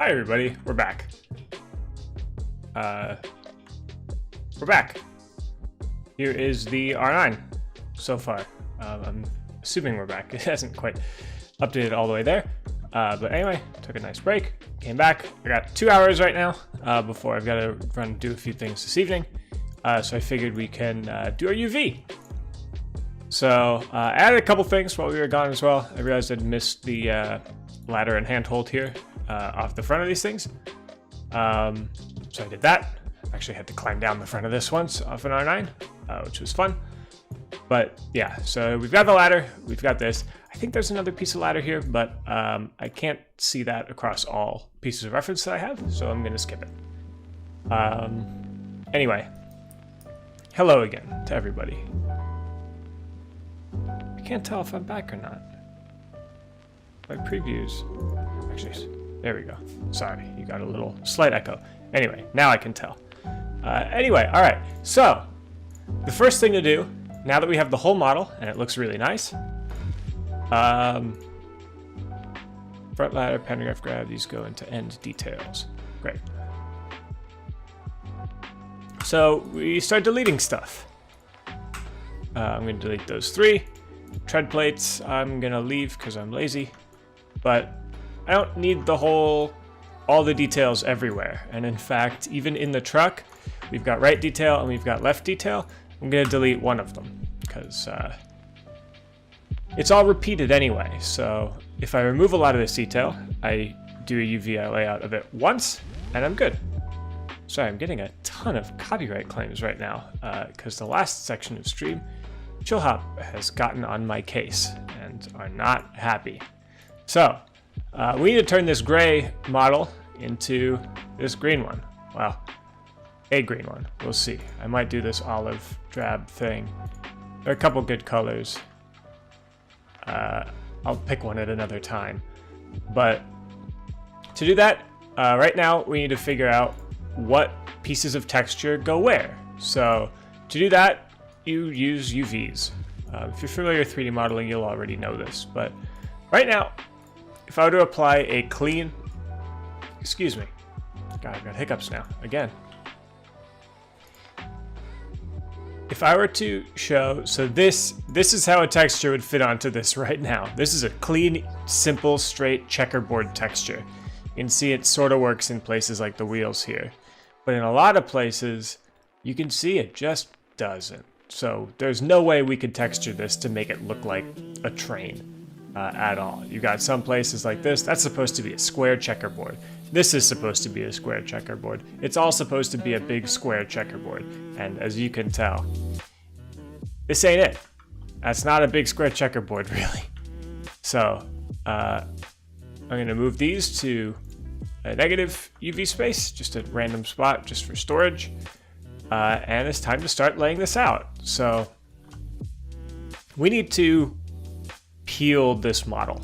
Hi everybody, we're back. We're back. Here is the R9 so far. I'm assuming we're back. It hasn't quite updated all the way there. But anyway, took a nice break, came back. I got 2 hours right now before I've got to run and do a few things this evening. So I figured we can do our UV. So I added a couple things while we were gone as well. I realized I'd missed the ladder and handhold here off the front of these things. So I did that. Actually had to climb down the front of this once off an R9, which was fun. But yeah, so we've got the ladder, we've got this. I think there's another piece of ladder here, but I can't see that across all pieces of reference that I have, so I'm gonna skip it. Anyway, hello again to everybody. I can't tell if I'm back or not. My previews, actually, there we go. Sorry, you got a little slight echo. Anyway, now I can tell. Anyway, all right, so the first thing to do, now that we have the whole model and it looks really nice, front ladder, pantograph gravities go into end details. Great. So we start deleting stuff. I'm going to delete those 3. Tread plates, I'm going to leave because I'm lazy, but I don't need all the details everywhere. And in fact, even in the truck, we've got right detail and we've got left detail. I'm going to delete one of them because it's all repeated anyway. So if I remove a lot of this detail, I do a UV layout of it once and I'm good. Sorry, I'm getting a ton of copyright claims right now because the last section of stream, Chillhop has gotten on my case and are not happy. So we need to turn this gray model into this green one. Well, a green one. We'll see. I might do this olive drab thing. There are a couple good colors. I'll pick one at another time. But to do that, right now we need to figure out what pieces of texture go where. So to do that, you use UVs. If you're familiar with 3D modeling, you'll already know this. But right now, if I were to apply a clean, excuse me, God, I've got hiccups now, again. If I were to show, so this is how a texture would fit onto this right now. This is a clean, simple, straight checkerboard texture. You can see it sort of works in places like the wheels here. But in a lot of places, you can see it just doesn't. So there's no way we could texture this to make it look like a train at all. You got some places like this, that's supposed to be a square checkerboard. This is supposed to be a square checkerboard. It's all supposed to be a big square checkerboard. And as you can tell, this ain't it. That's not a big square checkerboard, really. So I'm gonna move these to a negative UV space, just a random spot just for storage. And it's time to start laying this out. So we need to peel this model.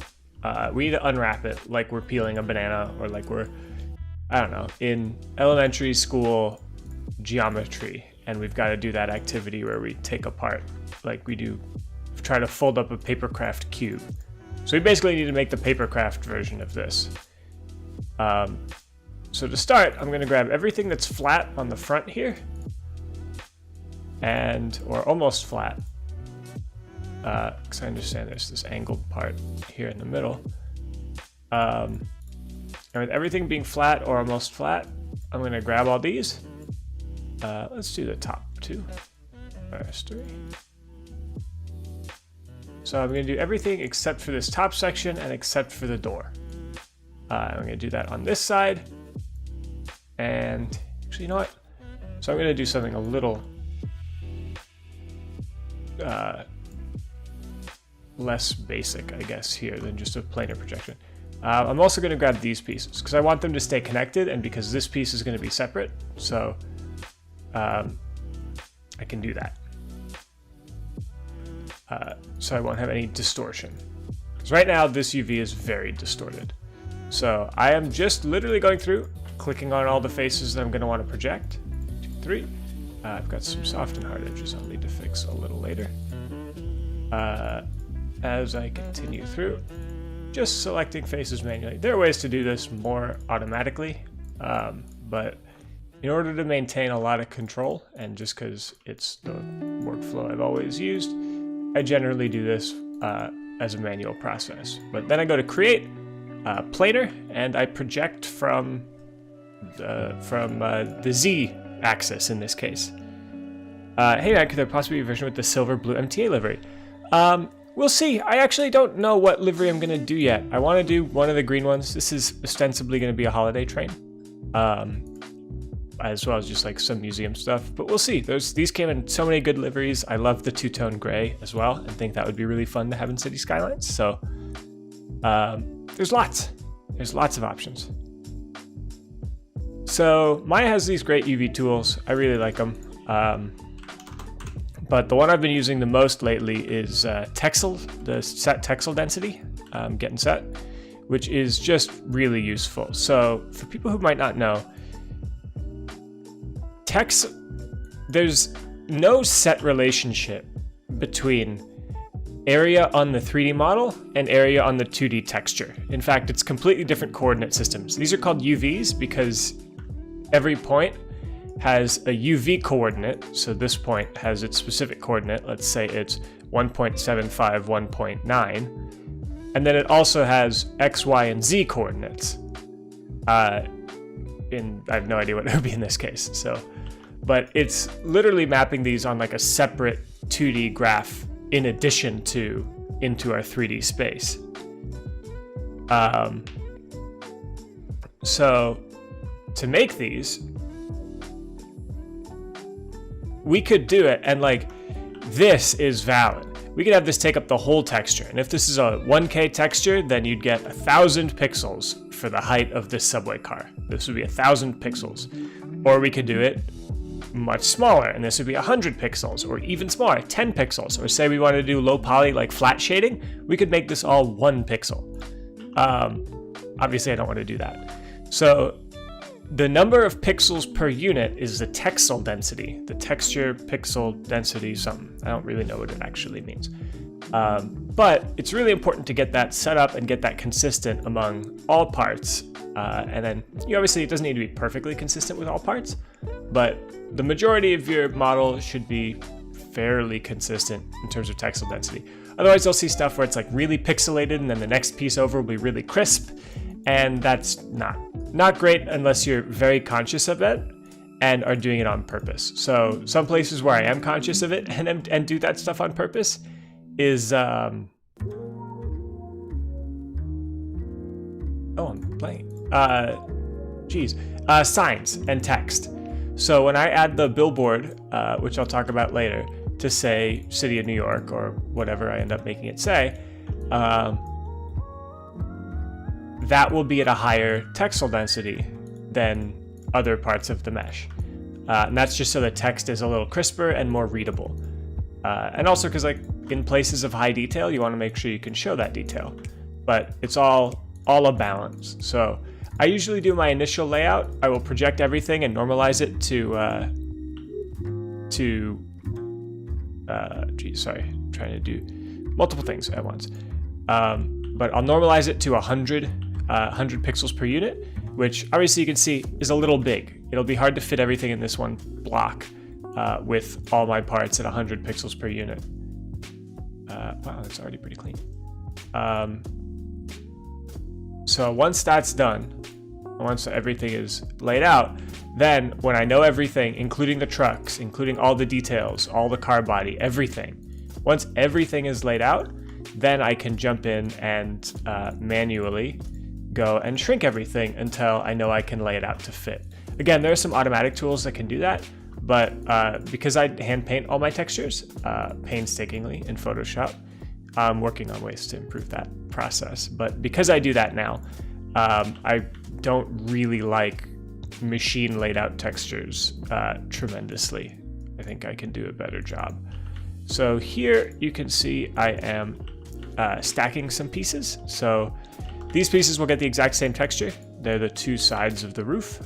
We need to unwrap it like we're peeling a banana or like we're, I don't know, in elementary school geometry. And we've got to do that activity where we take apart, like we do, try to fold up a papercraft cube. So we basically need to make the papercraft version of this. So to start, I'm going to grab everything that's flat on the front here, or almost flat, because I understand there's this angled part here in the middle. And with everything being flat or almost flat, I'm going to grab all these. Let's do the top 2 first. 3. So I'm going to do everything except for this top section and except for the door. I'm going to do that on this side. And actually, you know what? So I'm going to do something a little less basic, I guess, here than just a planar projection. I'm also going to grab these pieces because I want them to stay connected and because this piece is going to be separate. So I can do that. So I won't have any distortion. Because right now this UV is very distorted. So I am just literally going through, clicking on all the faces that I'm going to want to project. 2, 3. I've got some soft and hard edges I'll need to fix a little later. As I continue through, just selecting faces manually. There are ways to do this more automatically, but in order to maintain a lot of control, and just because it's the workflow I've always used, I generally do this as a manual process. But then I go to create planar, and I project from the Z axis in this case. Hey man, could there possibly be a version with the silver blue MTA livery? We'll see. I actually don't know what livery I'm gonna do yet. I want to do one of the green ones. This is ostensibly going to be a holiday train, as well as just like some museum stuff. But we'll see. These came in so many good liveries. I love the two-tone gray as well, and think that would be really fun to have in City Skylines. So there's lots of options. So Maya has these great UV tools. I really like them. But the one I've been using the most lately is Texel, the set Texel density, get and set, which is just really useful. So for people who might not know, there's no set relationship between area on the 3D model and area on the 2D texture. In fact, it's completely different coordinate systems. These are called UVs because every point has a UV coordinate, so this point has its specific coordinate, let's say it's 1.75, 1.9, and then it also has X, Y, and Z coordinates. I have no idea what it would be in this case, but it's literally mapping these on like a separate 2D graph in addition to into our 3D space. So to make these, we could do it, and like this is valid. We could have this take up the whole texture, and if this is a 1K texture, then you'd get 1,000 pixels for the height of this subway car. This would be 1,000 pixels. Or we could do it much smaller, and this would be 100 pixels, or even smaller, 10 pixels. Or say we want to do low poly, like flat shading, we could make this all 1 pixel. Obviously I don't want to do that. So the number of pixels per unit is the texel density, the texture pixel density something. I don't really know what it actually means. But it's really important to get that set up and get that consistent among all parts. And then obviously it doesn't need to be perfectly consistent with all parts, but the majority of your model should be fairly consistent in terms of texel density. Otherwise you'll see stuff where it's like really pixelated and then the next piece over will be really crisp. And that's not great unless you're very conscious of it and are doing it on purpose. So some places where I am conscious of it and do that stuff on purpose is I'm blanking. Signs and text. So when I add the billboard, which I'll talk about later, to say City of New York or whatever I end up making it say, that will be at a higher texel density than other parts of the mesh. And that's just so the text is a little crisper and more readable. And also because like in places of high detail, you want to make sure you can show that detail. But it's all a balance. So I usually do my initial layout. I will project everything and normalize it I'm trying to do multiple things at once. But I'll normalize it to 100 pixels per unit, which obviously you can see is a little big. It'll be hard to fit everything in this one block with all my parts at 100 pixels per unit. Wow, that's already pretty clean. So once that's done, once everything is laid out, then when I know everything, including the trucks, including all the details, all the car body, everything, once everything is laid out, then I can jump in and manually go and shrink everything until I know I can lay it out to fit. Again, there are some automatic tools that can do that, but because I hand paint all my textures painstakingly in Photoshop, I'm working on ways to improve that process. But because I do that now, I don't really like machine laid out textures tremendously. I think I can do a better job. So here you can see I am stacking some pieces. So these pieces will get the exact same texture. They're the two sides of the roof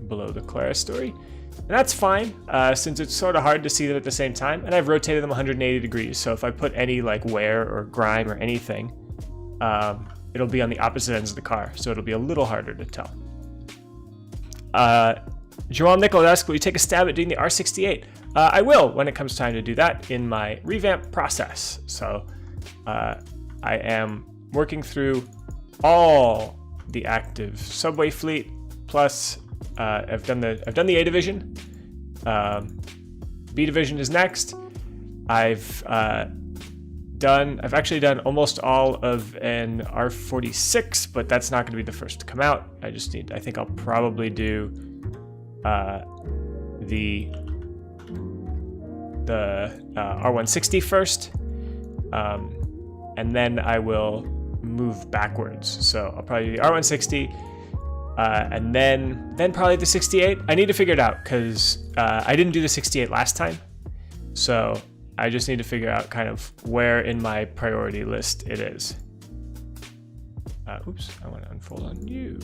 below the clerestory. And that's fine, since it's sort of hard to see them at the same time. And I've rotated them 180 degrees. So if I put any like wear or grime or anything it'll be on the opposite ends of the car, so it'll be a little harder to tell. Joel Nichols asks, will you take a stab at doing the R68? I will when it comes time to do that in my revamp process. So I am working through all the active subway fleet, plus I've done the A division. B division is next. I've actually done almost all of an R46, but that's not going to be the first to come out. I think I'll probably do the R160 first, and then I will move backwards. So I'll probably do the R160, and then probably the 68. I need to figure it out because I didn't do the 68 last time, so I just need to figure out kind of where in my priority list it is. Oops, I want to unfold on U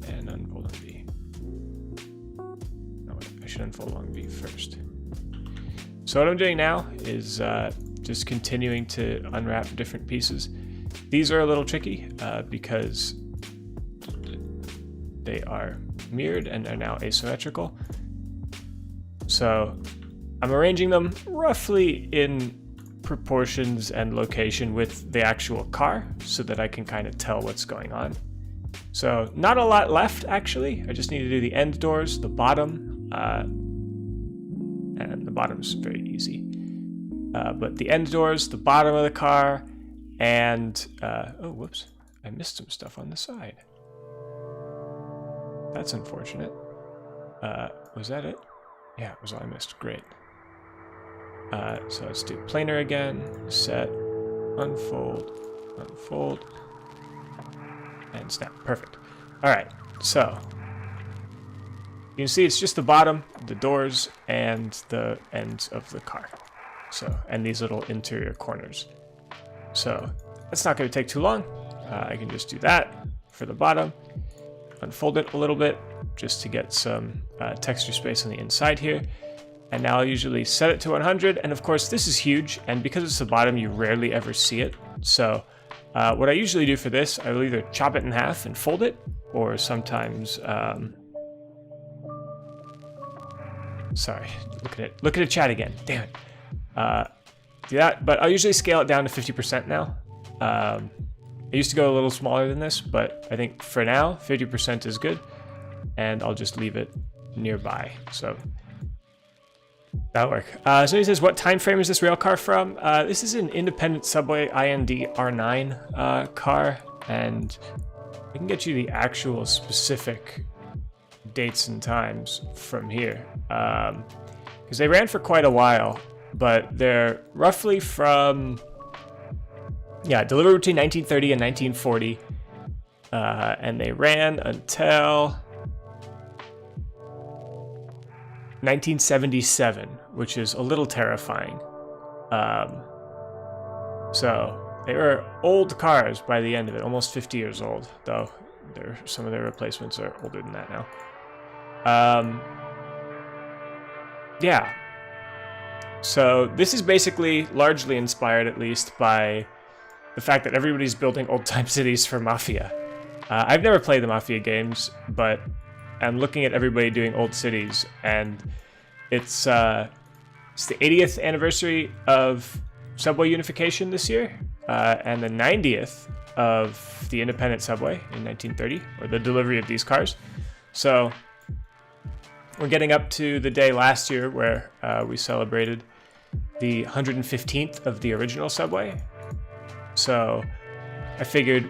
and unfold on V. No, I should unfold on V first. So what I'm doing now is just continuing to unwrap different pieces. These are a little tricky because they are mirrored and are now asymmetrical. So I'm arranging them roughly in proportions and location with the actual car so that I can kind of tell what's going on. So not a lot left, actually. I just need to do the end doors, the bottom, and the bottom's very easy. But the end doors, the bottom of the car, and oh, whoops, I missed some stuff on the side. That's unfortunate. Was that it? Yeah, it was all I missed. Great. So let's do planar again, set, unfold, unfold, and snap. Perfect. All right, so you can see it's just the bottom, the doors, and the ends of the car. So, and these little interior corners. So that's not going to take too long. I can just do that for the bottom, unfold it a little bit just to get some texture space on the inside here. And now I'll usually set it to 100. And of course, this is huge. And because it's the bottom, you rarely ever see it. So what I usually do for this, I will either chop it in half and fold it, or sometimes, sorry, look at the chat again. Damn it. Do that, but I'll usually scale it down to 50% now. I used to go a little smaller than this, but I think for now, 50% is good. And I'll just leave it nearby. So that'll work. So he says, what time frame is this rail car from? This is an independent subway IND R9 car, and I can get you the actual specific dates and times from here. Because they ran for quite a while, but they're roughly from, delivered between 1930 and 1940. And they ran until 1977, which is a little terrifying. So they were old cars by the end of it, almost 50 years old, though some of their replacements are older than that now. Yeah. So this is basically largely inspired, at least, by the fact that everybody's building old-time cities for Mafia. I've never played the Mafia games, but I'm looking at everybody doing old cities, and it's the 80th anniversary of subway unification this year, and the 90th of the independent subway in 1930, or the delivery of these cars. So we're getting up to the day last year where we celebrated the 115th of the original subway. So I figured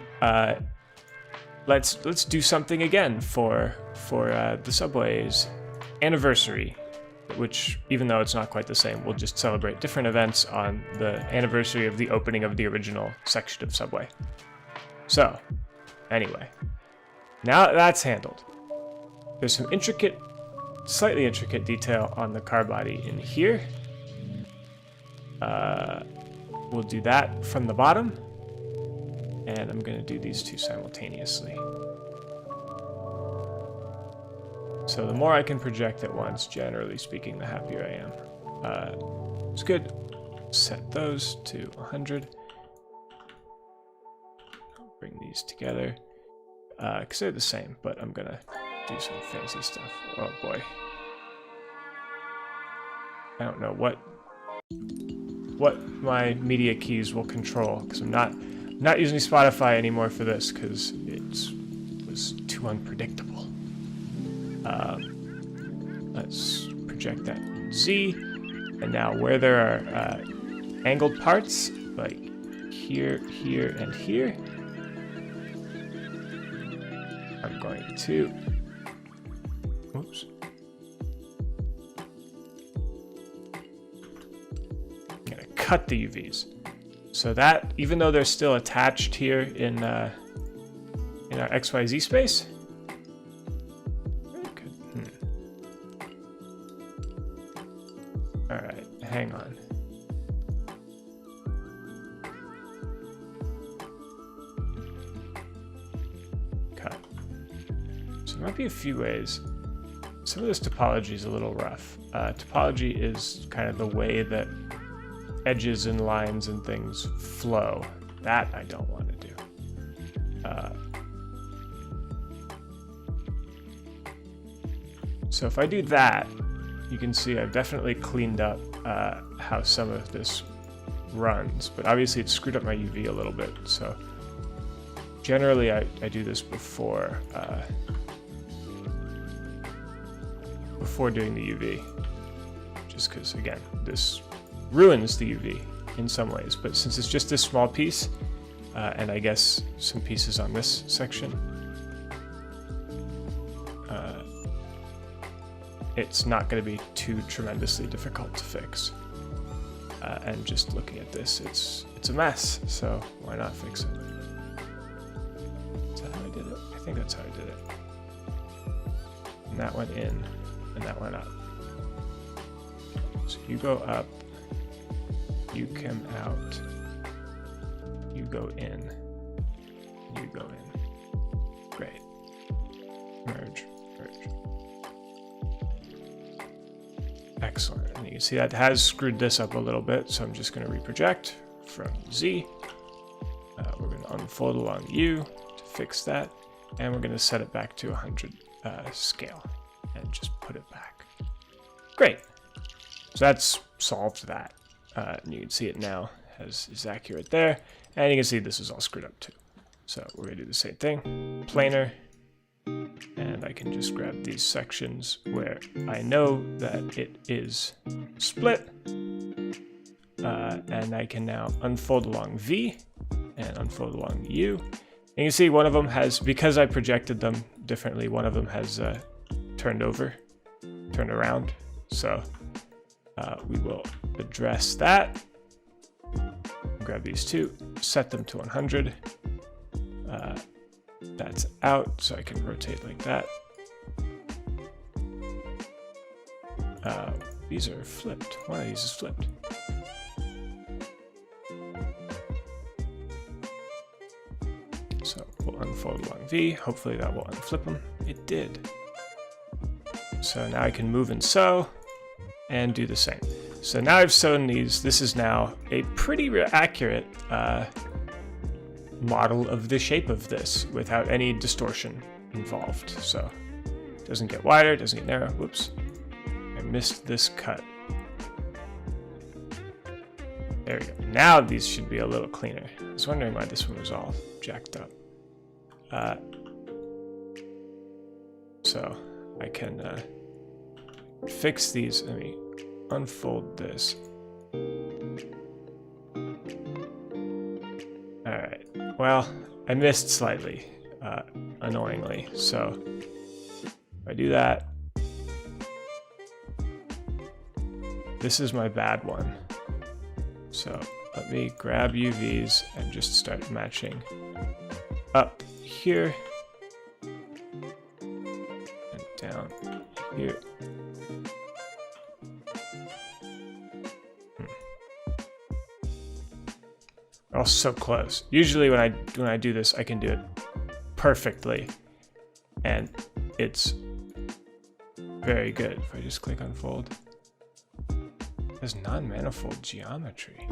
let's do something again for the subway's anniversary, which, even though it's not quite the same, we'll just celebrate different events on the anniversary of the opening of the original section of subway. So anyway, now that that's handled, there's some slightly intricate detail on the car body in here. We'll do that from the bottom, and I'm going to do these two simultaneously. So the more I can project at once, generally speaking, the happier I am. It's good. Set those to 100. bring these together. Because they're the same, but I'm gonna do some fancy stuff. Oh boy. I don't know what my media keys will control, because I'm not using Spotify anymore for this, because it was too unpredictable. Let's project that in Z, and now where there are angled parts, like here, here, and here, I'm going to, whoops. I'm gonna cut the UVs. So that, even though they're still attached here in our XYZ space, all right, hang on. Cut. So there might be a few ways. Some of this topology is a little rough. Topology is kind of the way that edges and lines and things flow. That I don't want to do. So if I do that, you can see I've definitely cleaned up how some of this runs, but obviously it screwed up my UV a little bit. So generally I do this before doing the UV, just because again this ruins the UV in some ways, but since it's just this small piece, and I guess some pieces on this section, it's not going to be too tremendously difficult to fix. And just looking at this, it's a mess, so why not fix it? Is that how I did it? I think that's how I did it. And that went in, and that went up. So you go up, you come out, you go in, you go in. Great. Merge, merge. Excellent. And you can see that has screwed this up a little bit, so I'm just going to reproject from Z. We're going to unfold along U to fix that, and we're going to set it back to 100 scale and just put it back. Great. So that's solved that. And you can see it now is accurate there, and you can see this is all screwed up too. So we're going to do the same thing, planar, and I can just grab these sections where I know that it is split, and I can now unfold along V and unfold along U. And you can see one of them has, because I projected them differently, one of them has turned around. So we will address that. Grab these two, set them to 100. That's out, so I can rotate like that. These are flipped. One of these is flipped. So we'll unfold along V. Hopefully that will unflip them. It did. So now I can move and sew and do the same. So now I've sewn these. This is now a pretty accurate model of the shape of this without any distortion involved. So it doesn't get wider, it doesn't get narrow. Whoops. I missed this cut. There we go. Now these should be a little cleaner. I was wondering why this one was all jacked up. So I can fix these. Let me unfold this. Alright, well, I missed slightly, annoyingly, so if I do that, this is my bad one. So let me grab UVs and just start matching up here and down here. Oh, so close. Usually when I do this, I can do it perfectly, and it's very good. If I just click unfold, there's non-manifold geometry.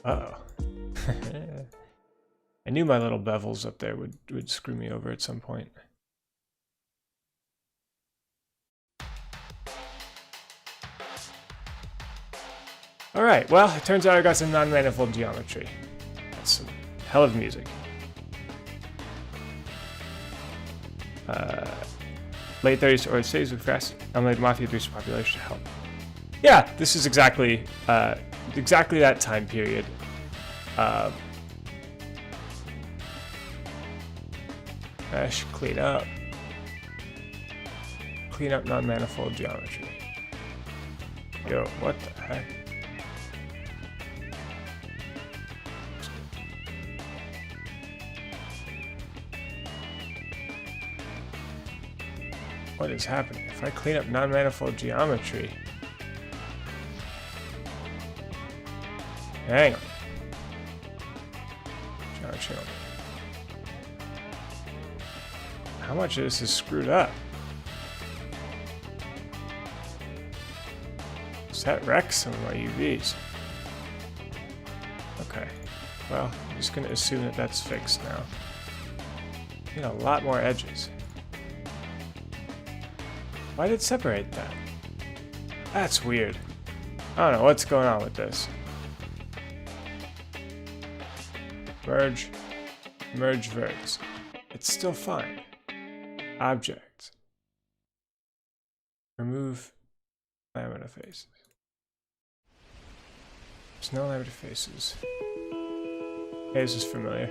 Uh-oh. I knew my little bevels up there would screw me over at some point. Alright, well, it turns out I got some non-manifold geometry. That's some hell of music. Late 30s or stays with fast. Unlike Mafia 3's population help. Yeah, this is exactly that time period. Mesh, clean up non-manifold geometry. Yo, what the heck? What is happening? If I clean up non-manifold geometry... Hang on. Geometry. How much of this is screwed up? Does that wreck some of my UVs? Okay. Well, I'm just going to assume that that's fixed now. Need a lot more edges. Why did it separate that? That's weird. I don't know what's going on with this. Merge. Merge verts. It's still fine. Object. Remove lambda faces. There's no lambda faces. Hey, this is familiar.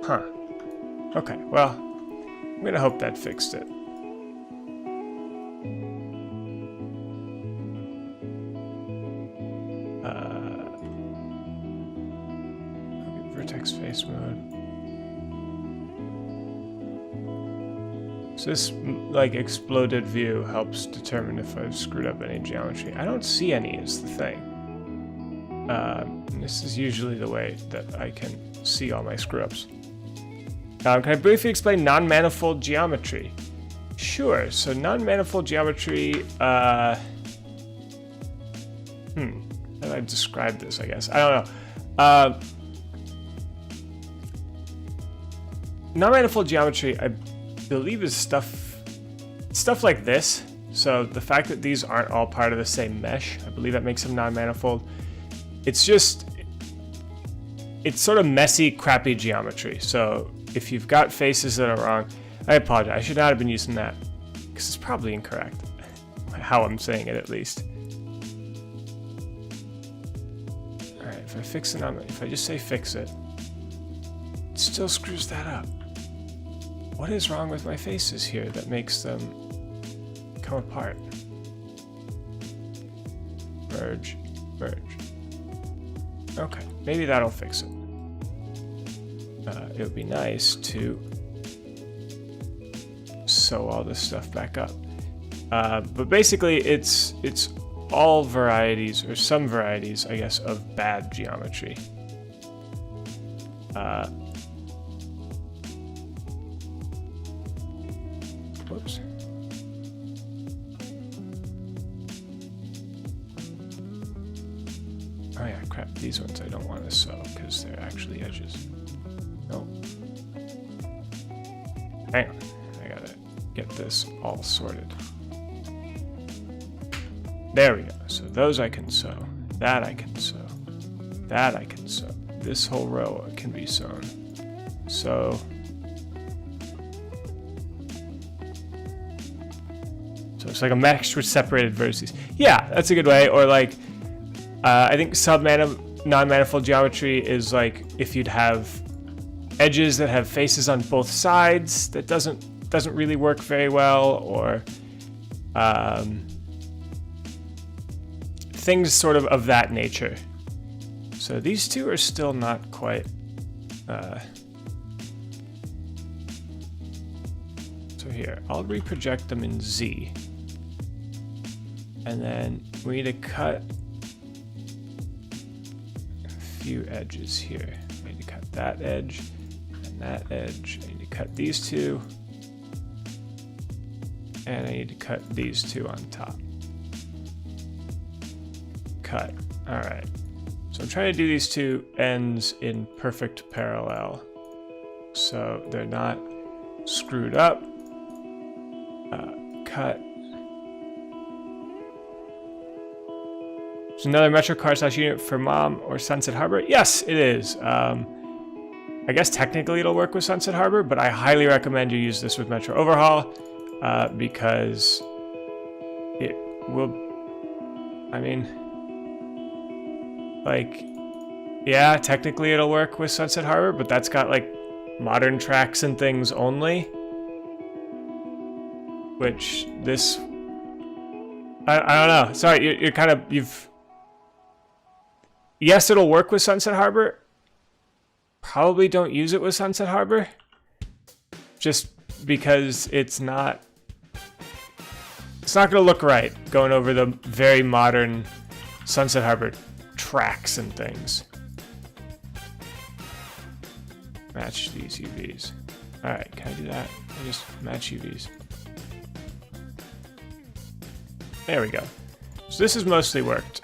Huh. Okay, well, I'm gonna hope that fixed it. Okay, vertex face mode. So this, like, exploded view helps determine if I've screwed up any geometry. I don't see any is the thing. This is usually the way that I can see all my screw-ups. Can I briefly explain non-manifold geometry? Sure, so non-manifold geometry, how do I describe this, I guess? I don't know. Non-manifold geometry, I believe, is stuff like this. So the fact that these aren't all part of the same mesh, I believe that makes them non-manifold. It's just, it's sort of messy, crappy geometry. So if you've got faces that are wrong, I apologize. I should not have been using that because it's probably incorrect. How I'm saying it, at least. All right, if I fix it, if I just say fix it, it still screws that up. What is wrong with my faces here that makes them come apart? Merge, merge. Okay, maybe that'll fix it. It would be nice to sew all this stuff back up. But basically, it's all varieties, or some varieties, I guess, of bad geometry. Whoops. Oh yeah, crap, these ones I don't want to sew because they're actually edges. Nope. Hang on, I gotta get this all sorted. There we go, so those I can sew, that I can sew, that I can sew. This whole row can be sewn. So it's like a mesh with separated vertices. Yeah, that's a good way. Or like, I think non-manifold geometry is like if you'd have edges that have faces on both sides. That doesn't really work very well. Or things sort of that nature. So these two are still not quite. So here, I'll reproject them in Z. And then we need to cut a few edges here. I need to cut that edge and that edge. I need cut these two. And I need to cut these two on top. Cut. All right. So I'm trying to do these two ends in perfect parallel, so they're not screwed up. Cut. Is another Metro car / unit for Mom or Sunset Harbor? Yes, it is. I guess technically it'll work with Sunset Harbor, but I highly recommend you use this with Metro Overhaul because it will, I mean, like, yeah, technically it'll work with Sunset Harbor, but that's got like modern tracks and things only, which this, I don't know. Sorry, you're kind of, yes, it'll work with Sunset Harbor. Probably don't use it with Sunset Harbor, just because it's not going to look right going over the very modern Sunset Harbor tracks and things. Match these UVs. All right, can I do that? I just match UVs. There we go. So this has mostly worked.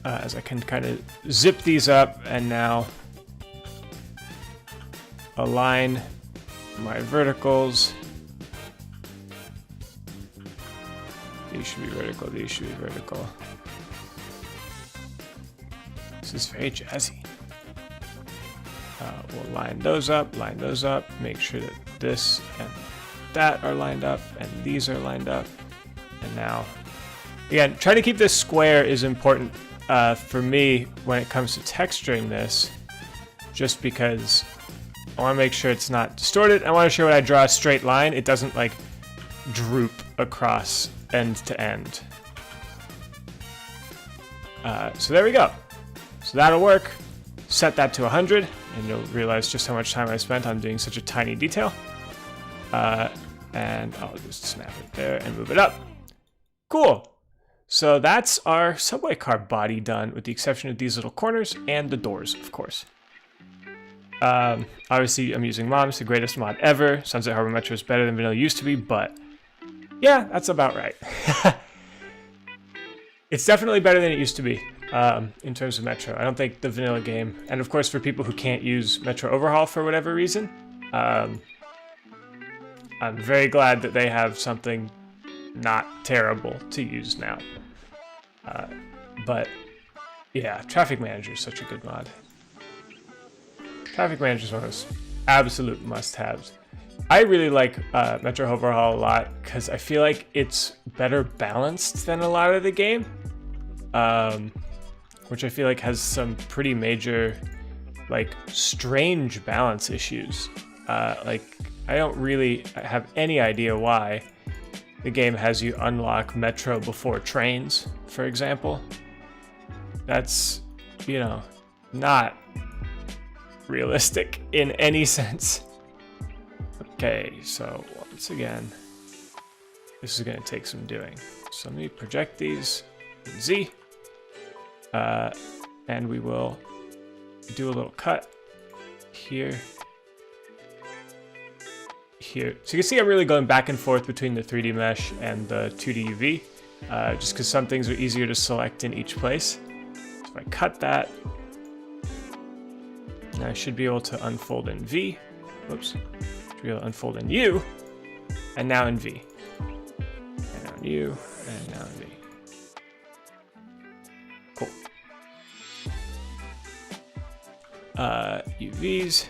As I can kind of zip these up and now align my verticals. These should be vertical, these should be vertical. This is very jazzy. We'll line those up, make sure that this and that are lined up, and these are lined up. And now, again, trying to keep this square is important for me when it comes to texturing this, just because I want to make sure it's not distorted. I want to show when I draw a straight line, it doesn't like droop across end to end. So there we go. So that'll work. Set that to 100, and you'll realize just how much time I spent on doing such a tiny detail. And I'll just snap it there and move it up. Cool. So that's our subway car body done, with the exception of these little corners and the doors, of course. Obviously, I'm using Mom. It's the greatest mod ever. Sunset Harbor Metro is better than vanilla used to be, but yeah, that's about right. It's definitely better than it used to be in terms of Metro. I don't think the vanilla game, and of course for people who can't use Metro Overhaul for whatever reason, I'm very glad that they have something not terrible to use now. But yeah, Traffic Manager is such a good mod. Traffic Manager is one of those absolute must-haves. I really like Metro Overhaul a lot because I feel like it's better balanced than a lot of the game, which I feel like has some pretty major, like, strange balance issues. Like, I don't really have any idea why the game has you unlock Metro before trains, for example. That's, you know, not realistic in any sense. Okay, so once again, this is going to take some doing. So let me project these in Z, and we will do a little cut here. Here. So you can see I'm really going back and forth between the 3D mesh and the 2D UV, just because some things are easier to select in each place. So if I cut that, now I should be able to unfold in V. Whoops. Should be able to unfold in U, and now in V. And now in U, and now in V. Cool. UVs.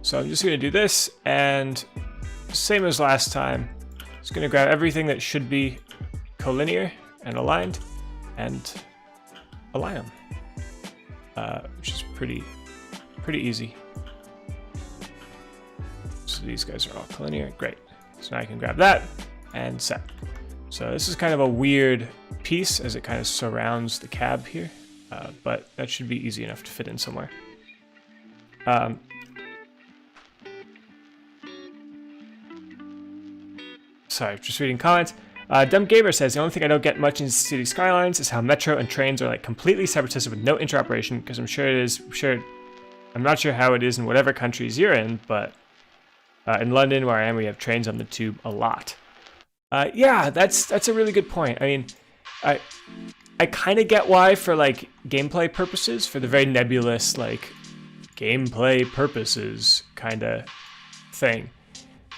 So I'm just going to do this, and same as last time, just going to grab everything that should be collinear and aligned, and align them, which is pretty easy. So these guys are all collinear, great. So now I can grab that and set. So this is kind of a weird piece as it kind of surrounds the cab here, but that should be easy enough to fit in somewhere. Sorry, just reading comments. Dumb Gamer says, the only thing I don't get much in City Skylines is how metro and trains are like completely separate systems with no interoperation, because I'm not sure how it is in whatever countries you're in, but in London, where I am, we have trains on the tube a lot. Yeah, that's a really good point. I mean, I kind of get why for like gameplay purposes, for the very nebulous like gameplay purposes kind of thing.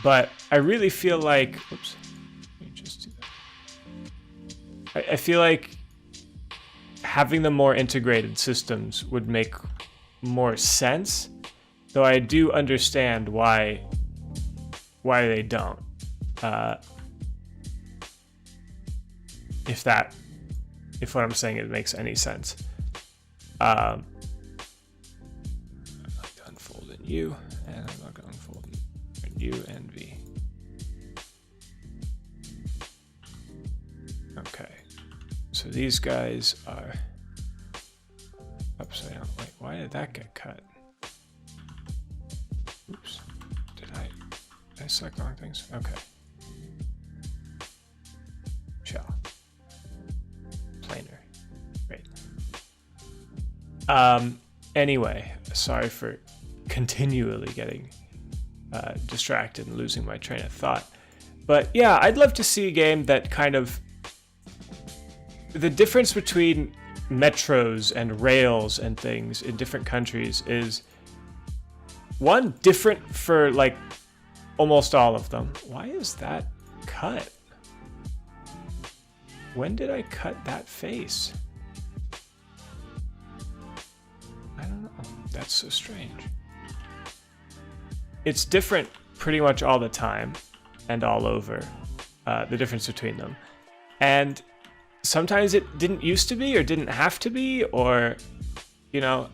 But I really feel like, oops, let me just do that. I feel like having the more integrated systems would make more sense, though I do understand why they don't. If what I'm saying it makes any sense. I'm going to unfold in U, and I'm not going to unfold in U and V. Okay, so these guys are upside down. Wait, why did that get cut? Oops, did I select the wrong things? Okay. Shell. Planar. Great. Anyway, sorry for continually getting distracted and losing my train of thought. But yeah, I'd love to see a game that kind of... The difference between metros and rails and things in different countries is, one, different for like almost all of them. Why is that cut? When did I cut that face? I don't know. That's so strange. It's different pretty much all the time and all over, the difference between them. And sometimes it didn't used to be or didn't have to be, or, you know,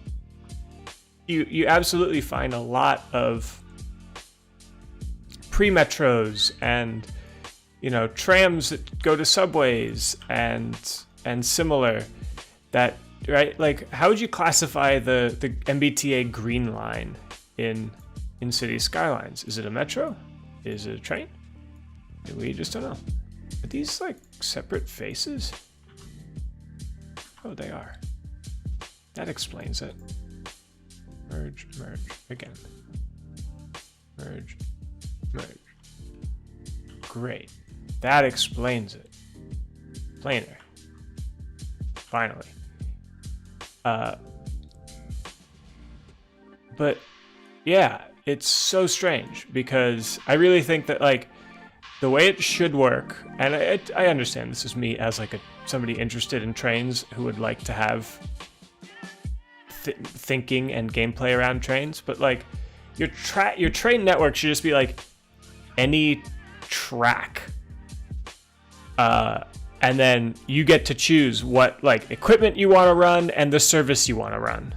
you absolutely find a lot of pre-metros and, you know, trams that go to subways and similar that, right? Like, how would you classify the MBTA Green Line in City Skylines? Is it a metro? Is it a train? We just don't know. Are these like separate faces? Oh, they are. That explains it. Merge, merge, again. Merge, merge. Great. That explains it. Planar. Finally. But yeah, it's so strange because I really think that like the way it should work, and I understand this is me as like somebody interested in trains who would like to have thinking and gameplay around trains, but like your train network should just be like any track, and then you get to choose what like equipment you want to run and the service you want to run,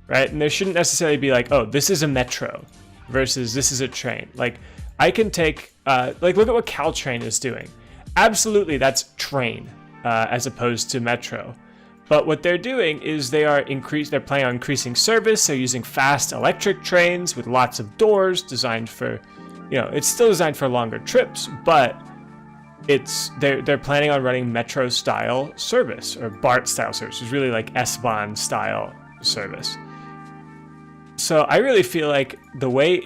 right? And there shouldn't necessarily be like, oh, this is a metro versus this is a train. Like I can take like look at what Caltrain is doing. Absolutely, that's train as opposed to metro. But what they're doing is they're planning on increasing service. They're using fast electric trains with lots of doors designed for, you know, it's still designed for longer trips, but they're planning on running metro style service or BART style service. It's really like S-Bahn style service. So I really feel like the way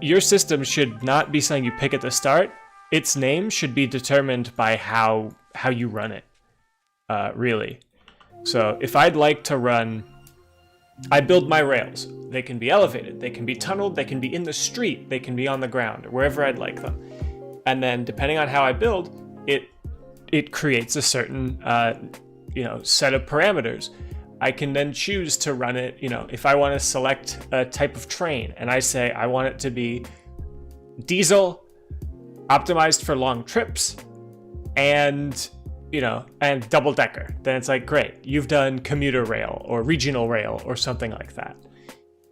your system should not be something you pick at the start. Its name should be determined by how you run it. Really. So if I'd like to run, I build my rails. They can be elevated, they can be tunneled, they can be in the street, they can be on the ground, or wherever I'd like them. And then depending on how I build, it creates a certain set of parameters. I can then choose to run it, if I want to select a type of train and I say I want it to be diesel, optimized for long trips, and double decker, then it's like, great, you've done commuter rail or regional rail or something like that.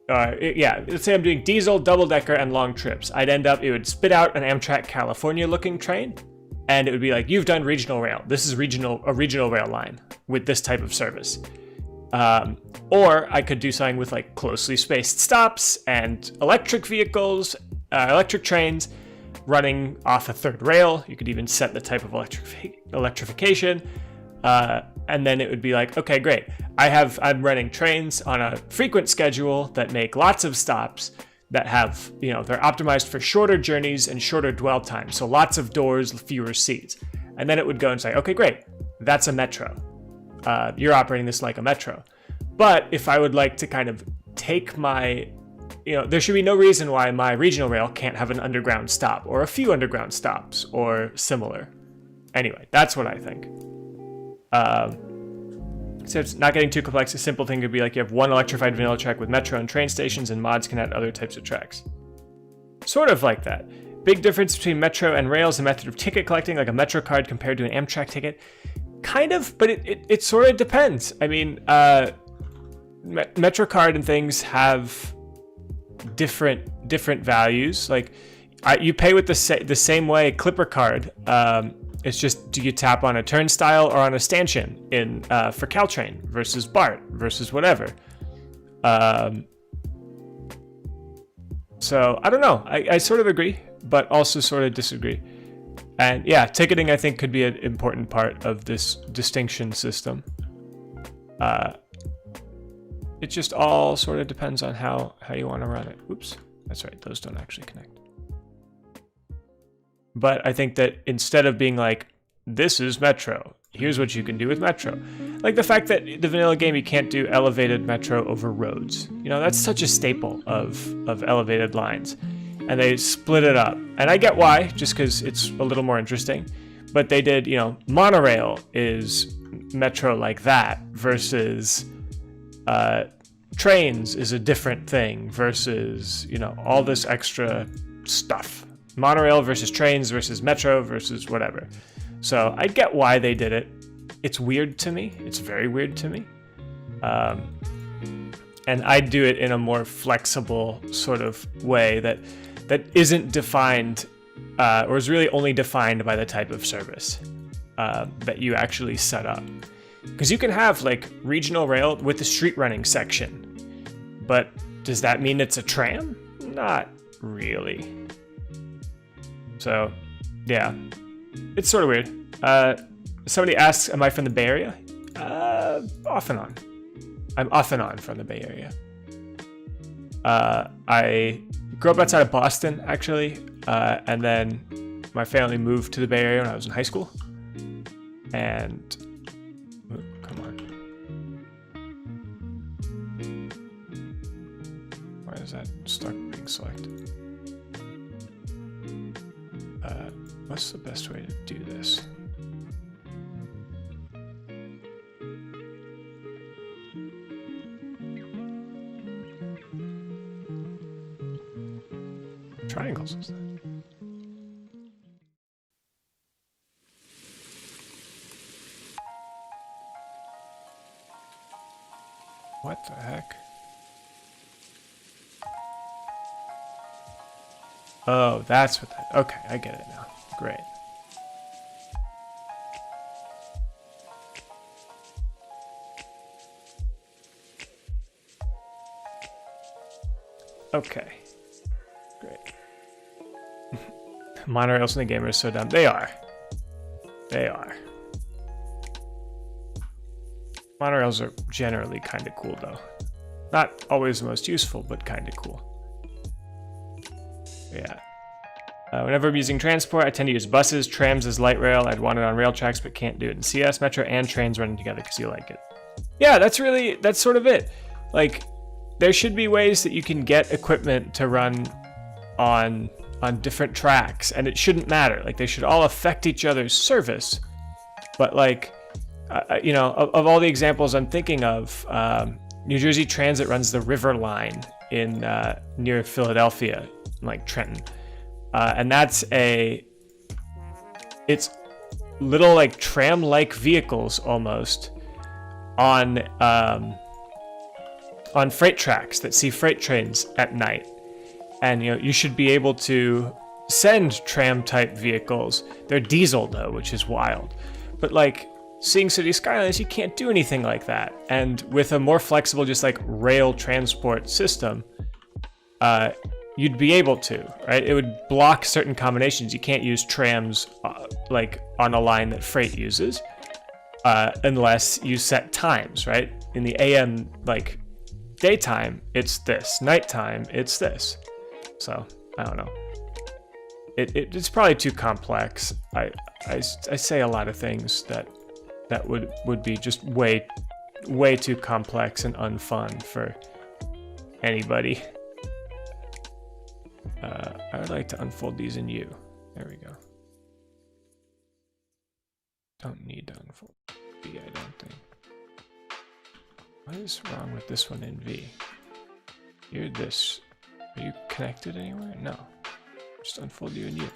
Let's say I'm doing diesel, double decker, and long trips. It would spit out an Amtrak California looking train, and it would be like, you've done regional rail. This is a regional rail line with this type of service. Or I could do something with like closely spaced stops and electric vehicles, electric trains, running off a third rail. You could even set the type of electrification. And then it would be like, okay, great. I'm running trains on a frequent schedule that make lots of stops that have, they're optimized for shorter journeys and shorter dwell time. So lots of doors, fewer seats. And then it would go and say, okay, great. That's a metro. You're operating this like a metro. But if I would like to kind of take my, there should be no reason why my regional rail can't have an underground stop or a few underground stops or similar. Anyway, that's what I think. So it's not getting too complex. A simple thing could be like you have one electrified vanilla track with metro and train stations, and mods can add other types of tracks. Sort of like that. Big difference between metro and rail is the method of ticket collecting, like a metro card compared to an Amtrak ticket. Kind of, but it sort of depends. I mean, metro card and things have different values. Like you pay with the same way Clipper card. It's just, do you tap on a turnstile or on a stanchion for Caltrain versus BART versus whatever. So I don't know. I sort of agree, but also sort of disagree. And yeah, ticketing I think could be an important part of this distinction system. It just all sort of depends on how you want to run it. Oops, that's right. Those don't actually connect. But I think that instead of being like, this is Metro, here's what you can do with Metro. Like the fact that the vanilla game, you can't do elevated Metro over roads. That's such a staple of elevated lines. And they split it up. And I get why, just because it's a little more interesting. But they did, monorail is Metro like that versus trains is a different thing versus, all this extra stuff. Monorail versus trains versus metro versus whatever. So I get why they did it. It's weird to me. It's very weird to me. And I do it in a more flexible sort of way that isn't defined or is really only defined by the type of service that you actually set up. Because you can have like regional rail with the street running section, but does that mean it's a tram? Not really. So, yeah, it's sort of weird. Somebody asks, am I from the Bay Area? Off and on. I'm off and on from the Bay Area. I grew up outside of Boston, actually, and then my family moved to the Bay Area when I was in high school. And, come on. Why is that stuck being selected? What's the best way to do this? Triangles, is that? What the heck? Oh, that's what that... Okay, I get it now. Great. Okay. Great. Monorails in the game are so dumb. They are. They are. Monorails are generally kind of cool, though. Not always the most useful, but kind of cool. Yeah. Whenever I'm using transport, I tend to use buses, trams as light rail. I'd want it on rail tracks, but can't do it in CS, Metro, and trains running together because you like it. Yeah, that's sort of it. Like, there should be ways that you can get equipment to run on different tracks, and it shouldn't matter. Like, they should all affect each other's service. But, like, of all the examples I'm thinking of, New Jersey Transit runs the River Line in near Philadelphia, like Trenton. And it's little like tram-like vehicles almost on freight tracks that see freight trains at night. And you should be able to send tram-type vehicles. They're diesel though, which is wild. But like seeing City Skylines, you can't do anything like that. And with a more flexible, just like rail transport system, you'd be able to, right? It would block certain combinations. You can't use trams like on a line that freight uses unless you set times, right? In the AM, like daytime, it's this. Nighttime, it's this. So I don't know. It's probably too complex. I say a lot of things that would be just way too complex and unfun for anybody. I would like to unfold these in U. There we go. Don't need to unfold V, I don't think. What is wrong with this one in V? You're this. Are you connected anywhere? No. Just unfold you in U.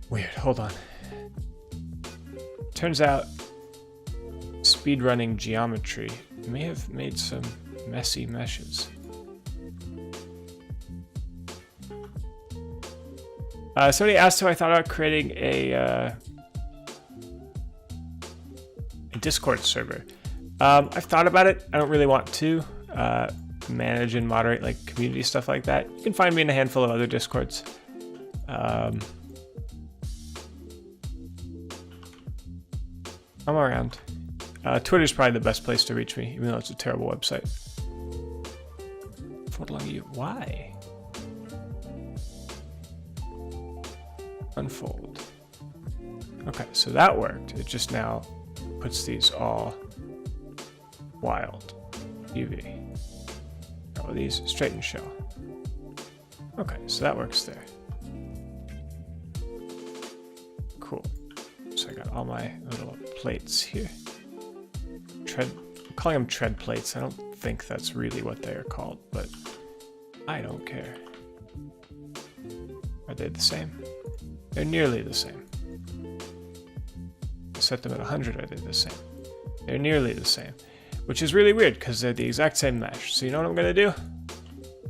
Weird, hold on. Turns out speedrunning geometry may have made some messy meshes. Somebody asked if I thought about creating a Discord server. I've thought about it. I don't really want to manage and moderate like community stuff like that. You can find me in a handful of other Discords. I'm around. Twitter's probably the best place to reach me, even though it's a terrible website. Fold along you. Why? Unfold. Okay, so that worked. It just now puts these all wild. UV. Oh, these straight and shell. Okay, so that works there. Cool. So I got all my little plates here. I'm calling them tread plates. I don't think that's really what they are called, but I don't care. Are they the same? They're nearly the same. Set them at 100, are they the same? They're nearly the same, which is really weird because they're the exact same mesh. So you know what I'm gonna do?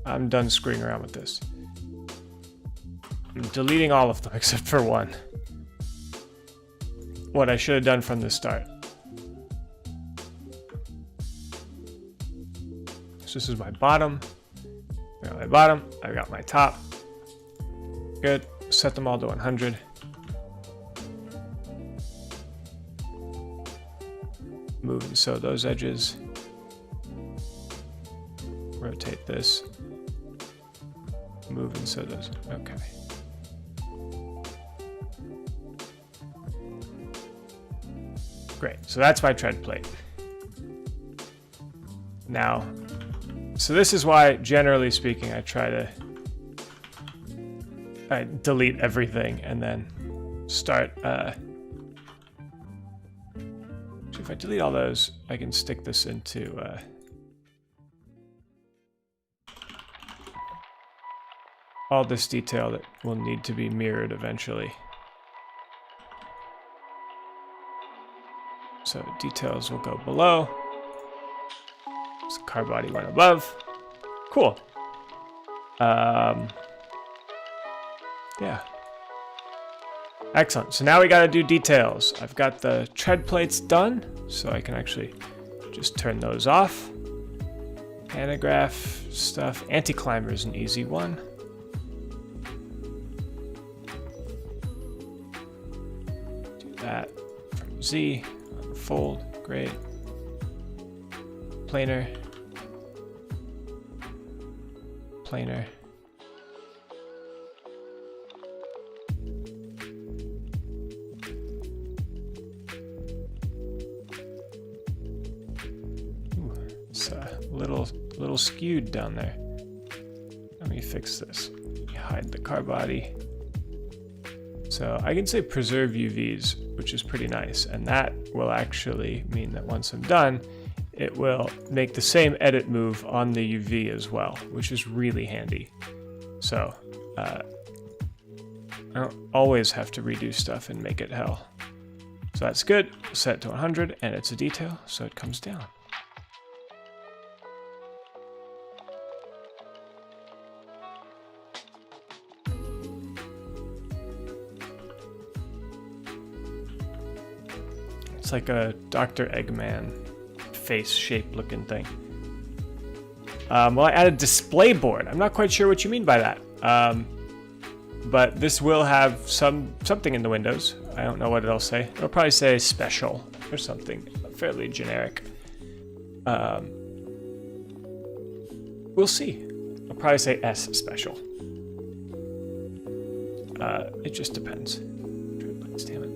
I'm done screwing around with this. I'm deleting all of them except for one. What I should have done from the start. So this is my bottom. I got my bottom. I got my top. Good. Set them all to 100. Move and sew those edges. Rotate this. Move and sew those. Okay. Great. So that's my tread plate. Now, so this is why, generally speaking, I try to delete everything and then start. So if I delete all those, I can stick this into all this detail that will need to be mirrored eventually. So details will go below. So car body went above. Cool. Yeah. Excellent. So now we got to do details. I've got the tread plates done, so I can actually just turn those off. Panograph stuff. Anti-climber is an easy one. Do that from Z. Unfold. Great. Planar. Planar. Little skewed down there. Let me fix this. Hide the car body. So I can say preserve UVs, which is pretty nice, and that will actually mean that once I'm done, it will make the same edit move on the UV as well, which is really handy. So I don't always have to redo stuff and make it hell. So that's good. Set it to 100, and it's a detail, so it comes down. It's like a Dr. Eggman face shape looking thing. Well, I added display board. I'm not quite sure what you mean by that. But this will have something in the windows. I don't know what it'll say. It'll probably say special or something fairly generic. We'll see. I'll probably say S special. It just depends. Damn it.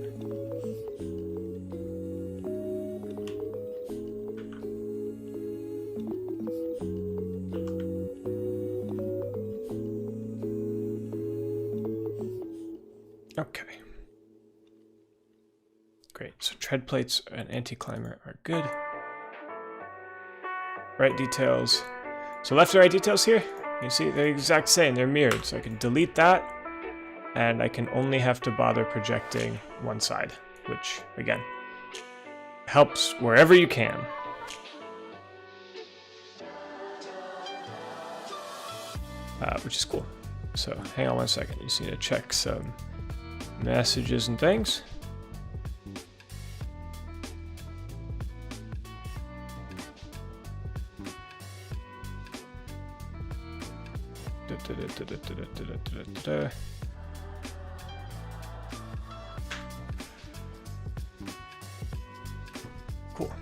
Okay. Great. So tread plates and anti-climber are good. Right details. So left and right details here. You can see they're the exact same. They're mirrored. So I can delete that. And I can only have to bother projecting one side, which, again, helps wherever you can. Which is cool. So hang on one second. You just need to check some messages and things. Cool.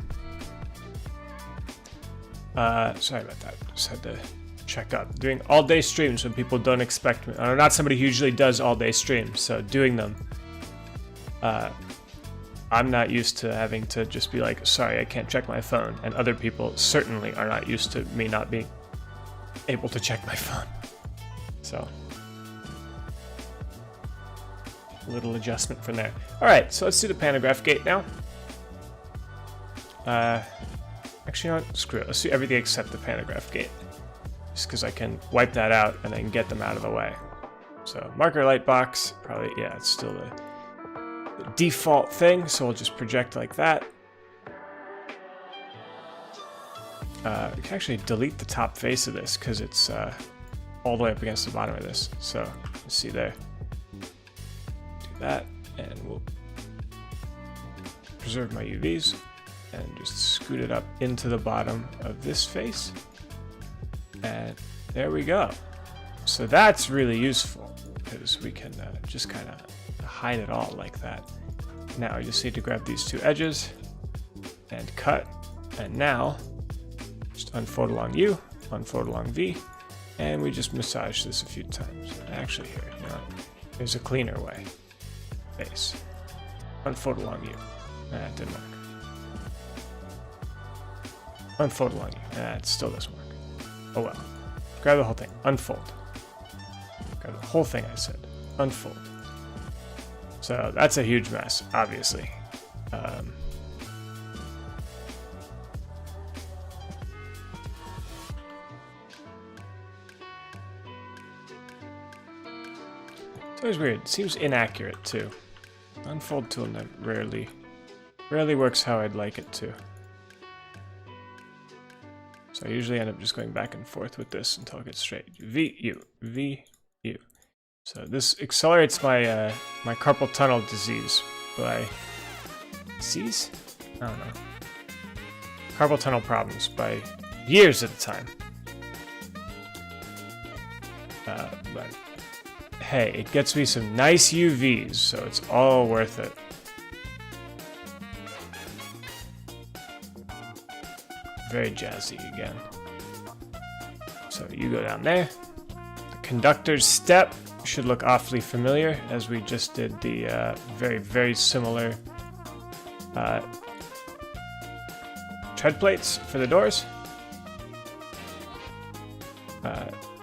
Sorry about that. Just had to check up. Doing all-day streams when people don't expect me. I'm not somebody who usually does all-day streams, so doing them, I'm not used to having to just be like, sorry, I can't check my phone. And other people certainly are not used to me not being able to check my phone. So, a little adjustment from there. All right, so let's do the Panograph Gate now. Actually, you know what? Screw it. Let's do everything except the Panograph Gate. Just because I can wipe that out and then get them out of the way. So, marker light box, probably, yeah, it's still the default thing, so we'll just project like that. We can actually delete the top face of this because it's all the way up against the bottom of this. So, you see there. Do that, and we'll preserve my UVs. And just scoot it up into the bottom of this face. And there we go. So that's really useful because we can just kind of hide it all like that. Now I just need to grab these two edges and cut. And now just unfold along U, unfold along V, and we just massage this a few times. Actually here, you know, there's a cleaner way. Face. Unfold along U. That didn't work. Unfold along you. It still doesn't work. Oh well. Grab the whole thing. Unfold. Grab the whole thing I said. Unfold. So that's a huge mess, obviously. It's always weird. It seems inaccurate too. Unfold tool rarely works how I'd like it to. So I usually end up just going back and forth with this until it gets straight. V, U, V, U. So this accelerates my my carpal tunnel disease by disease? I don't know. Carpal tunnel problems by years at a time. But hey, it gets me some nice UVs, so it's all worth it. Very jazzy again. So you go down there. The conductor's step should look awfully familiar as we just did the very, very similar tread plates for the doors.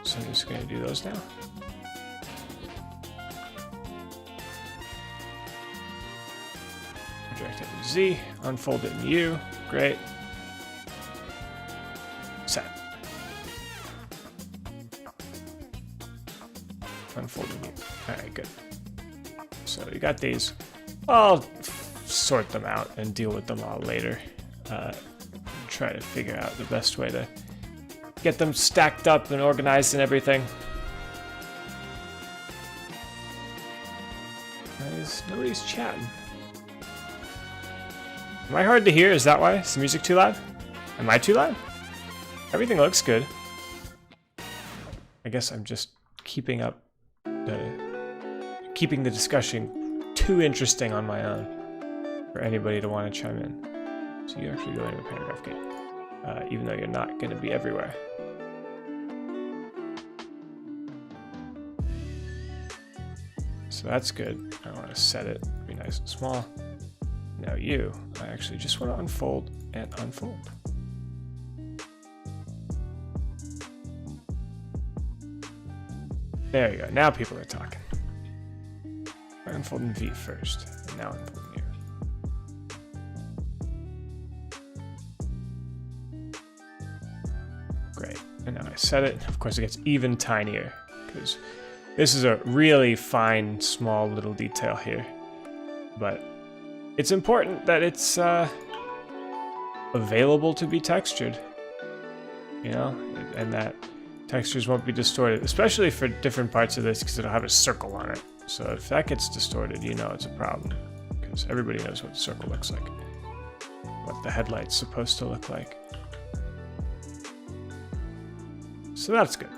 So I'm just going to do those now. Project it in Z, unfold it in U. Great. Set. Unfolding you. Alright, good. So you got these. I'll sort them out and deal with them all later. Try to figure out the best way to get them stacked up and organized and everything. Nobody's chatting. Am I hard to hear? Is that why? Is the music too loud? Am I too loud? Everything looks good. I guess I'm just keeping the discussion too interesting on my own for anybody to want to chime in. So you actually go into Panograph Gate, even though you're not going to be everywhere. So that's good. I want to set it, be nice and small. Now you, I actually just want to unfold and unfold. There you go. Now people are talking. I unfold in V first, and now unfold in U. Great. And now I set it. Of course, it gets even tinier because this is a really fine, small little detail here. But it's important that it's available to be textured, you know, and that textures won't be distorted, especially for different parts of this because it'll have a circle on it. So if that gets distorted, you know it's a problem because everybody knows what the circle looks like, what the headlight's supposed to look like. So that's good.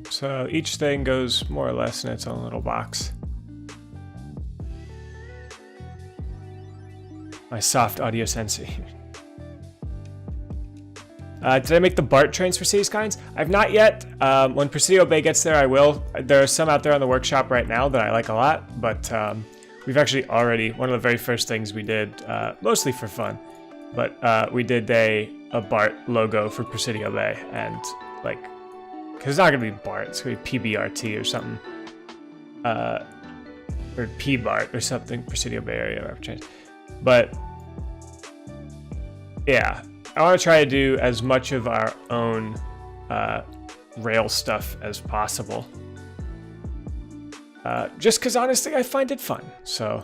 So each thing goes more or less in its own little box. My soft audio sensei. Did I make the BART trains for City Skylines? I've not yet. When Presidio Bay gets there, I will. There are some out there on the workshop right now that I like a lot, but we've actually already, one of the very first things we did, mostly for fun, but we did a BART logo for Presidio Bay, and like, because it's not going to be BART, it's going to be PBRT or something, or PBART or something, Presidio Bay Area change. But yeah, I want to try to do as much of our own rail stuff as possible. Just because honestly, I find it fun. So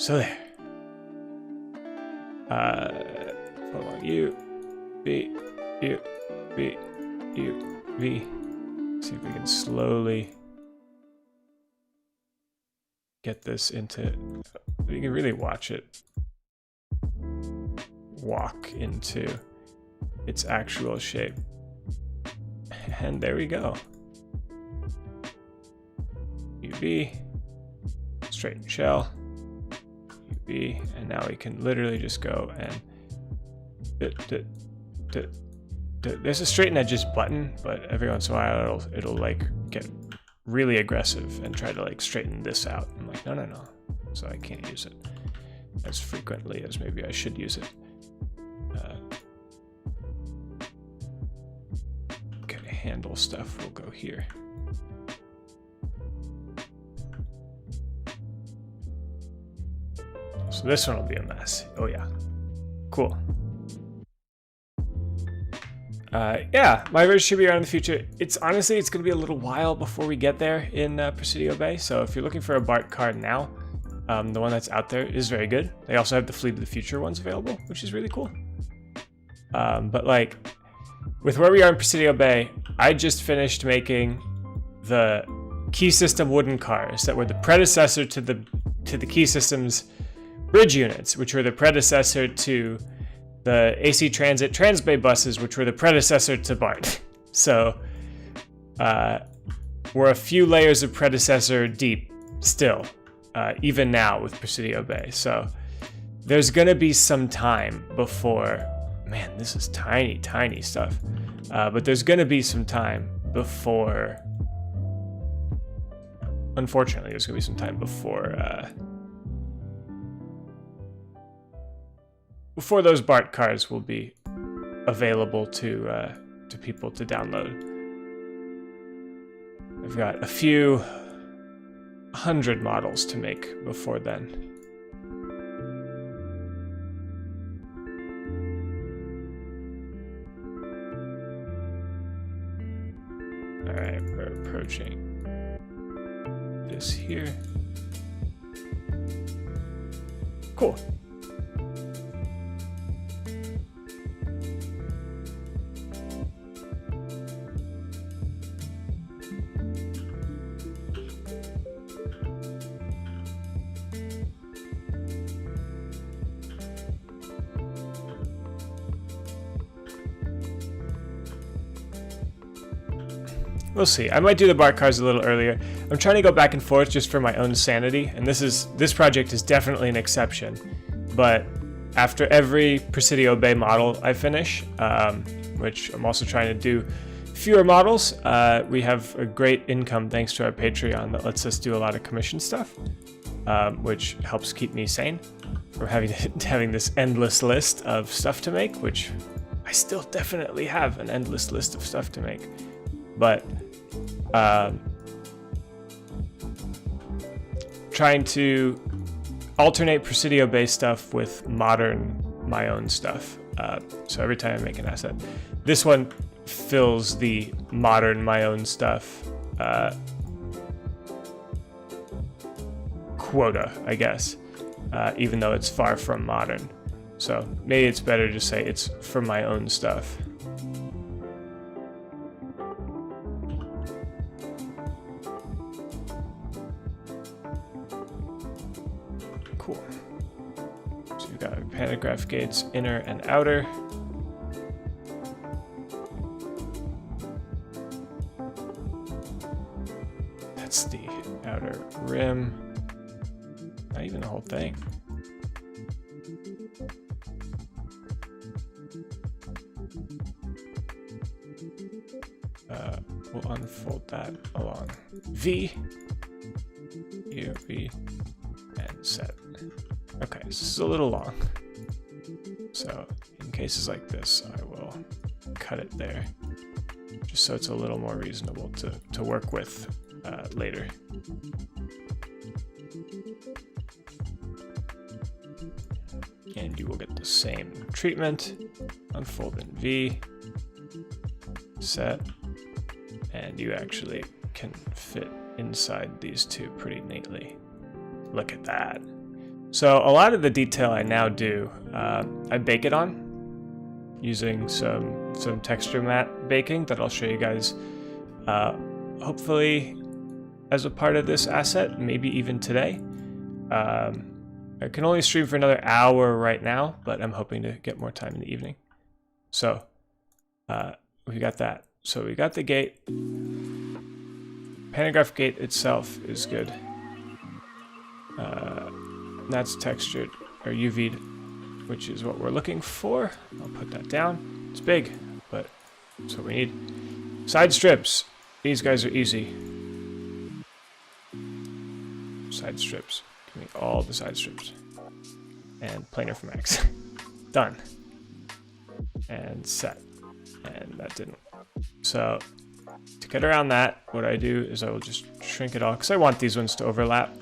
there. Hold on, U, V, U, V, U, V. See if we can slowly get this into, you can really watch it walk into its actual shape. And there we go. UV, straighten shell, UV, and now we can literally just go and there's a straighten edges button, but every once in a while it'll like get really aggressive and try to like straighten this out. I'm like, no. So I can't use it as frequently as maybe I should use it. Okay, handle stuff will go here. So this one will be a mess. Oh yeah, cool. Yeah, my version should be around in the future. It's honestly, it's going to be a little while before we get there in Presidio Bay. So if you're looking for a BART card now, the one that's out there is very good. They also have the Fleet of the Future ones available, which is really cool. But like, with where we are in Presidio Bay, I just finished making the key system wooden cars that were the predecessor to the key system's bridge units, which were the predecessor to the AC Transit Transbay buses, which were the predecessor to BART. So we're a few layers of predecessor deep still, even now with Presidio Bay. So there's gonna be some time before, man, this is tiny stuff. But there's gonna be some time before, unfortunately, there's gonna be some time before those BART cars will be available to people to download. I've got a few 100 models to make before then. All right, we're approaching this here. Cool. We'll see. I might do the bar cars a little earlier. I'm trying to go back and forth just for my own sanity, and this project is definitely an exception. But after every Presidio Bay model I finish, which I'm also trying to do fewer models, we have a great income thanks to our Patreon that lets us do a lot of commission stuff, which helps keep me sane from having this endless list of stuff to make, which I still definitely have an endless list of stuff to make. But trying to alternate Presidio Bay stuff with modern my own stuff. So every time I make an asset, this one fills the modern my own stuff quota, I guess, even though it's far from modern. So maybe it's better to say it's for my own stuff. Cool. So you've got Panograph Gates, inner and outer. That's the outer rim. Not even the whole thing. We'll unfold that along V. Here, V, and set. Okay, so this is a little long. So in cases like this, I will cut it there, just so it's a little more reasonable to work with later. And you will get the same treatment. Unfold in V, set, and you actually can fit inside these two pretty neatly. Look at that. So a lot of the detail I now do, I bake it on using some texture matte baking that I'll show you guys hopefully as a part of this asset, maybe even today. I can only stream for another hour right now, but I'm hoping to get more time in the evening. So we got that. So we got the gate. Panograph Gate itself is good. That's textured or UV'd, which is what we're looking for. I'll put that down. It's big, but that's what we need. Side strips. These guys are easy. Side strips. Give me all the side strips. And planar from X. Done. And set. And that didn't. So to get around that, what I do is I will just shrink it all, because I want these ones to overlap.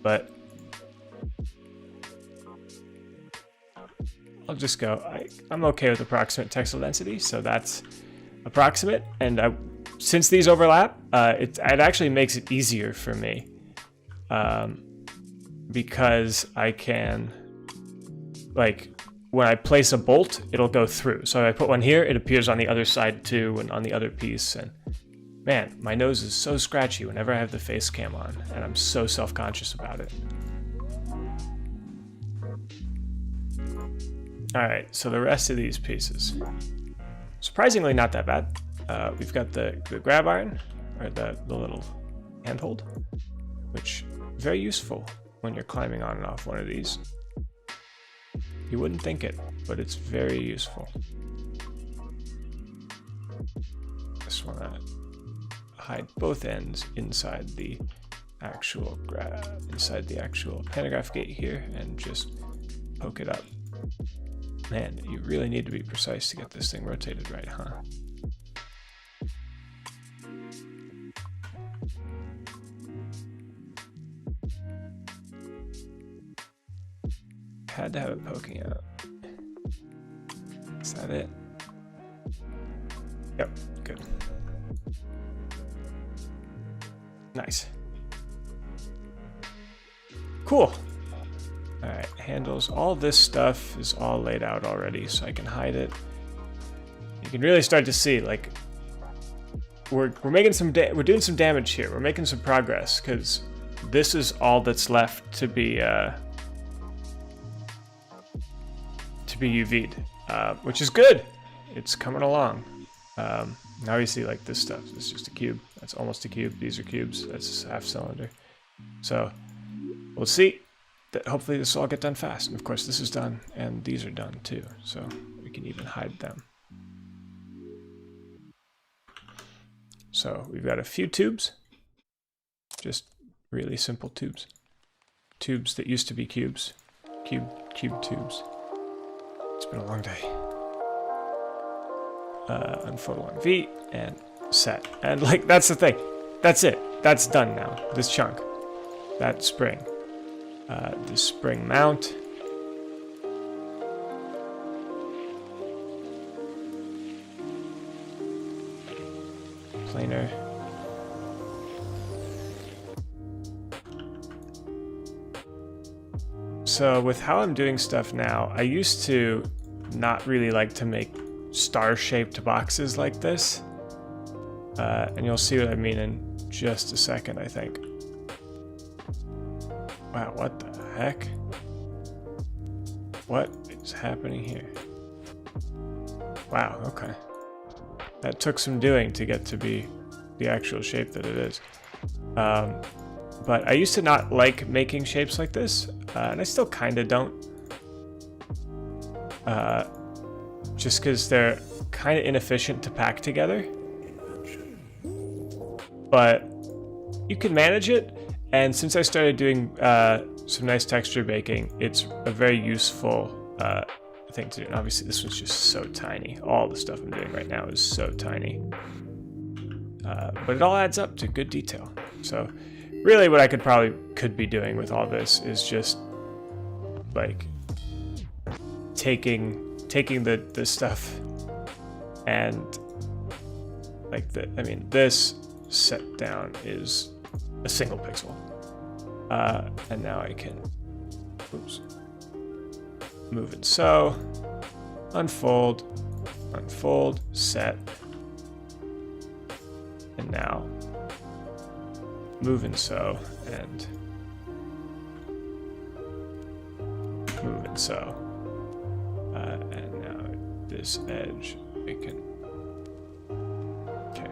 But I'll just go, I'm okay with approximate textile density, so that's approximate. And since these overlap, it actually makes it easier for me, because I can, like, when I place a bolt, it'll go through. So if I put one here, it appears on the other side too, and on the other piece. And man, my nose is so scratchy whenever I have the face cam on, and I'm so self-conscious about it. All right, so the rest of these pieces, surprisingly not that bad. We've got the grab iron, or the little handhold, which is very useful when you're climbing on and off one of these. You wouldn't think it, but it's very useful. Just want to hide both ends inside the actual Panograph Gate here, and just poke it up. Man, you really need to be precise to get this thing rotated right, huh? Had to have it poking out. Is that it? Yep, good. Nice. Cool. All right, handles. All this stuff is all laid out already, so I can hide it. You can really start to see, like, we're making some we're doing some damage here. We're making some progress, because this is all that's left to be UV'd, which is good. It's coming along. Now you see like this stuff. This is just a cube. That's almost a cube. These are cubes. That's half cylinder. So we'll see that hopefully this will all get done fast. And of course this is done and these are done too. So we can even hide them. So we've got a few tubes. Just really simple tubes. Tubes that used to be cubes. Cube tubes. It's been a long day. Unfold along V and set. And like, that's the thing. That's it. That's done now. This chunk. That spring. The spring mount. Planer. So with how I'm doing stuff now, I used to not really like to make star-shaped boxes like this. And you'll see what I mean in just a second, I think. Wow, what the heck? What is happening here? Wow, okay. That took some doing to get to be the actual shape that it is. But I used to not like making shapes like this, and I still kind of don't. Just because they're kind of inefficient to pack together. But you can manage it, and since I started doing some nice texture baking, it's a very useful thing to do. And obviously this one's just so tiny. All the stuff I'm doing right now is so tiny. But it all adds up to good detail. So really what I could be doing with all this is just like taking the stuff and like this set down is a single pixel. And now I can, move and so, unfold, set, and now move and so, and move and so. And now this edge, we can, okay,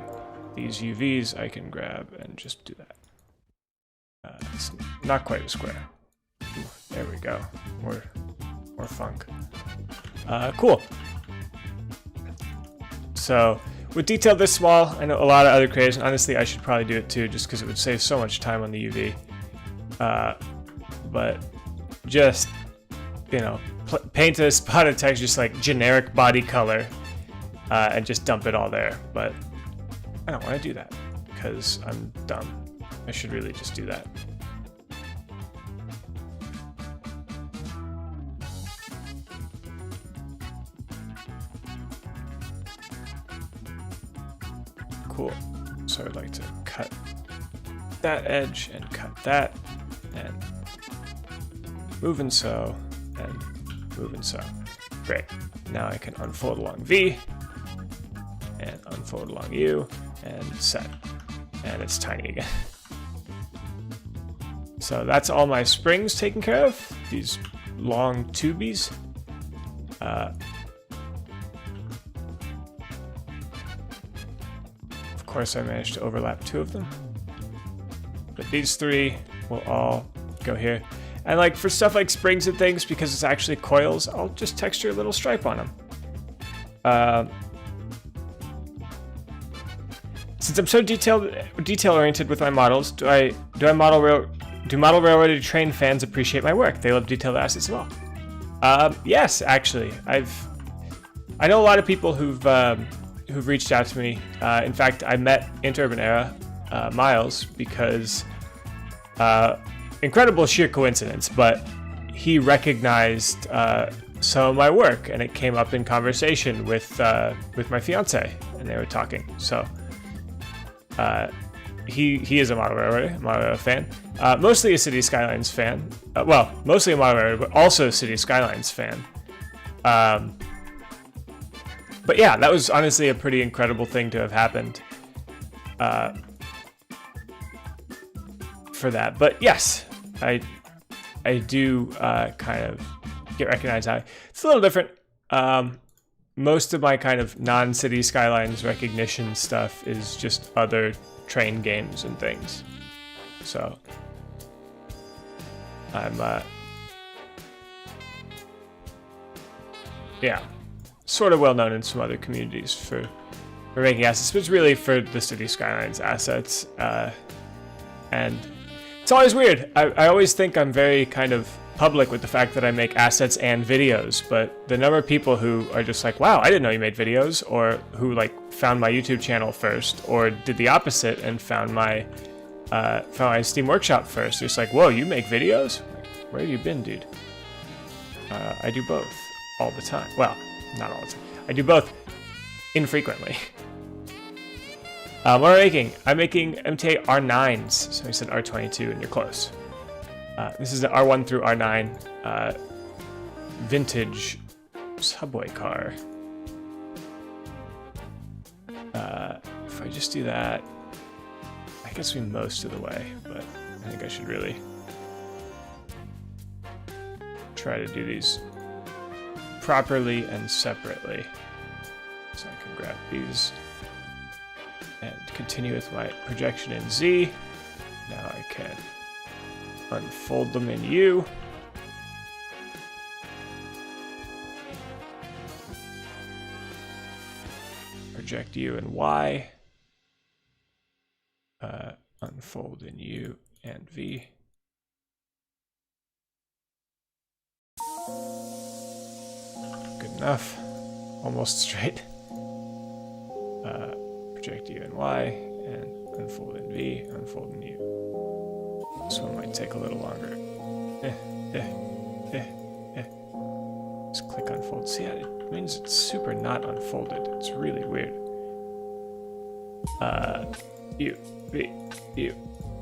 these UVs I can grab and just do that. It's not quite a square. Ooh, there we go, more funk. Cool. So with detail this small, I know a lot of other creators, and honestly I should probably do it too, just because it would save so much time on the UV. But just, you know, paint a spot of text, just like generic body color, and just dump it all there. But I don't want to do that because I'm dumb. I should really just do that. Cool. So I'd like to cut that edge and cut that and move and so and move and so. Great. Now I can unfold along V and unfold along U and set. And it's tiny again. So that's all my springs taken care of. These long tubies. Of course I managed to overlap 2 of them. But these 3 will all go here. And like for stuff like springs and things, because it's actually coils, I'll just texture a little stripe on them. Since I'm so detail oriented with my models, do model railroaded train fans appreciate my work? They love detailed assets as well. Yes, actually, I know a lot of people who've reached out to me. In fact, I met Interurban Era Miles because incredible sheer coincidence, but he recognized some of my work, and it came up in conversation with my fiance, and they were talking. So. He is a model railroad fan. Mostly a City Skylines fan. Well, mostly a model railroad, but also a City Skylines fan. But yeah, that was honestly a pretty incredible thing to have happened for that. But yes, I do kind of get recognized. It's a little different. most of my kind of non-city skylines recognition stuff is just other train games and things. So I'm yeah, sort of well known in some other communities for making assets, but it's really for the city skylines assets. And it's always weird. I always think I'm very kind of public with the fact that I make assets and videos, but the number of people who are just like, wow, I didn't know you made videos, or who like found my YouTube channel first, or did the opposite and found my Steam Workshop first. It's like, whoa, you make videos? Where have you been, dude? I do both all the time. Well, not all the time. I do both infrequently. What am I making? I'm making MTA R9s. So you said R22 and you're close. This is the R1 through R9 vintage subway car. If I just do that, I guess we most of the way, but I think I should really try to do these properly and separately. So I can grab these and continue with my projection in Z. Now I can unfold them in U. Project U and Y. Unfold in U and V. Good enough. Almost straight. Project U and Y, and unfold in V, unfold in U. This one might take a little longer. Just click unfold. See, it means it's super not unfolded. It's really weird. U, V, U,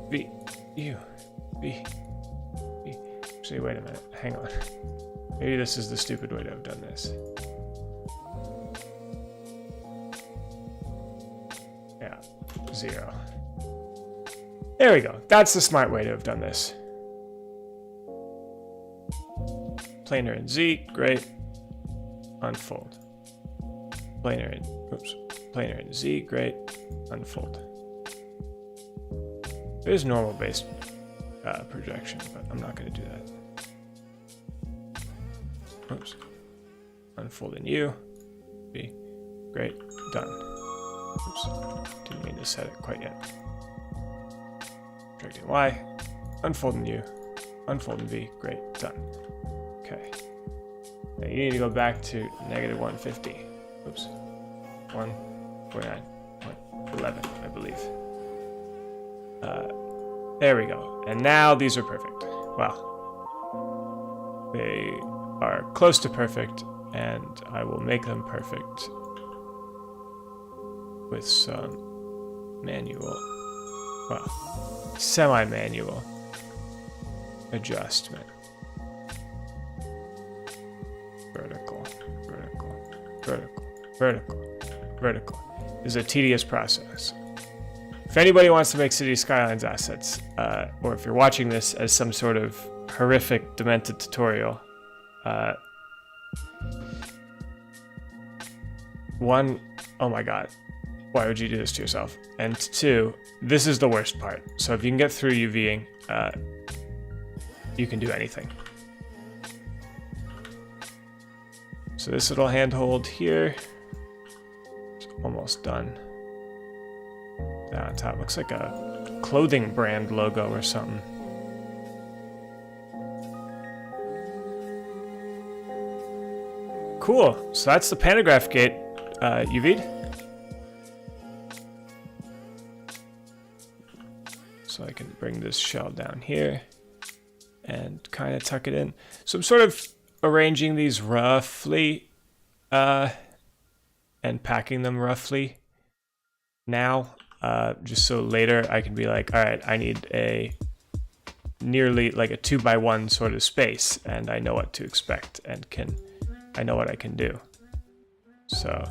V, U, V, V. Actually, wait a minute. Hang on. Maybe this is the stupid way to have done this. Yeah, 0. There we go. That's the smart way to have done this. Planar in Z, great. Unfold. Planar in Z, great. Unfold. There's normal based projection, but I'm not going to do that. Oops. Unfold in U, V, great, done. Oops, didn't mean to set it quite yet. Project in Y, unfold in U, unfold in V, great, done. Okay. Now you need to go back to negative 150. Oops. 149, 111, I believe. There we go. And now these are perfect. Well, they are close to perfect, and I will make them perfect with some manual, well, semi-manual adjustment. Vertical, vertical, vertical, vertical, vertical. This is a tedious process. If anybody wants to make City Skylines assets, or if you're watching this as some sort of horrific, demented tutorial, one, oh my god, why would you do this to yourself? And two, this is the worst part. So if you can get through UVing, you can do anything. So this little handhold here is almost done. That on top looks like a clothing brand logo or something. Cool. So that's the Panograph Gate UV'd. So I can bring this shell down here and kind of tuck it in. So I'm sort of arranging these roughly and packing them roughly now, just so later I can be like, all right, I need a nearly like a 2x1 sort of space, and I know what to expect and I know what I can do. So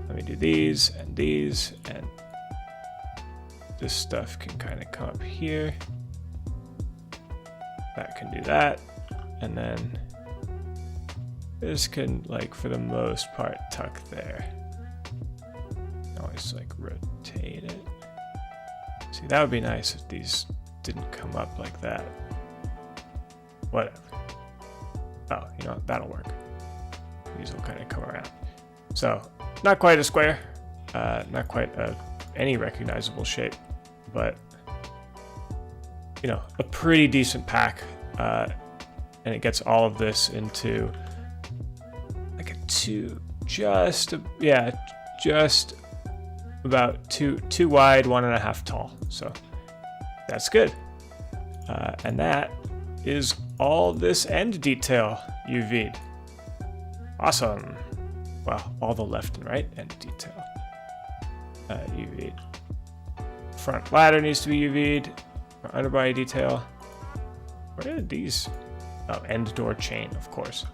let me do these, and this stuff can kind of come up here. That can do that, and then This can, like, for the most part, tuck there. Always, like, rotate it. See, that would be nice if these didn't come up like that. Whatever. Oh, you know what? That'll work. These will kind of come around. So, not quite a square. Not quite any recognizable shape. But, you know, a pretty decent pack. And it gets all of this into like a just about two wide, 1.5 tall. So that's good. And that is all this end detail UV'd. Awesome. Well, all the left and right end detail UV'd. Front ladder needs to be UV'd. Underbody detail. Where did these? Oh, end door chain, of course.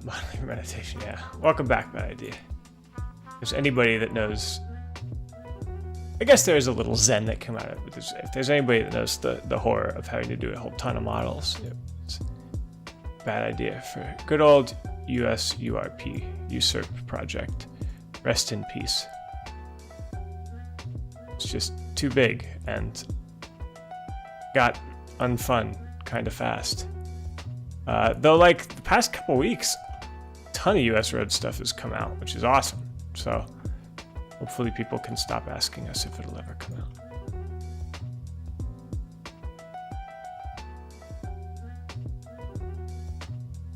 Modeling meditation, yeah. Welcome back, bad idea. If there's anybody that knows, I guess there's a little zen that came out of it. If there's anybody that knows the horror of having to do a whole ton of models, it's a bad idea for good old US URP, USERP project. Rest in peace. It's just too big and got unfun kind of fast. Though, like, the past couple weeks, a ton of US Road stuff has come out, which is awesome. So hopefully people can stop asking us if it'll ever come out.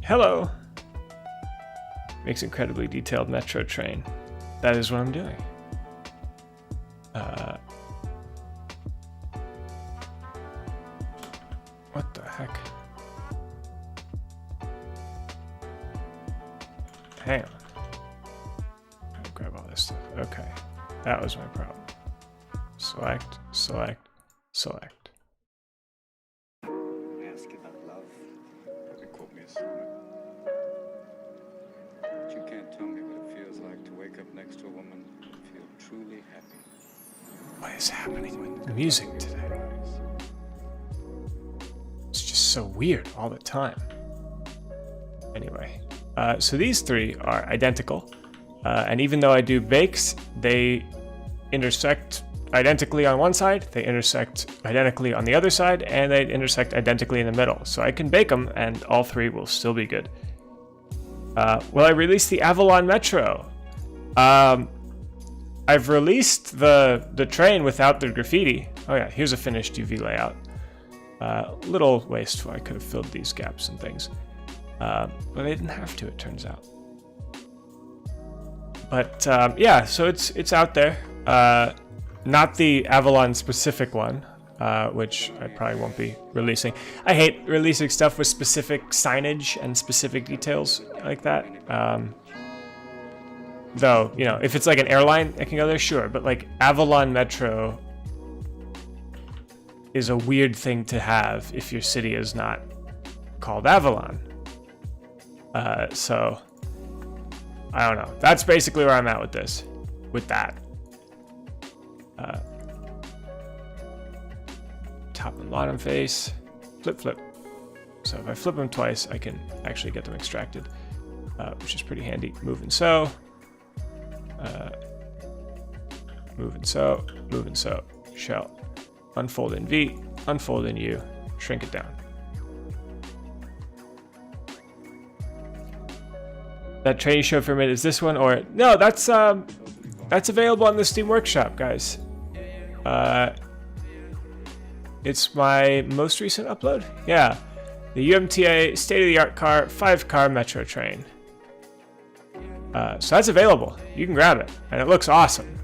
Hello. Makes incredibly detailed metro train. That is what I'm doing. What the heck? Hang on. I'll grab all this stuff. Okay. That was my problem. Select, select, select. Ask you about love. They quote me a song. But you can't tell me what it feels like to wake up next to a woman and feel truly happy. What is happening with the music today? It's just so weird all the time. Anyway, so these three are identical. And even though I do bakes, they intersect identically on one side, they intersect identically on the other side, and they intersect identically in the middle. So I can bake them and all three will still be good. Will I release the Avalon Metro? I've released the train without the graffiti. Oh yeah, here's a finished UV layout. Little wasteful, I could have filled these gaps and things. But I didn't have to, it turns out. But yeah, so it's out there. Not the Avalon specific one, which I probably won't be releasing. I hate releasing stuff with specific signage and specific details like that. Though, you know, if it's like an airline that can go there, sure. But like Avalon Metro is a weird thing to have if your city is not called Avalon. So I don't know. That's basically where I'm at with this. With that. Top and bottom face. Flip, flip. So if I flip them twice, I can actually get them extracted, which is pretty handy. Move and sew. Move and sew. Move and sew. Shell. Unfold in V. Unfold in U. Shrink it down. That train you showed for a minute, is this one or no? That's available on the Steam Workshop, guys. It's my most recent upload. Yeah, the UMTA state-of-the-art car, 5-car metro train. So that's available. You can grab it, and it looks awesome.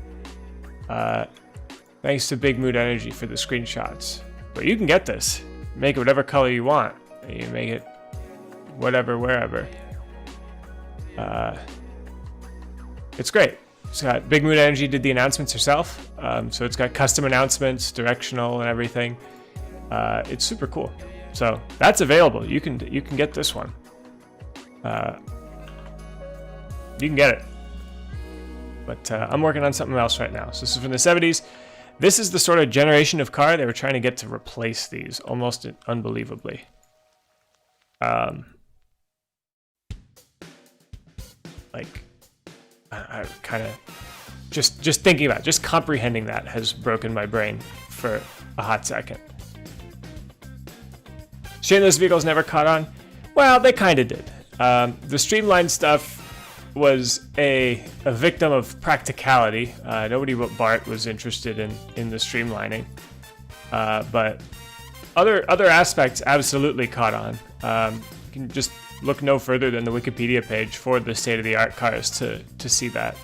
Thanks to Big Mood Energy for the screenshots. But you can get this. Make it whatever color you want. You make it whatever, wherever. It's great. It's got Big Mood Energy did the announcements herself, so it's got custom announcements, directional, and everything. It's super cool. So that's available. You can get this one. You can get it. But I'm working on something else right now. So this is from the 70s. This is the sort of generation of car they were trying to get to replace these, almost unbelievably. Like, I kind of just thinking about it, just comprehending that has broken my brain for a hot second. Shame those vehicles never caught on. Well, they kind of did. The streamlined stuff was a victim of practicality. Nobody but Bart was interested in the streamlining, but other aspects absolutely caught on. You can just look no further than the Wikipedia page for the state-of-the-art cars to see that.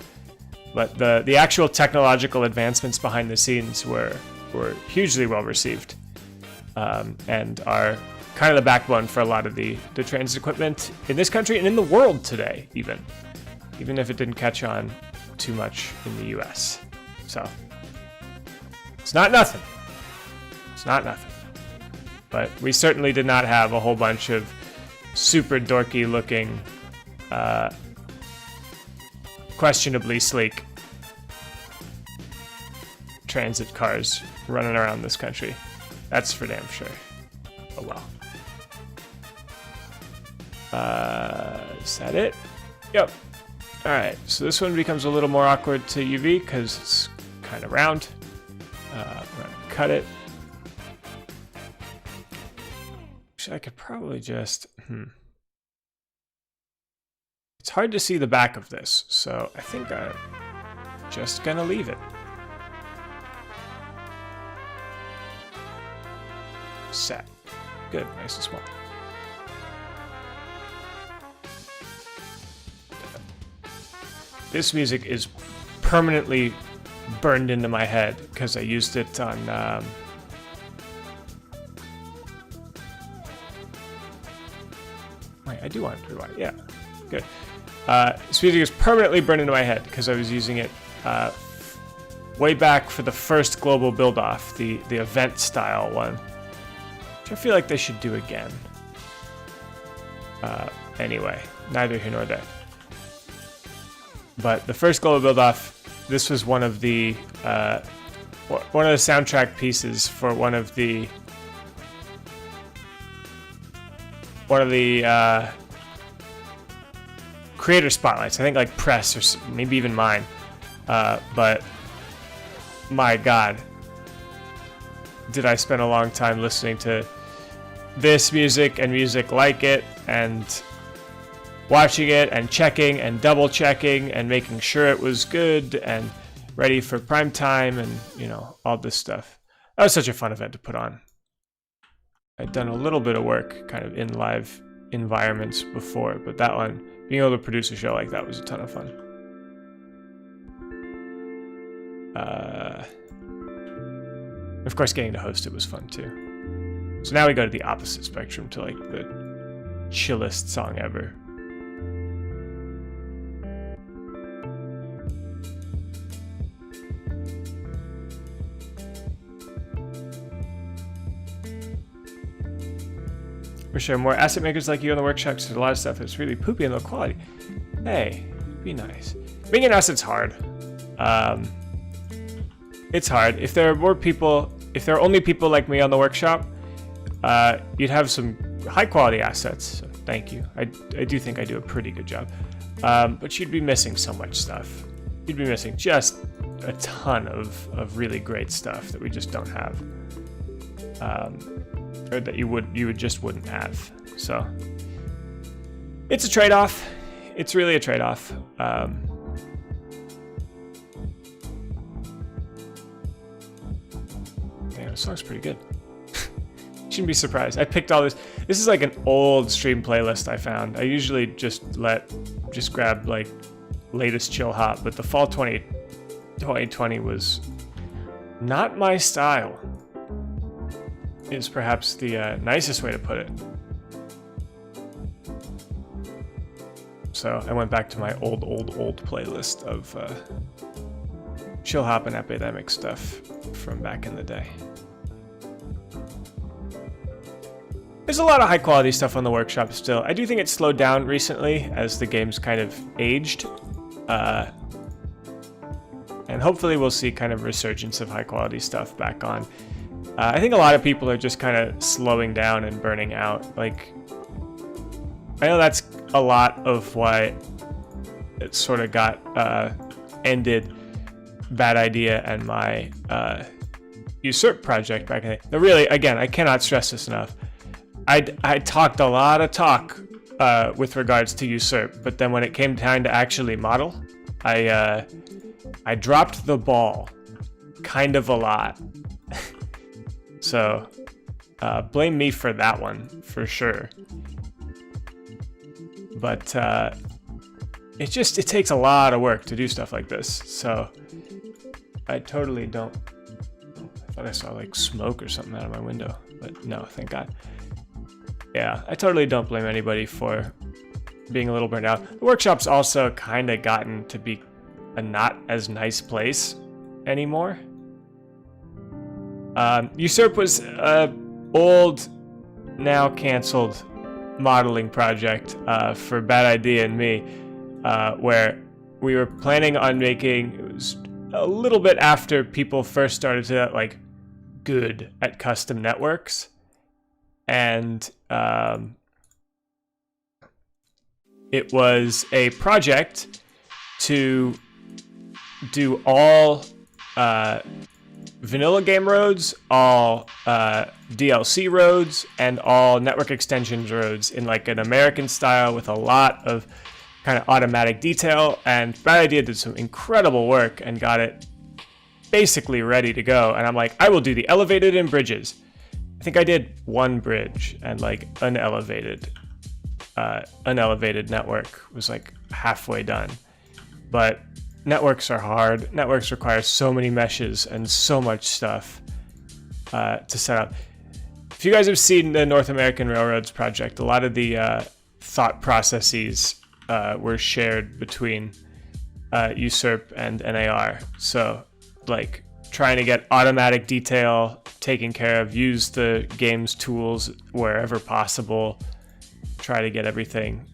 But the actual technological advancements behind the scenes were hugely well received, and are kind of the backbone for a lot of the transit equipment in this country and in the world today, even if it didn't catch on too much in the US. So it's not nothing. It's not nothing. But we certainly did not have a whole bunch of super dorky looking, questionably sleek transit cars running around this country. That's for damn sure. Oh well. Is that it? Yep. Alright, so this one becomes a little more awkward to UV because it's kind of round. I'm going to cut it. Actually, I could probably just... It's hard to see the back of this, so I think I'm just going to leave it. Set. Good, nice and small. This music is permanently burned into my head because I used it on wait, I do want to rewind. Yeah, good. This music is permanently burned into my head because I was using it way back for the first global build-off, the event style one, which I feel like they should do again. Anyway, neither here nor there. But the first global build-off, this was one of the soundtrack pieces for one of the creator spotlights. I think like press or maybe even mine. But my God, did I spend a long time listening to this music and music like it and watching it and checking and double checking and making sure it was good and ready for prime time and, you know, all this stuff. That was such a fun event to put on. I'd done a little bit of work kind of in live environments before, but that one, being able to produce a show like that was a ton of fun. Of course, getting to host it was fun too. So now we go to the opposite spectrum, to like the chillest song ever. Wish there were more asset makers like you in the workshops. There's a lot of stuff that's really poopy and low quality. Hey, be nice. Being an asset's hard. It's hard. If there are more people, if there are only people like me on the workshop, you'd have some high quality assets. So thank you. I do think I do a pretty good job. But you'd be missing so much stuff. You'd be missing just a ton of really great stuff that we just don't have. Or that you wouldn't have. So it's a trade-off. It's really a trade-off. Damn, the song's pretty good. Shouldn't be surprised. I picked all this. This is like an old stream playlist I found. I usually just grab like latest chill hop, but the fall 2020 was not my style. Is perhaps the nicest way to put it. So I went back to my old playlist of chill hop and epidemic stuff from back in the day. There's a lot of high quality stuff on the workshop still. I do think it's slowed down recently as the game's kind of aged. And and hopefully we'll see kind of resurgence of high quality stuff back on. I think a lot of people are just kind of slowing down and burning out. Like, I know that's a lot of why it sort of got ended. Bad Idea and my Usurp project back in the day. Now, really, again, I cannot stress this enough. I talked a lot of talk with regards to Usurp, but then when it came time to actually model, I dropped the ball kind of a lot. So blame me for that one for sure. But it takes a lot of work to do stuff like this. So I totally don't. I thought I saw like smoke or something out of my window, but no, thank God. Yeah, I totally don't blame anybody for being a little burnt out. The workshop's also kind of gotten to be a not as nice place anymore. Usurp was an old, now canceled modeling project for Bad Idea and me, where we were planning on making, it was a little bit after people first started to get like good at custom networks, and it was a project to do all vanilla game roads, all DLC roads, and all network extensions roads in like an American style with a lot of kind of automatic detail. And Bad Idea did some incredible work and got it basically ready to go. And I'm like, I will do the elevated and bridges. I think I did one bridge, and like unelevated network was like halfway done. But networks are hard. Networks require so many meshes and so much stuff to set up. If you guys have seen the North American Railroads project, a lot of the thought processes were shared between Usurp and NAR. So, like, trying to get automatic detail taken care of, use the game's tools wherever possible, try to get everything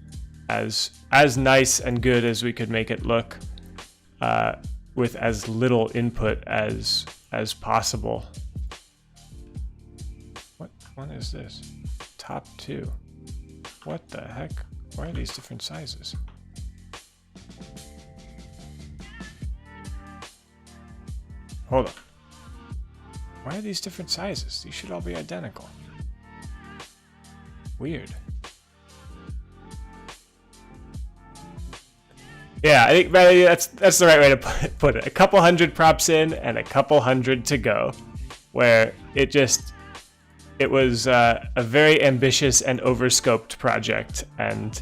as nice and good as we could make it look, with as little input as possible. What one is this? Top 2. What the heck? Why are these different sizes? Hold on. Why are these different sizes? These should all be identical. Weird. Yeah, I think that's the right way to put it. A couple hundred props in and a couple hundred to go, where it was a very ambitious and overscoped project. And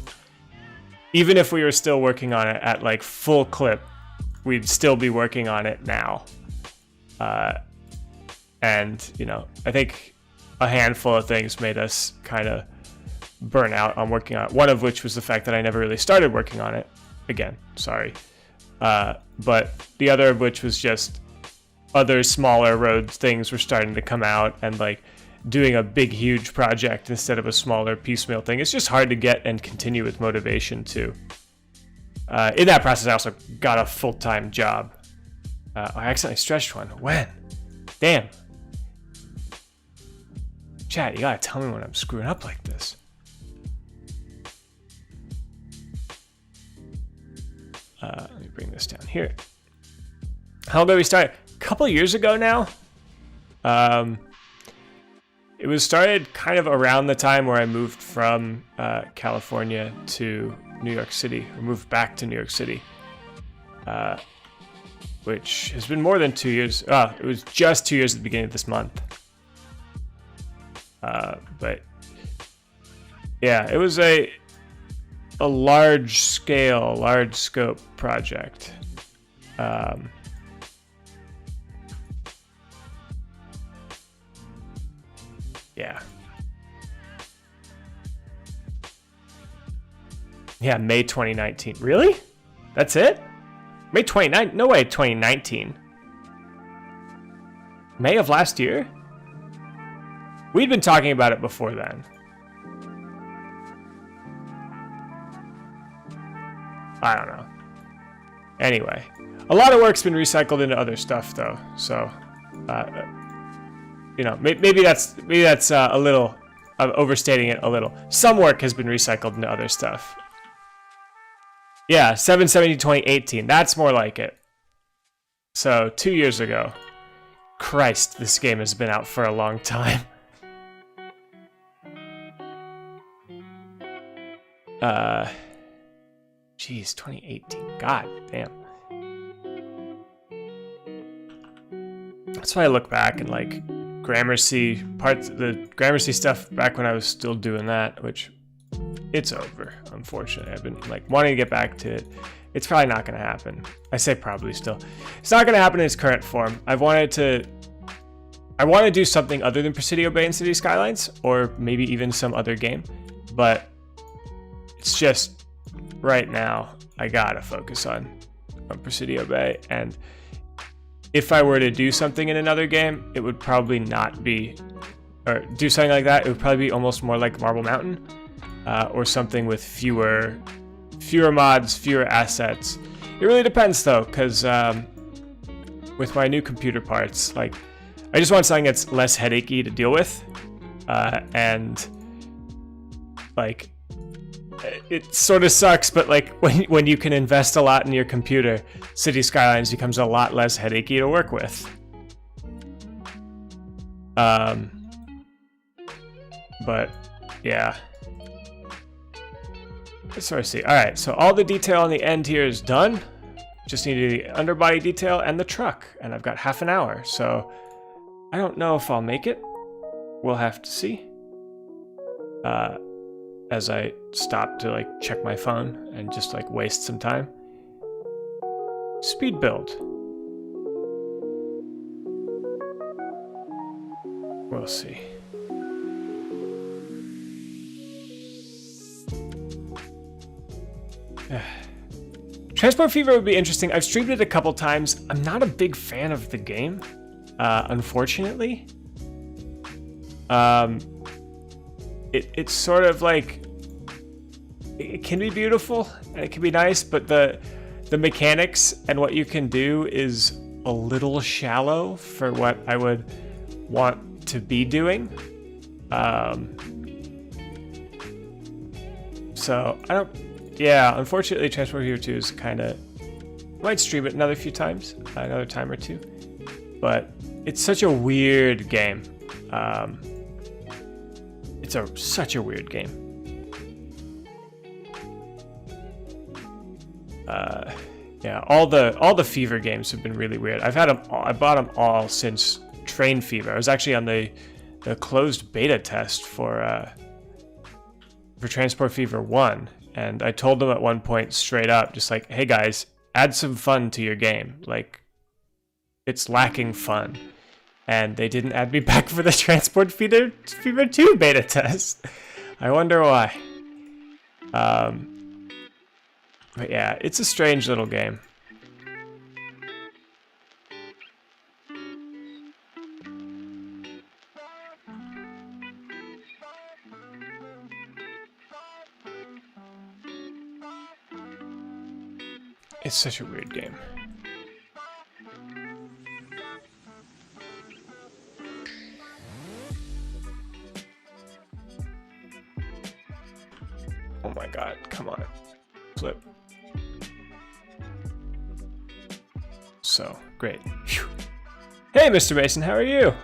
even if we were still working on it at like full clip, we'd still be working on it now. And, you know, I think a handful of things made us kind of burn out on working on it. One of which was the fact that I never really started working on it. Again, sorry. But the other of which was just other smaller road things were starting to come out, and like doing a big, huge project instead of a smaller piecemeal thing. It's just hard to get and continue with motivation too. In that process, I also got a full-time job. I accidentally stretched one. When? Damn. Chat, you gotta tell me when I'm screwing up like this. Let me bring this down here. How long ago we started? A couple years ago now. It was started kind of around the time where I moved from California to New York City, or moved back to New York City, which has been more than 2 years. It was just 2 years at the beginning of this month. But yeah, it was a large scale, large scope project. Yeah, May 2019. Really? That's it? May 29? No way, 2019. May of last year? We'd been talking about it before then. I don't know. Anyway, A lot of work's been recycled into other stuff, though. So, you know, maybe that's a little overstating it a little. Some work has been recycled into other stuff. Yeah, 7/17/2018. That's more like it. So 2 years ago. Christ, this game has been out for a long time. Geez, 2018. God damn. That's why I look back and like Gramercy parts, the Gramercy stuff back when I was still doing that, which it's over, unfortunately. I've been like wanting to get back to it. It's probably not going to happen. I say probably still. It's not going to happen in its current form. I want to do something other than Presidio Bay and City Skylines, or maybe even some other game, but it's just right now I gotta focus on Presidio Bay, and if I were to do something in another game, it would probably not be, or do something like that, it would probably be almost more like Marble Mountain, or something with fewer mods, fewer assets. It really depends though, because with my new computer parts, like I just want something that's less headachy to deal with, and like it sort of sucks, but like when you can invest a lot in your computer, City Skylines becomes a lot less headachy to work with. But yeah. Let's sort of see. All right, so all the detail on the end here is done. Just need the underbody detail and the truck, and I've got half an hour, so I don't know if I'll make it. We'll have to see. As I stop to like check my phone and just like waste some time. Speed build. We'll see. Transport Fever would be interesting. I've streamed it a couple times. I'm not a big fan of the game, unfortunately. It's sort of like, it can be beautiful and it can be nice, but the mechanics and what you can do is a little shallow for what I would want to be doing. So I don't. Yeah, unfortunately, Transport Fever 2 is kind of. Might stream it another time or two, but it's such a weird game. It's such a weird game. Yeah, all the Fever games have been really weird. I've had them. I bought them all since Train Fever. I was actually on the closed beta test for Transport Fever 1, and I told them at one point straight up, just like, hey guys, add some fun to your game. Like, it's lacking fun. And they didn't add me back for the Transport Fever 2 beta test. I wonder why. But yeah, it's a strange little game. It's such a weird game. Oh my god, come on. Flip. So, great. Phew. Hey, Mr. Mason, how are you?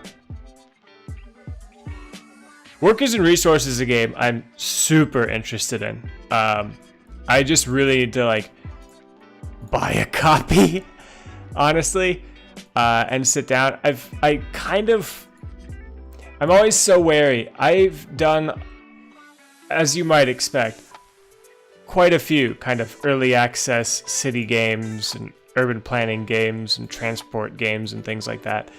Workers and Resources is a game I'm super interested in. I just really need to, like, buy a copy, honestly, and sit down. I'm always so wary. I've done, as you might expect, quite a few kind of early access city games and urban planning games and transport games and things like that.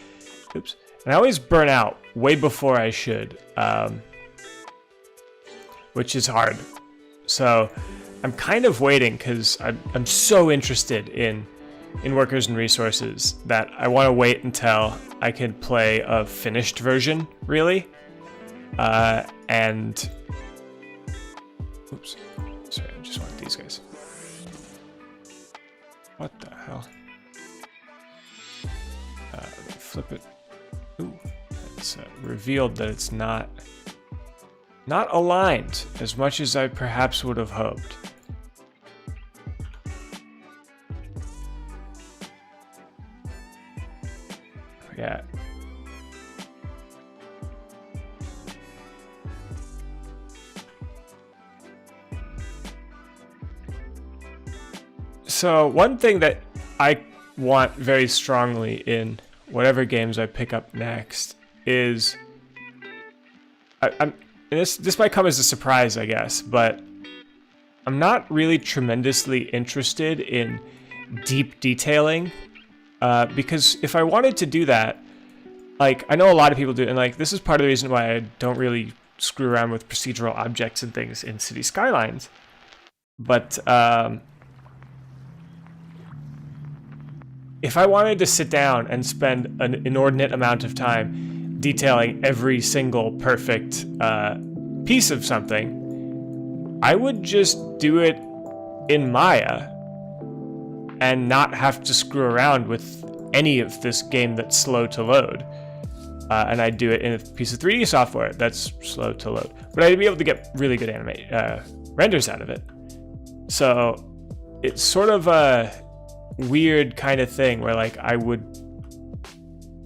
Oops. And I always burn out way before I should, which is hard. So I'm kind of waiting because I'm so interested in Workers and Resources that I want to wait until I can play a finished version, really. And oops, sorry, I just want these guys. What the hell? flip it. Ooh, it's revealed that it's not aligned as much as I perhaps would have hoped. Yeah. So one thing that I want very strongly in whatever games I pick up next is and this might come as a surprise, I guess, but I'm not really tremendously interested in deep detailing, because if I wanted to do that, like, I know a lot of people do, and like, this is part of the reason why I don't really screw around with procedural objects and things in City Skylines, but if I wanted to sit down and spend an inordinate amount of time detailing every single perfect piece of something, I would just do it in Maya and not have to screw around with any of this game that's slow to load. And I'd do it in a piece of 3D software that's slow to load. But I'd be able to get really good renders out of it. So it's sort of a weird kind of thing where, like, I would,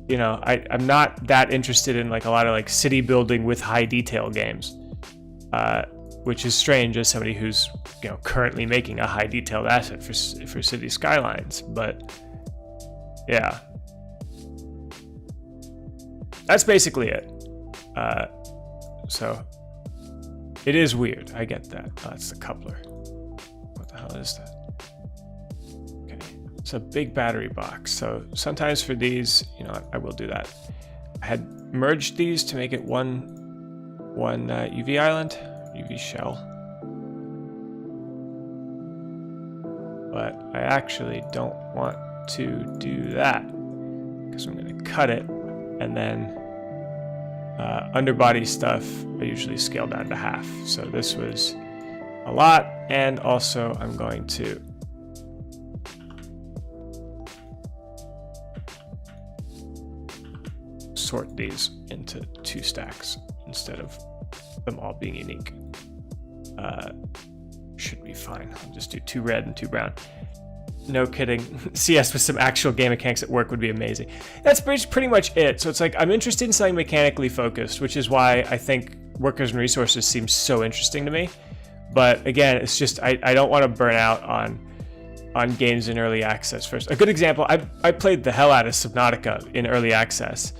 you know, I'm not that interested in like a lot of like city building with high detail games, which is strange as somebody who's, you know, currently making a high detailed asset for City Skylines. But yeah, that's basically it. So it is weird. I get that. Oh, that's the coupler. What the hell is that? It's a big battery box, so sometimes for these, you know, I will do that. I had merged these to make it one UV island, UV shell, but I actually don't want to do that because I'm going to cut it, and then underbody stuff I usually scale down to half. So this was a lot, and also I'm going to sort these into 2 stacks instead of them all being unique. Should be fine. I'll just do 2 red and 2 brown. No kidding. CS with some actual game mechanics at work would be amazing. That's pretty much it. So it's like, I'm interested in something mechanically focused, which is why I think workers and resources seems so interesting to me. But again, it's just, I don't want to burn out on games in early access first. A good example, I played the hell out of Subnautica in early access.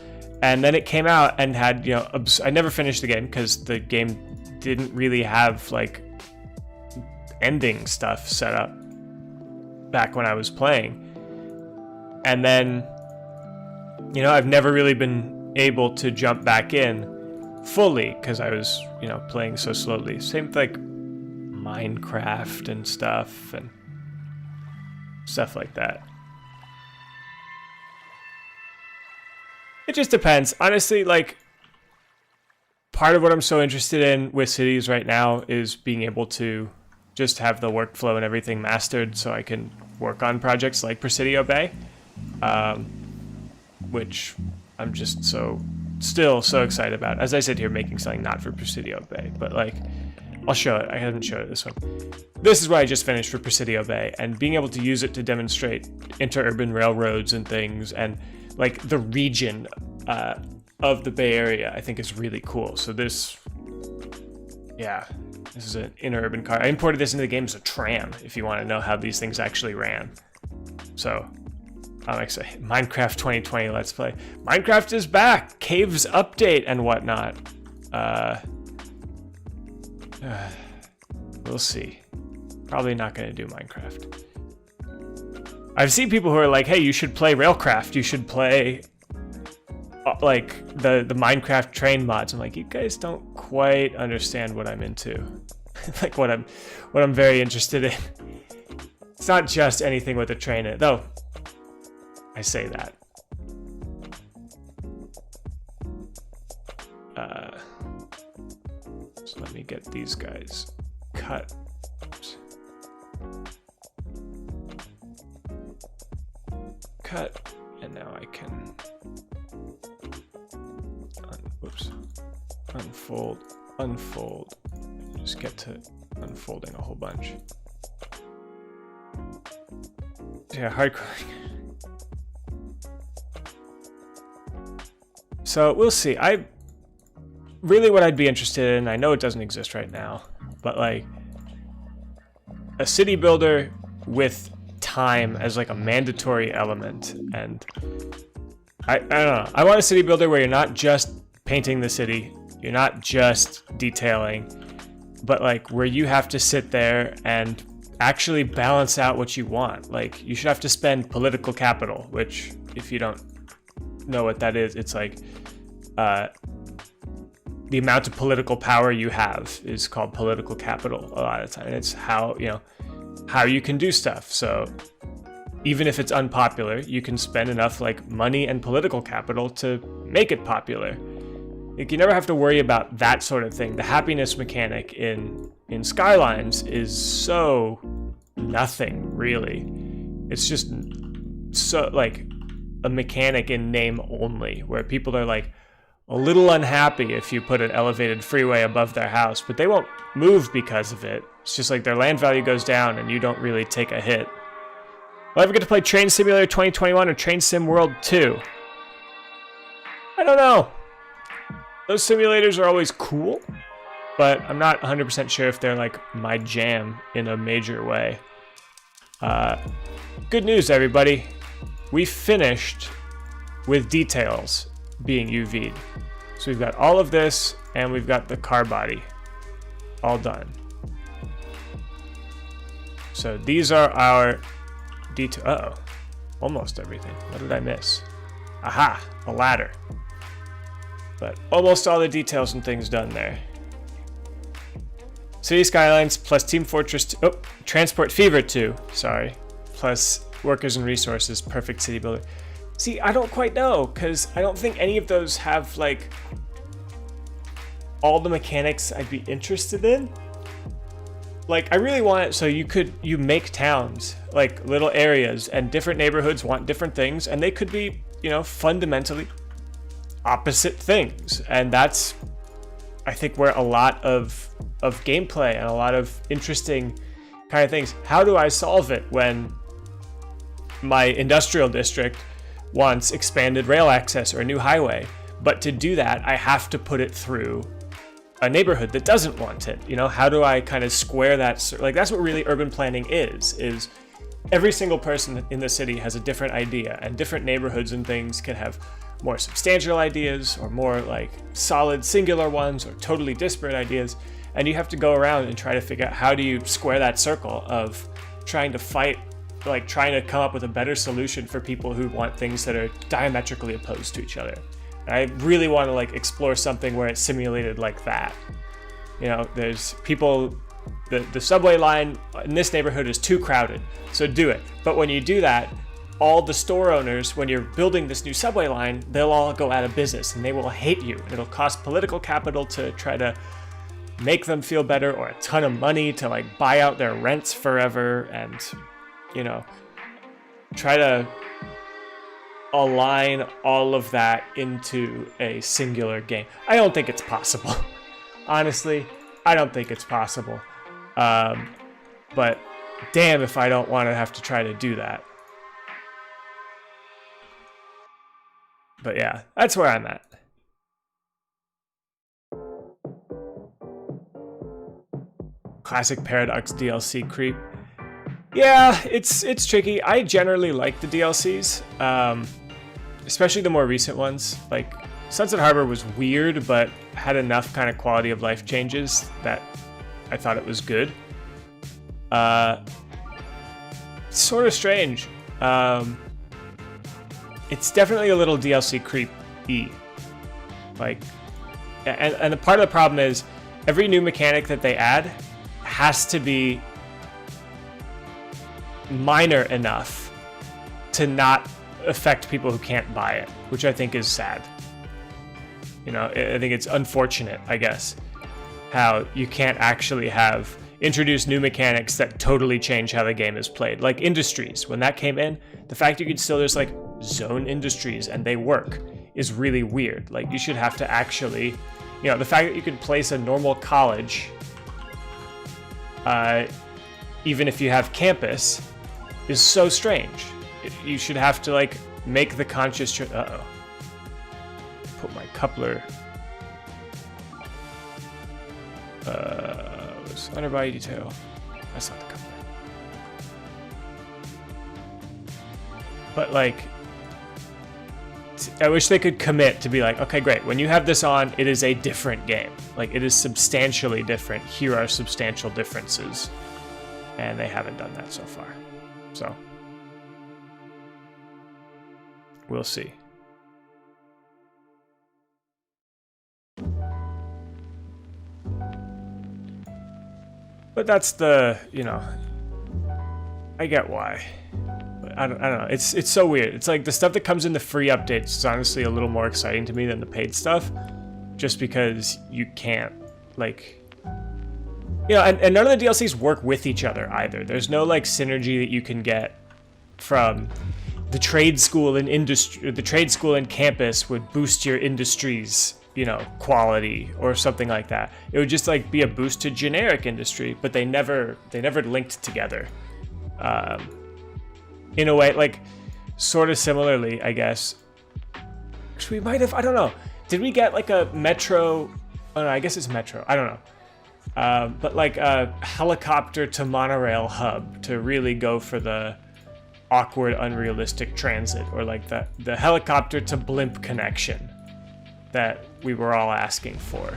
And then it came out and had, you know, I never finished the game because the game didn't really have like ending stuff set up back when I was playing. And then, you know, I've never really been able to jump back in fully because I was, you know, playing so slowly. Same with like Minecraft and stuff like that. It just depends. Honestly, like, part of what I'm so interested in with cities right now is being able to just have the workflow and everything mastered so I can work on projects like Presidio Bay, which I'm just still so excited about. As I said here, making something not for Presidio Bay, but like, I'll show it. I haven't showed it this one. This is what I just finished for Presidio Bay, and being able to use it to demonstrate interurban railroads and things, and like the region of the Bay Area, I think is really cool. So this, yeah, this is an interurban car. I imported this into the game as a tram, if you want to know how these things actually ran. So I'm excited. Minecraft 2020 Let's Play. Minecraft is back! Caves update and whatnot. We'll see. Probably not going to do Minecraft. I've seen people who are like, hey, you should play Railcraft. You should play like the Minecraft train mods. I'm like, you guys don't quite understand what I'm into. Like what I'm very interested in. It's not just anything with a train in it, though. I say that. So let me get these guys cut. Oops. Cut, and now I can unfold, unfold. Just get to unfolding a whole bunch. Yeah, hardcore. So we'll see. Really what I'd be interested in, I know it doesn't exist right now, but like a city builder with time as like a mandatory element. And I don't know. I want a city builder where you're not just painting the city, you're not just detailing, but like where you have to sit there and actually balance out what you want. Like you should have to spend political capital, which if you don't know what that is, it's like the amount of political power you have is called political capital a lot of the time. It's how, you know, how you can do stuff. So even if it's unpopular, you can spend enough like money and political capital to make it popular. Like you never have to worry about that sort of thing. The happiness mechanic in Skylines is so nothing really. It's just so like a mechanic in name only, where people are like a little unhappy if you put an elevated freeway above their house, but they won't move because of it. It's just like their land value goes down and you don't really take a hit. Will I ever get to play Train Simulator 2021 or Train Sim World 2? I don't know. Those simulators are always cool, but I'm not 100% sure if they're like my jam in a major way. Good news, everybody. We finished with details being UV'd. So we've got all of this, and we've got the car body all done. So these are our detail. Uh-oh. Almost everything. What did I miss? Aha! A ladder. But almost all the details and things done there. City Skylines plus Team Fortress 2. Oh, Transport Fever 2. Sorry. Plus Workers and Resources. Perfect City Builder. See, I don't quite know, because I don't think any of those have, like, all the mechanics I'd be interested in. Like, I really want it so you make towns, like, little areas, and different neighborhoods want different things, and they could be, you know, fundamentally opposite things. And that's, I think, where a lot of gameplay and a lot of interesting kind of things. How do I solve it when my industrial district wants expanded rail access or a new highway? But to do that, I have to put it through a neighborhood that doesn't want it. You know, how do I kind of square that? Like, that's what really urban planning is every single person in the city has a different idea, and different neighborhoods and things can have more substantial ideas or more like solid singular ones or totally disparate ideas. And you have to go around and try to figure out how do you square that circle of trying to fight, like trying to come up with a better solution for people who want things that are diametrically opposed to each other. And I really want to like explore something where it's simulated like that. You know, there's people, the subway line in this neighborhood is too crowded, so do it. But when you do that, all the store owners, when you're building this new subway line, they'll all go out of business and they will hate you. It'll cost political capital to try to make them feel better, or a ton of money to like buy out their rents forever, and you know, try to align all of that into a singular game. I don't think it's possible. Honestly, I don't think it's possible. But damn if I don't want to have to try to do that. But yeah, that's where I'm at. Classic Paradox DLC creep. Yeah, it's tricky. I generally like the DLCs, especially the more recent ones. Like Sunset Harbor was weird, but had enough kind of quality of life changes that I thought it was good. Sort of strange. It's definitely a little DLC creep-y. Like, and the part of the problem is every new mechanic that they add has to be minor enough to not affect people who can't buy it, which I think is sad. You know, I think it's unfortunate, I guess, how you can't actually have introduce new mechanics that totally change how the game is played. Like industries, when that came in, the fact you could still just like zone industries and they work is really weird. Like you should have to actually You know, the fact that you can place a normal college, even if you have campus, is so strange. You should have to, like, make the conscious choice. Uh-oh. Put my coupler. Underbody detail. That's not the coupler. But, like, I wish they could commit to be like, okay, great. When you have this on, it is a different game. Like, it is substantially different. Here are substantial differences. And they haven't done that so far. So, we'll see. But that's the, you know, I get why. But I don't know. It's so weird. It's like the stuff that comes in the free updates is honestly a little more exciting to me than the paid stuff. Just because you can't, like, you know, and none of the DLCs work with each other either. There's no, like, synergy that you can get from the trade school and industry. The trade school and campus would boost your industry's, you know, quality or something like that. It would just, like, be a boost to generic industry, but they never linked together. In a way, like, sort of similarly, I guess. We might have, I don't know. Did we get, like, a Metro? Oh no, I guess it's Metro. I don't know. But, like, a helicopter to monorail hub to really go for the awkward, unrealistic transit, or like the helicopter to blimp connection that we were all asking for.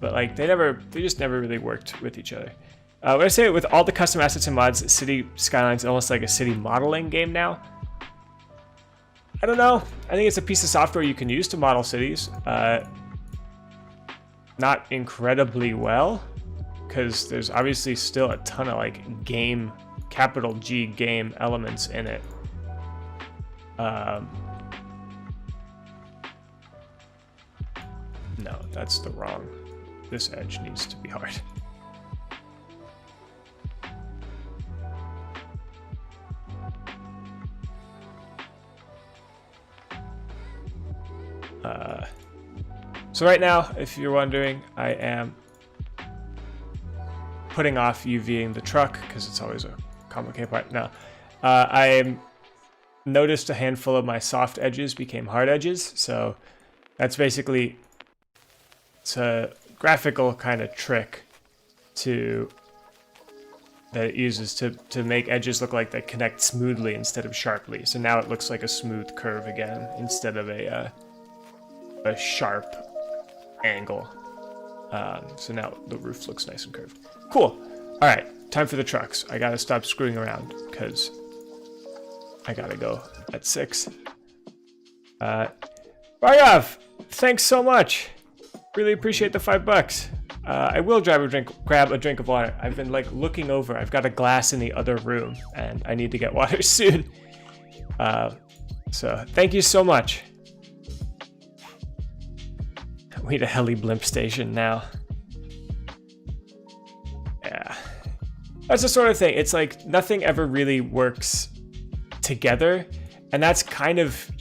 But like they just never really worked with each other. What I say, with all the custom assets and mods, City Skylines is almost like a city modeling game now. I don't know. I think it's a piece of software you can use to model cities. Not incredibly well, because there's obviously still a ton of like game, capital G game elements in it. No, that's the wrong. This edge needs to be hard. So right now, if you're wondering, I am putting off UVing the truck because it's always a complicated part. Now, I noticed a handful of my soft edges became hard edges. So that's basically, it's a graphical kind of trick that it uses to make edges look like they connect smoothly instead of sharply. So now it looks like a smooth curve again instead of a sharp angle. So now the roof looks nice and curved. Cool. All right, time for the trucks. I gotta stop screwing around because I gotta go at 6. Bargov, thanks so much. Really appreciate the $5. I will grab a drink of water. I've been like looking over. I've got a glass in the other room and I need to get water soon. So thank you so much. We need a heli blimp station now. Yeah. That's the sort of thing. It's like nothing ever really works together. And that's kind of,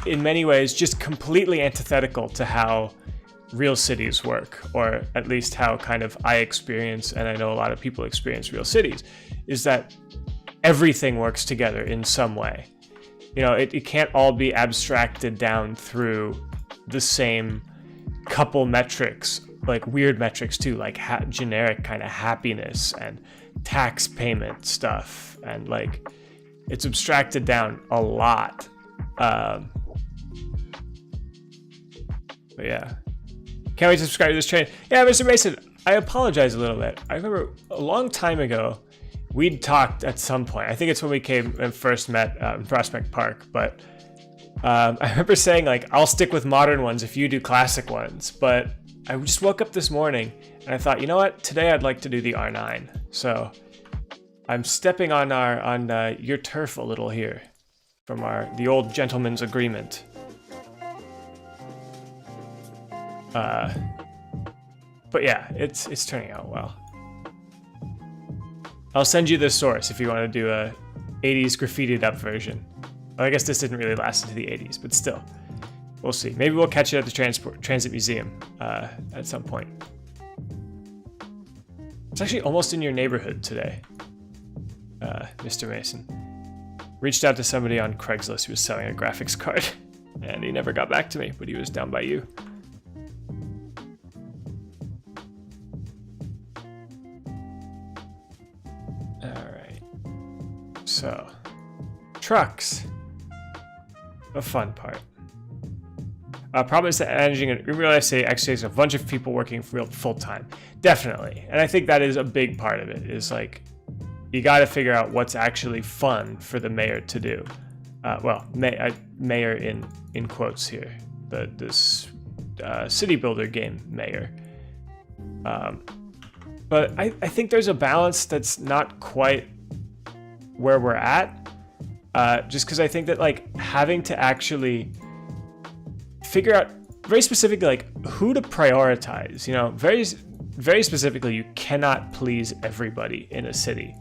in many ways, just completely antithetical to how real cities work, or at least how kind of I experience, and I know a lot of people experience real cities, is that everything works together in some way. You know, it can't all be abstracted down through the same couple metrics, like weird metrics too, like generic kind of happiness and tax payment stuff, and like it's abstracted down a lot. But yeah, can't wait to subscribe to this train. Yeah, Mr. Mason, I apologize a little bit. I remember a long time ago we'd talked at some point. I think it's when we came and first met in Prospect Park, but I remember saying, like, I'll stick with modern ones if you do classic ones, but I just woke up this morning and I thought, you know what? Today I'd like to do the R9. So I'm stepping on your turf a little here from the old gentleman's agreement. But yeah, it's turning out well. I'll send you the source if you want to do 80s graffitied up version. Well, I guess this didn't really last into the 80s, but still. We'll see. Maybe we'll catch it at the Transit Museum at some point. It's actually almost in your neighborhood today, Mr. Mason. Reached out to somebody on Craigslist who was selling a graphics card, and he never got back to me, but he was down by you. Alright. So, trucks. The fun part. Problem is that managing in real estate actually takes a bunch of people working full time. Definitely. And I think that is a big part of it, is like, you got to figure out what's actually fun for the mayor to do. Mayor in quotes here. This city builder game mayor. But I think there's a balance that's not quite where we're at. Just because I think that like having to actually figure out very specifically like who to prioritize, you know, very specifically, you cannot please everybody in a city.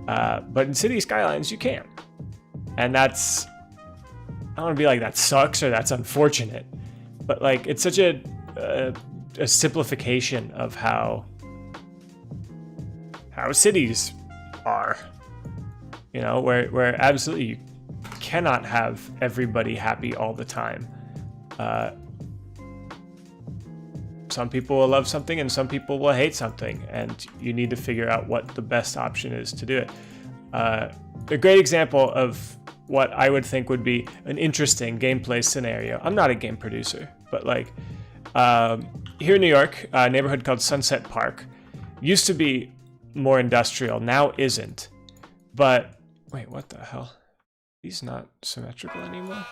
But in City Skylines, you can. And that's, I don't want to be like that sucks or that's unfortunate, but like it's such a simplification of how cities are, you know, where absolutely you cannot have everybody happy all the time. Some people will love something and some people will hate something, and you need to figure out what the best option is to do it. A great example of what I would think would be an interesting gameplay scenario. I'm not a game producer, but like here in New York, a neighborhood called Sunset Park used to be more industrial, now isn't. But wait, what the hell? These not symmetrical anymore?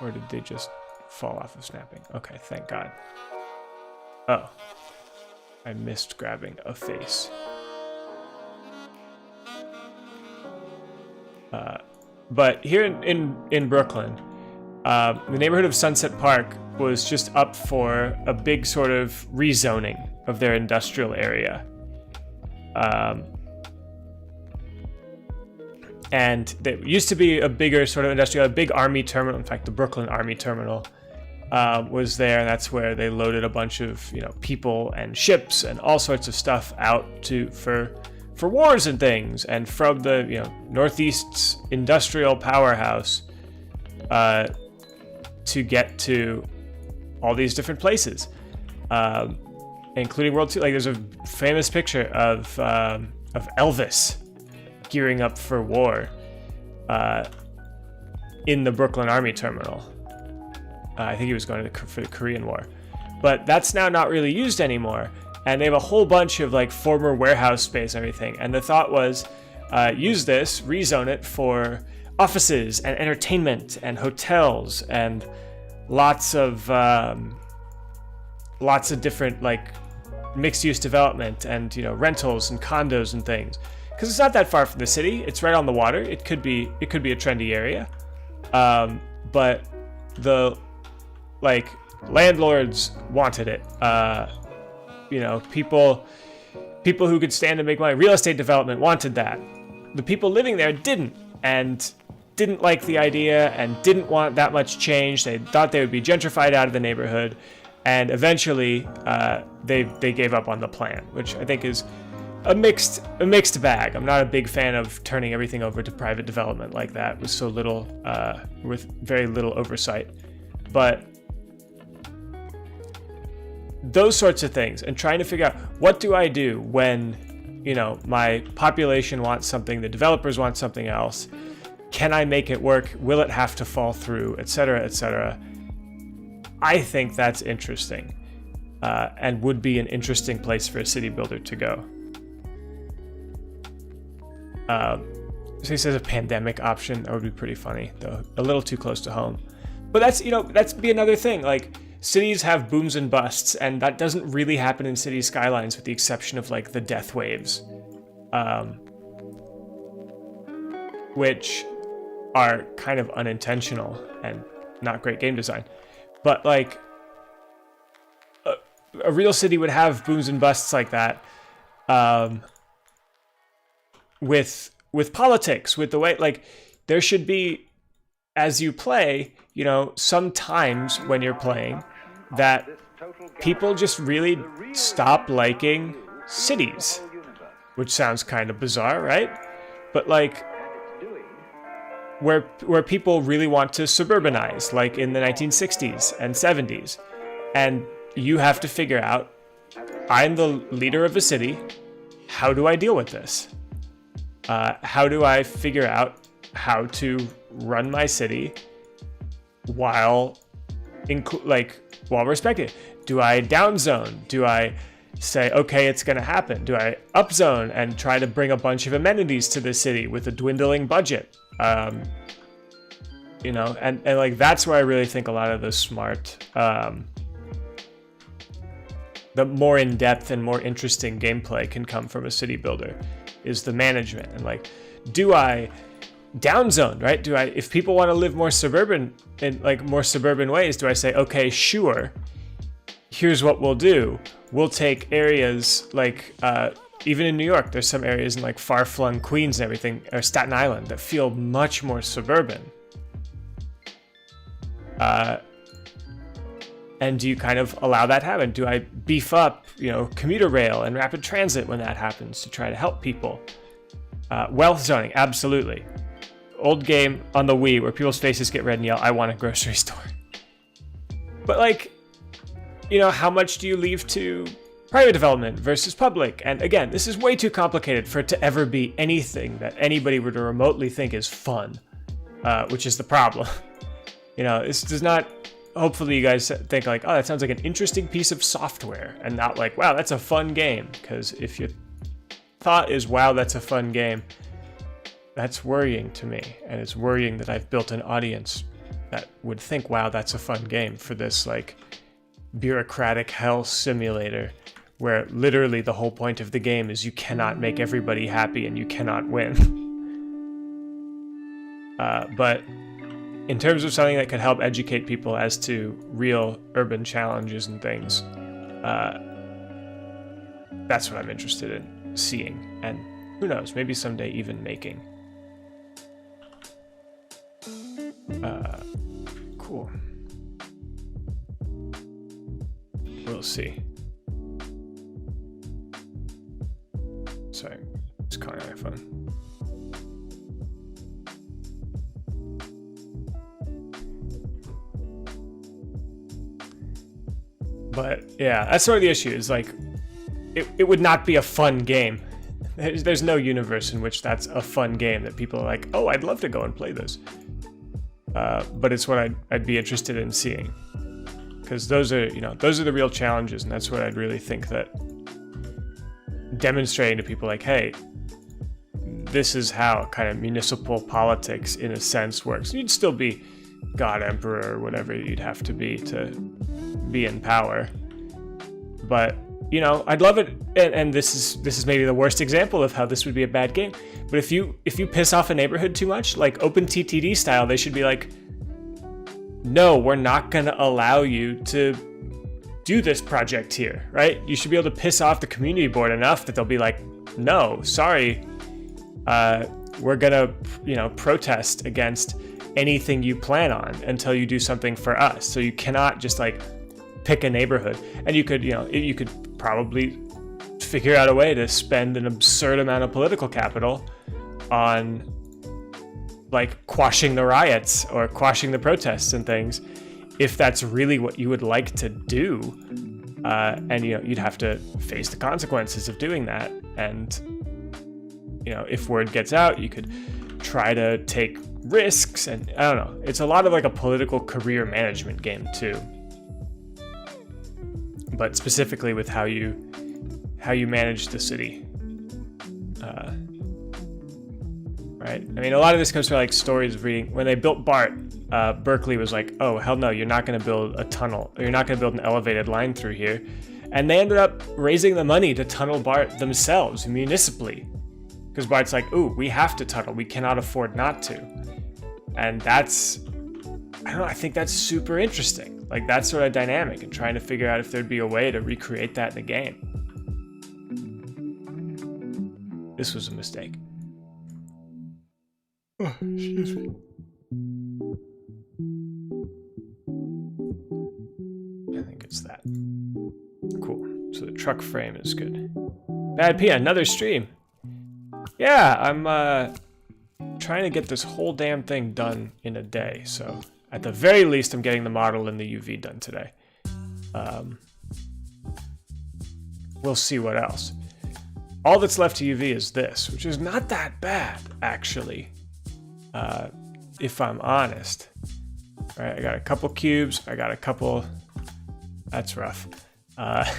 Or did they just fall off of snapping? Okay, thank God. Oh, I missed grabbing a face. But here in Brooklyn, the neighborhood of Sunset Park was just up for a big sort of rezoning of their industrial area. And there used to be a bigger sort of industrial, a big army terminal. In fact, the Brooklyn Army Terminal was there, and that's where they loaded a bunch of, you know, people and ships and all sorts of stuff out for wars and things. And from the, you know, Northeast's industrial powerhouse to get to all these different places, including World 2. Like, there's a famous picture of Elvis gearing up for war in the Brooklyn Army Terminal. I think he was going for the Korean War. But that's now not really used anymore. And they have a whole bunch of like former warehouse space and everything. And the thought was, use this, rezone it for offices and entertainment and hotels and lots of different like mixed-use development and, you know, rentals and condos and things. Because it's not that far from the city. It's right on the water. It could be a trendy area. But the like landlords wanted it. You know, people who could stand to make money, real estate development wanted that. The people living there didn't, and didn't like the idea and didn't want that much change. They thought they would be gentrified out of the neighborhood, and eventually they gave up on the plan, which I think is a mixed bag. I'm not a big fan of turning everything over to private development like that with so little, with very little oversight. But those sorts of things, and trying to figure out, what do I do when, you know, my population wants something, the developers want something else? Can I make it work? Will it have to fall through, etc., etc.? I think that's interesting, and would be an interesting place for a city builder to go. So he says a pandemic option. That would be pretty funny, though a little too close to home. But that's, you know, that's be another thing. Like, cities have booms and busts, and that doesn't really happen in City Skylines, with the exception of like the death waves, which are kind of unintentional and not great game design. But like a real city would have booms and busts like that, with with politics, with the way, like, there should be, as you play, you know, sometimes when you're playing, that people just really stop liking cities, which sounds kind of bizarre, right? But like, where people really want to suburbanize, like in the 1960s and 70s, and you have to figure out, I'm the leader of a city, how do I deal with this? How do I figure out how to run my city while respecting it? Do I downzone? Do I say, okay, it's going to happen? Do I upzone and try to bring a bunch of amenities to the city with a dwindling budget? You know, and like, that's where I really think a lot of the smart, the more in-depth and more interesting gameplay can come from a city builder, is the management. And like, do I downzone, right? Do I, if people want to live more suburban, in like more suburban ways, do I say, okay, sure, here's what we'll do. We'll take areas like, even in New York, there's some areas in like far-flung Queens and everything, or Staten Island, that feel much more suburban. And do you kind of allow that to happen? Do I beef up, you know, commuter rail and rapid transit when that happens to try to help people? Wealth zoning, absolutely. Old game on the Wii where people's faces get red and yell, I want a grocery store. But like, you know, how much do you leave to private development versus public? And again, this is way too complicated for it to ever be anything that anybody would remotely think is fun, which is the problem. You know, this does not, hopefully you guys think like, oh, that sounds like an interesting piece of software, and not like, wow, that's a fun game. Because if your thought is, wow, that's a fun game, that's worrying to me. And it's worrying that I've built an audience that would think, wow, that's a fun game, for this like bureaucratic hell simulator where literally the whole point of the game is you cannot make everybody happy and you cannot win. But in terms of something that could help educate people as to real urban challenges and things, that's what I'm interested in seeing, and who knows, maybe someday even making. Cool. We'll see. Sorry, just calling my phone. But yeah, that's sort of the issue, is like, it would not be a fun game. There's no universe in which that's a fun game that people are like, oh, I'd love to go and play this. But it's what I'd be interested in seeing. Because those are the real challenges, and that's what I'd really think that demonstrating to people, like, hey, this is how kind of municipal politics in a sense works. You'd still be God Emperor or whatever you'd have to be in power. But, you know, I'd love it, and this is maybe the worst example of how this would be a bad game. But if you piss off a neighborhood too much, like OpenTTD style, they should be like, no, we're not going to allow you to do this project here, right? You should be able to piss off the community board enough that they'll be like, no, sorry, we're going to, you know, protest against anything you plan on until you do something for us. So you cannot just like pick a neighborhood. And you could probably figure out a way to spend an absurd amount of political capital on like quashing the riots or quashing the protests and things, if that's really what you would like to do. And, you know, you'd have to face the consequences of doing that. And, you know, if word gets out, you could try to take risks, and I don't know. It's a lot of like a political career management game too. But specifically with how you manage the city. Right? I mean, a lot of this comes from like stories of reading. When they built BART, Berkeley was like, oh, hell no, you're not going to build a tunnel, or you're not going to build an elevated line through here. And they ended up raising the money to tunnel BART themselves, municipally. Because BART's like, ooh, we have to tunnel. We cannot afford not to. And that's, I don't know, I think that's super interesting. Like, that sort of dynamic, and trying to figure out if there'd be a way to recreate that in a game. This was a mistake. Excuse me. I think it's that. Cool. So the truck frame is good. Bad P, another stream. Yeah, I'm trying to get this whole damn thing done in a day. So at the very least, I'm getting the model and the UV done today. We'll see what else. All that's left to UV is this, which is not that bad, actually, if I'm honest. All right, I got a couple cubes. I got a couple... That's rough. I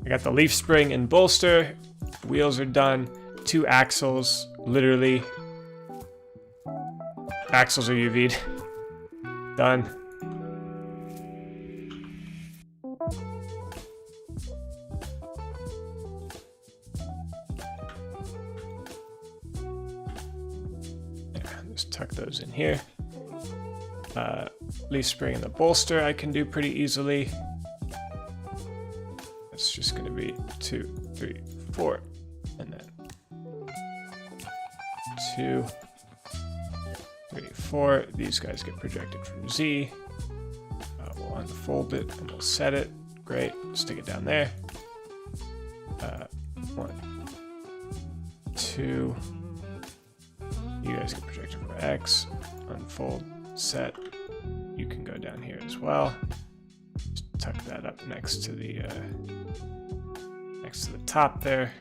got the leaf spring and bolster. Wheels are done. 2 axles, literally. Axles are UV'd. Done. Just tuck those in here. Leaf spring and the bolster I can do pretty easily. It's just going to be 2, 3, 4, and then 2, 3, 4. These guys get projected from Z. We'll unfold it and we'll set it. Great. Stick it down there. 1, 2. You guys get projected from X. Unfold, set. You can go down here as well. Just tuck that up next to the top there.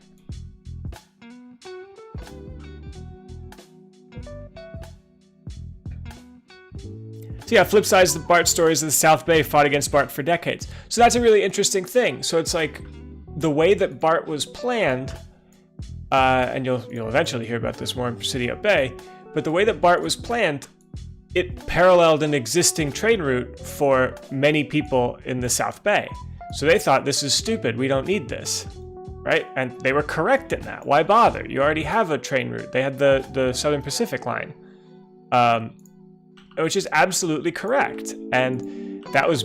So yeah, flip side is the Bart stories of the South Bay fought against Bart for decades. So that's a really interesting thing. So it's like the way that Bart was planned, and you'll eventually hear about this more in Presidio Bay, but the way that Bart was planned, it paralleled an existing train route for many people in the South Bay. So they thought, this is stupid, we don't need this, right? And they were correct in that. Why bother? You already have a train route. They had the Southern Pacific line, which is absolutely correct. And that was,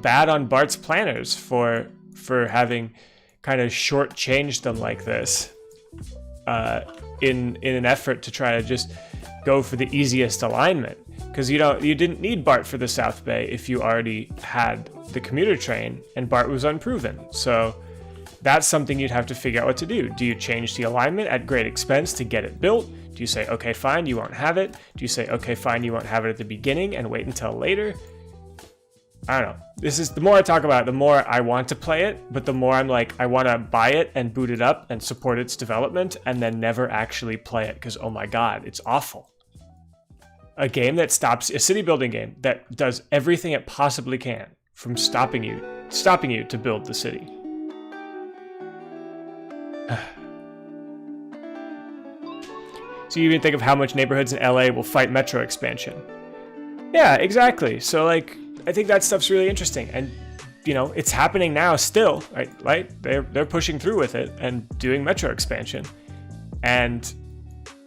bad on Bart's planners for having kind of shortchanged them like this, in an effort to try to just go for the easiest alignment. Because you didn't need Bart for the South Bay if you already had the commuter train and Bart was unproven. So that's something you'd have to figure out what to do. Do you change the alignment at great expense to get it built? Do you say, okay, fine, you won't have it? Do you say, okay, fine, you won't have it at the beginning and wait until later? I don't know. This is, the more I talk about it, the more I want to play it, but the more I'm like, I want to buy it and boot it up and support its development and then never actually play it because, oh my God, it's awful. A game that stops, a city building game that does everything it possibly can from stopping you to build the city. So you even think of how much neighborhoods in LA will fight metro expansion. Yeah, exactly. So like, I think that stuff's really interesting, and it's happening now still, right? They're pushing through with it and doing metro expansion, and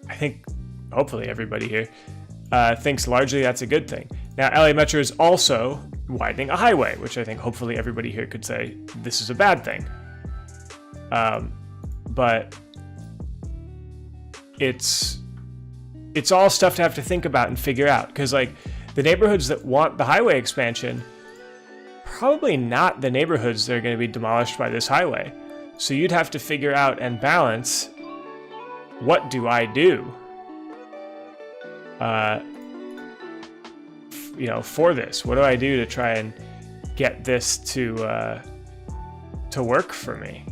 I think hopefully everybody here thinks largely that's a good thing. Now, LA Metro is also widening a highway, which I think hopefully everybody here could say this is a bad thing. But it's all stuff to have to think about and figure out, because like the neighborhoods that want the highway expansion, probably not the neighborhoods that are going to be demolished by this highway. So you'd have to figure out and balance, what do I do? For this, what do I do to try and get this to work for me?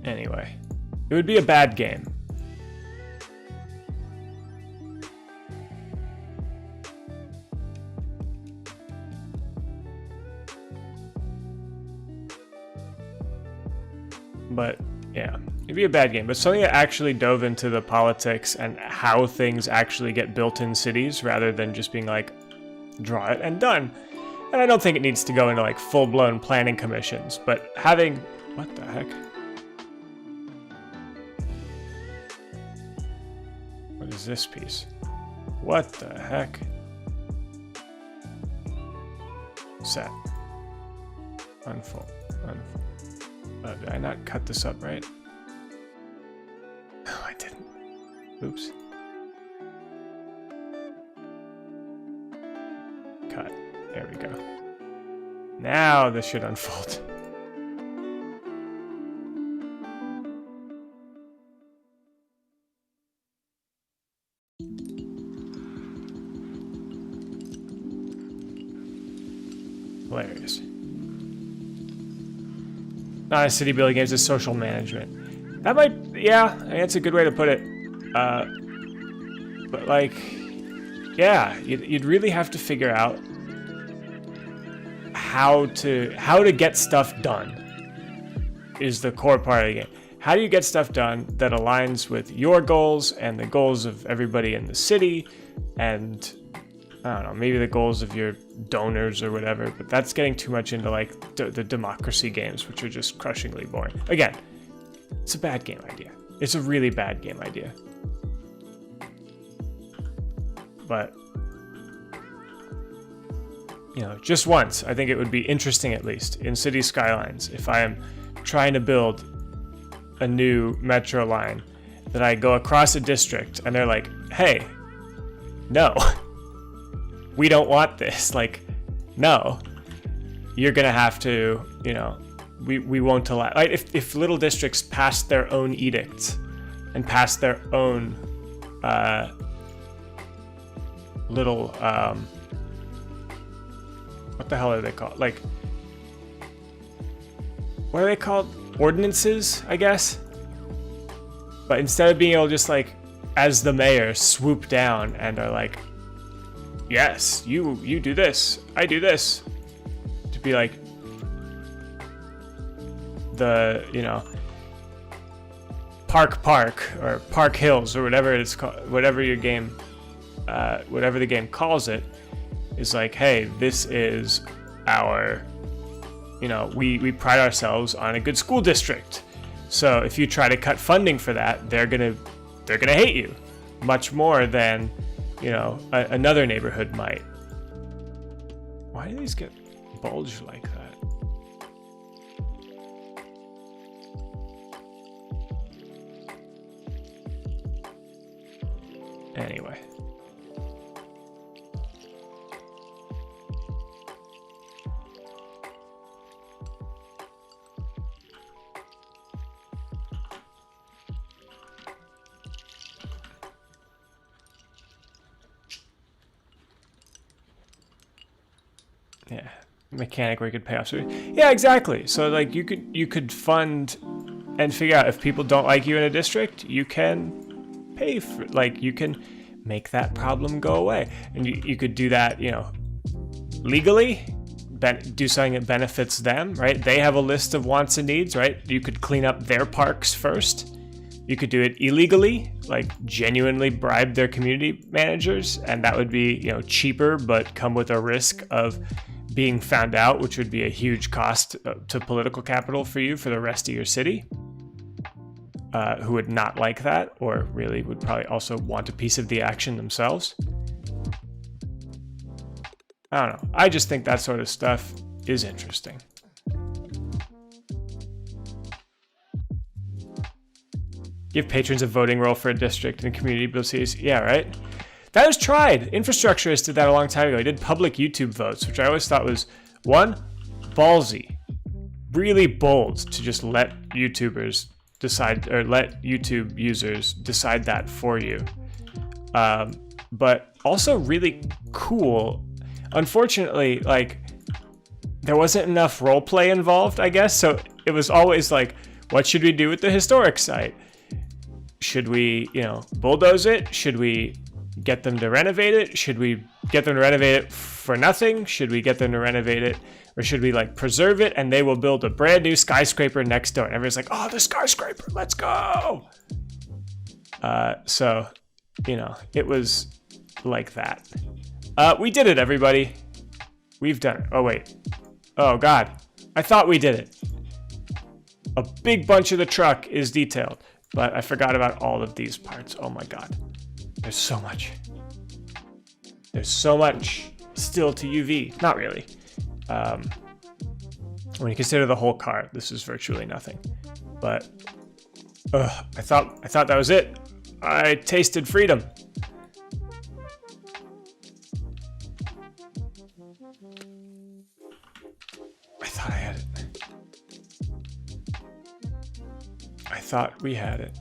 Anyway, it would be a bad game. But yeah, it'd be a bad game. But something that actually dove into the politics and how things actually get built in cities rather than just being like, draw it and done. And I don't think it needs to go into like full-blown planning commissions, but having, what the heck? is this piece? What the heck? Set. Unfold. Unfold. Did I not cut this up right? No, I didn't. Oops. Cut. There we go. Now this should unfold. Hilarious. Not a city building game, it's a social management. That might, yeah, that's a good way to put it. But like, yeah, you'd really have to figure out how to get stuff done is the core part of the game. How do you get stuff done that aligns with your goals and the goals of everybody in the city and I don't know, maybe the goals of your donors or whatever, but that's getting too much into like the democracy games, which are just crushingly boring. Again, it's a bad game idea. It's a really bad game idea. But, you know, just once, I think it would be interesting, at least, in City Skylines, if I am trying to build a new metro line, that I go across a district and they're like, hey, no. We don't want this. Like, no, you're gonna have to, you know, we won't allow. Like, if little districts pass their own edicts and pass their own little what the hell are they called? Like, what are they called? Ordinances, I guess. But instead of being able to just like, as the mayor, swoop down and are like, yes, you do this, I do this. To be like the, you know, Park or Park Hills or whatever it's called, whatever your game, whatever the game calls it, is like, hey, this is our, you know, we pride ourselves on a good school district. So if you try to cut funding for that, they're gonna hate you much more than, you know, another neighborhood might. Why do these get bulged like that? Anyway. Yeah, mechanic where you could pay off. Yeah, exactly. So like you could fund and figure out if people don't like you in a district, you can pay for, like, you can make that problem go away, and you could do that, you know, legally. Do something that benefits them, right? They have a list of wants and needs, right? You could clean up their parks first. You could do it illegally, like genuinely bribe their community managers, and that would be, you know, cheaper, but come with a risk of being found out, which would be a huge cost to political capital for you for the rest of your city, who would not like that, or really would probably also want a piece of the action themselves. I don't know. I just think that sort of stuff is interesting. Give patrons a voting role for a district and community build cities. Yeah, right? That was tried. Infrastructurists did that a long time ago. They did public YouTube votes, which I always thought was, one, ballsy. Really bold to just let YouTubers decide, or let YouTube users decide that for you. But also really cool. Unfortunately, like, there wasn't enough roleplay involved, I guess. So it was always like, what should we do with the historic site? Should we, you know, bulldoze it? Should we get them to renovate it? Should we get them to renovate it for nothing? Should we get them to renovate it? Or should we like preserve it and they will build a brand new skyscraper next door? And everyone's like, oh, the skyscraper, let's go. So, you know, it was like that. We did it, everybody. We've done it. Oh, wait. Oh, God. I thought we did it. A big bunch of the truck is detailed, but I forgot about all of these parts. Oh, my God. There's so much. There's so much still to UV. Not really. When you consider the whole car, this is virtually nothing. But I thought that was it. I tasted freedom. I thought I had it. I thought we had it.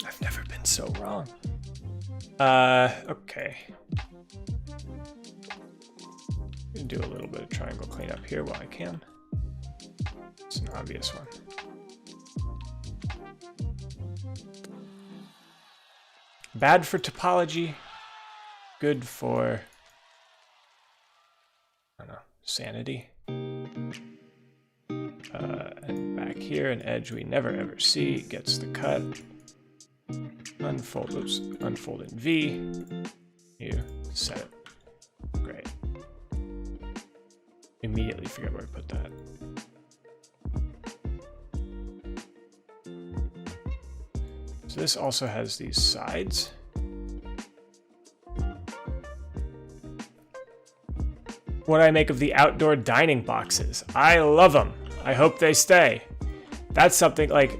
I've never been so wrong. Okay. Do a little bit of triangle cleanup here while I can. It's an obvious one. Bad for topology, good for, I don't know, sanity. And back here, an edge we never ever see gets the cut. Unfold in V. You set it. Great. Immediately forget where I put that. So this also has these sides. What I make of the outdoor dining boxes. I love them. I hope they stay. That's something like,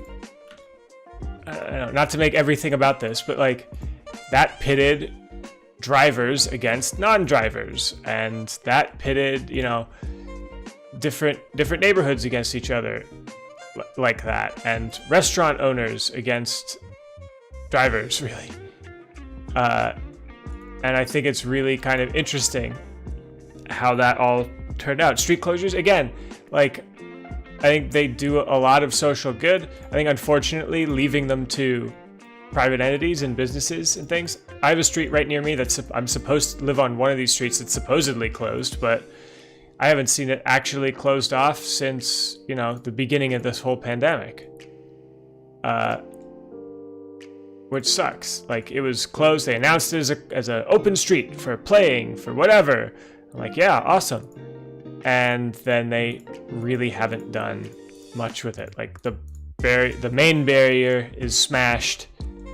I don't know, not to make everything about this, but like that pitted drivers against non-drivers, and that pitted, you know, different neighborhoods against each other like that, and restaurant owners against drivers, really. And I think it's really kind of interesting how that all turned out. Street closures, again, like, I think they do a lot of social good. I think, unfortunately, leaving them to private entities and businesses and things. I have a street right near me that's, I'm supposed to live on one of these streets that's supposedly closed, but I haven't seen it actually closed off since, you know, the beginning of this whole pandemic. Which sucks. Like, it was closed. They announced it as an open street for playing, for whatever. I'm like, yeah, awesome. And then they really haven't done much with it. Like, the main barrier is smashed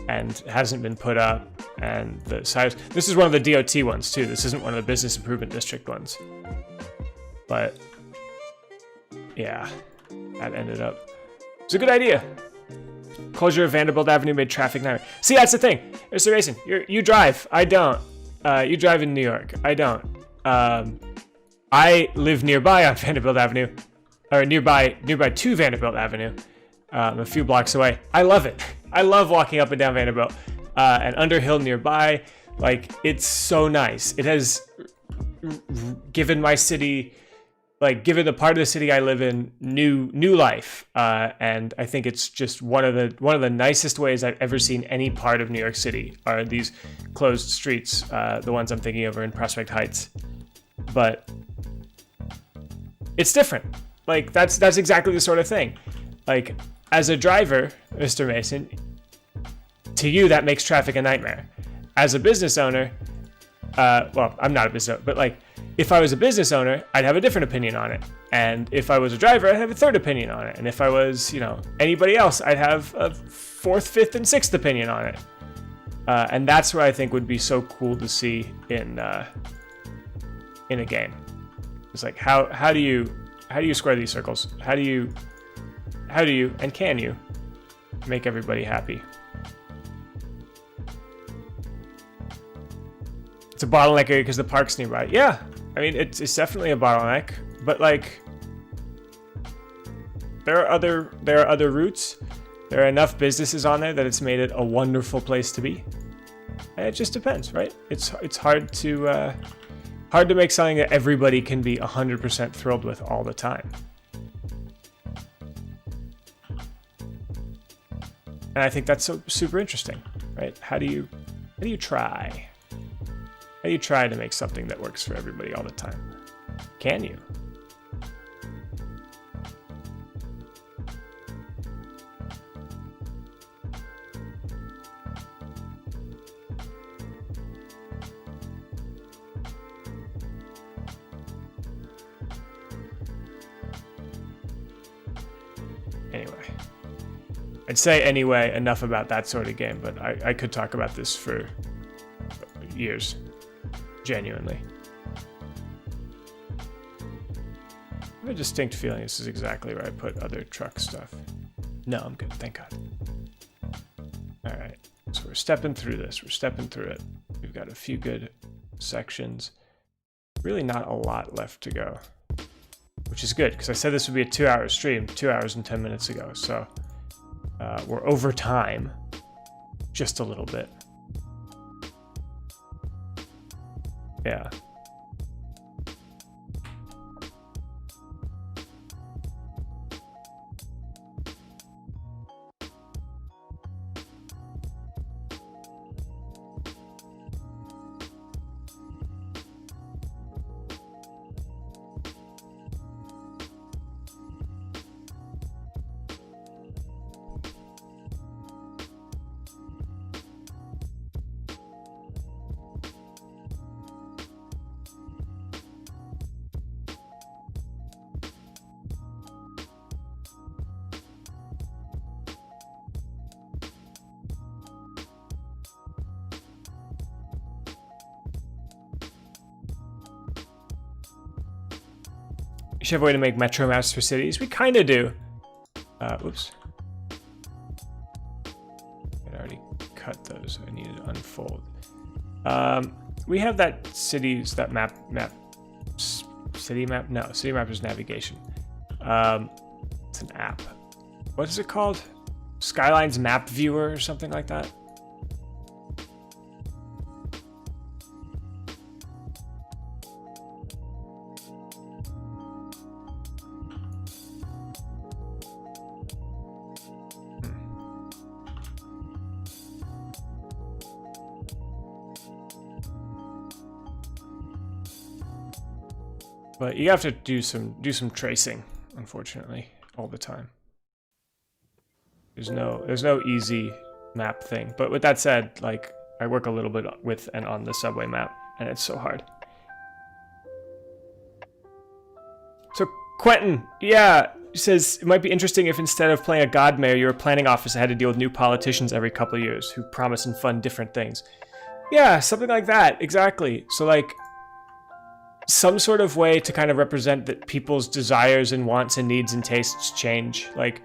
and hasn't been put up, and the size. This is one of the DOT ones too. This isn't one of the Business Improvement District ones. But yeah, that ended up. It's a good idea. Closure of Vanderbilt Avenue made traffic nightmare. See, that's the thing, Mr. Mason. You drive. I don't. You drive in New York. I don't. I live nearby on Vanderbilt Avenue, or nearby to Vanderbilt Avenue, a few blocks away. I love it. I love walking up and down Vanderbilt, and Underhill nearby. Like, it's so nice. It has given my city, like, given the part of the city I live in, new life. And I think it's just one of the nicest ways I've ever seen any part of New York City are these closed streets, the ones I'm thinking of are in Prospect Heights. But it's different. Like, that's exactly the sort of thing. Like, as a driver, Mr. Mason, to you that makes traffic a nightmare. As a business owner, well, I'm not a business owner, but like, if I was a business owner, I'd have a different opinion on it. And if I was a driver, I'd have a third opinion on it. And if I was, you know, anybody else, I'd have a fourth, fifth, and sixth opinion on it. And that's what I think would be so cool to see in a game. It's like, how do you square these circles? How do you and can you make everybody happy? It's a bottleneck area because the park's nearby. Yeah, I mean, it's definitely a bottleneck, but like, there are other routes. There are enough businesses on there that it's made it a wonderful place to be. And it just depends, right? It's hard to make something that everybody can be 100% thrilled with all the time. And I think that's so super interesting, right? How do you try? How do you try to make something that works for everybody all the time? Can you? Anyway, I'd say anyway, enough about that sort of game, but I could talk about this for years, genuinely. I have a distinct feeling this is exactly where I put other truck stuff. No, I'm good, thank God. All right, so we're stepping through this, we're stepping through it. We've got a few good sections. Really not a lot left to go, which is good, because I said this would be a 2-hour stream 2 hours and 10 minutes ago, so we're over time just a little bit. Yeah. You should have a way to make metro maps for cities. We kind of do. Oops. I already cut those. I needed to unfold. We have that cities, that city map? No, city map is navigation. It's an app. What is it called? Skylines map viewer or something like that? But you have to do some tracing, unfortunately, all the time. There's no easy map thing. But with that said, like, I work a little bit with and on the subway map, and it's so hard. So Quentin, yeah, says it might be interesting if instead of playing a god mayor, you were a planning office that had to deal with new politicians every couple of years who promise and fund different things. Yeah, something like that, exactly. So like, some sort of way to kind of represent that people's desires and wants and needs and tastes change. Like,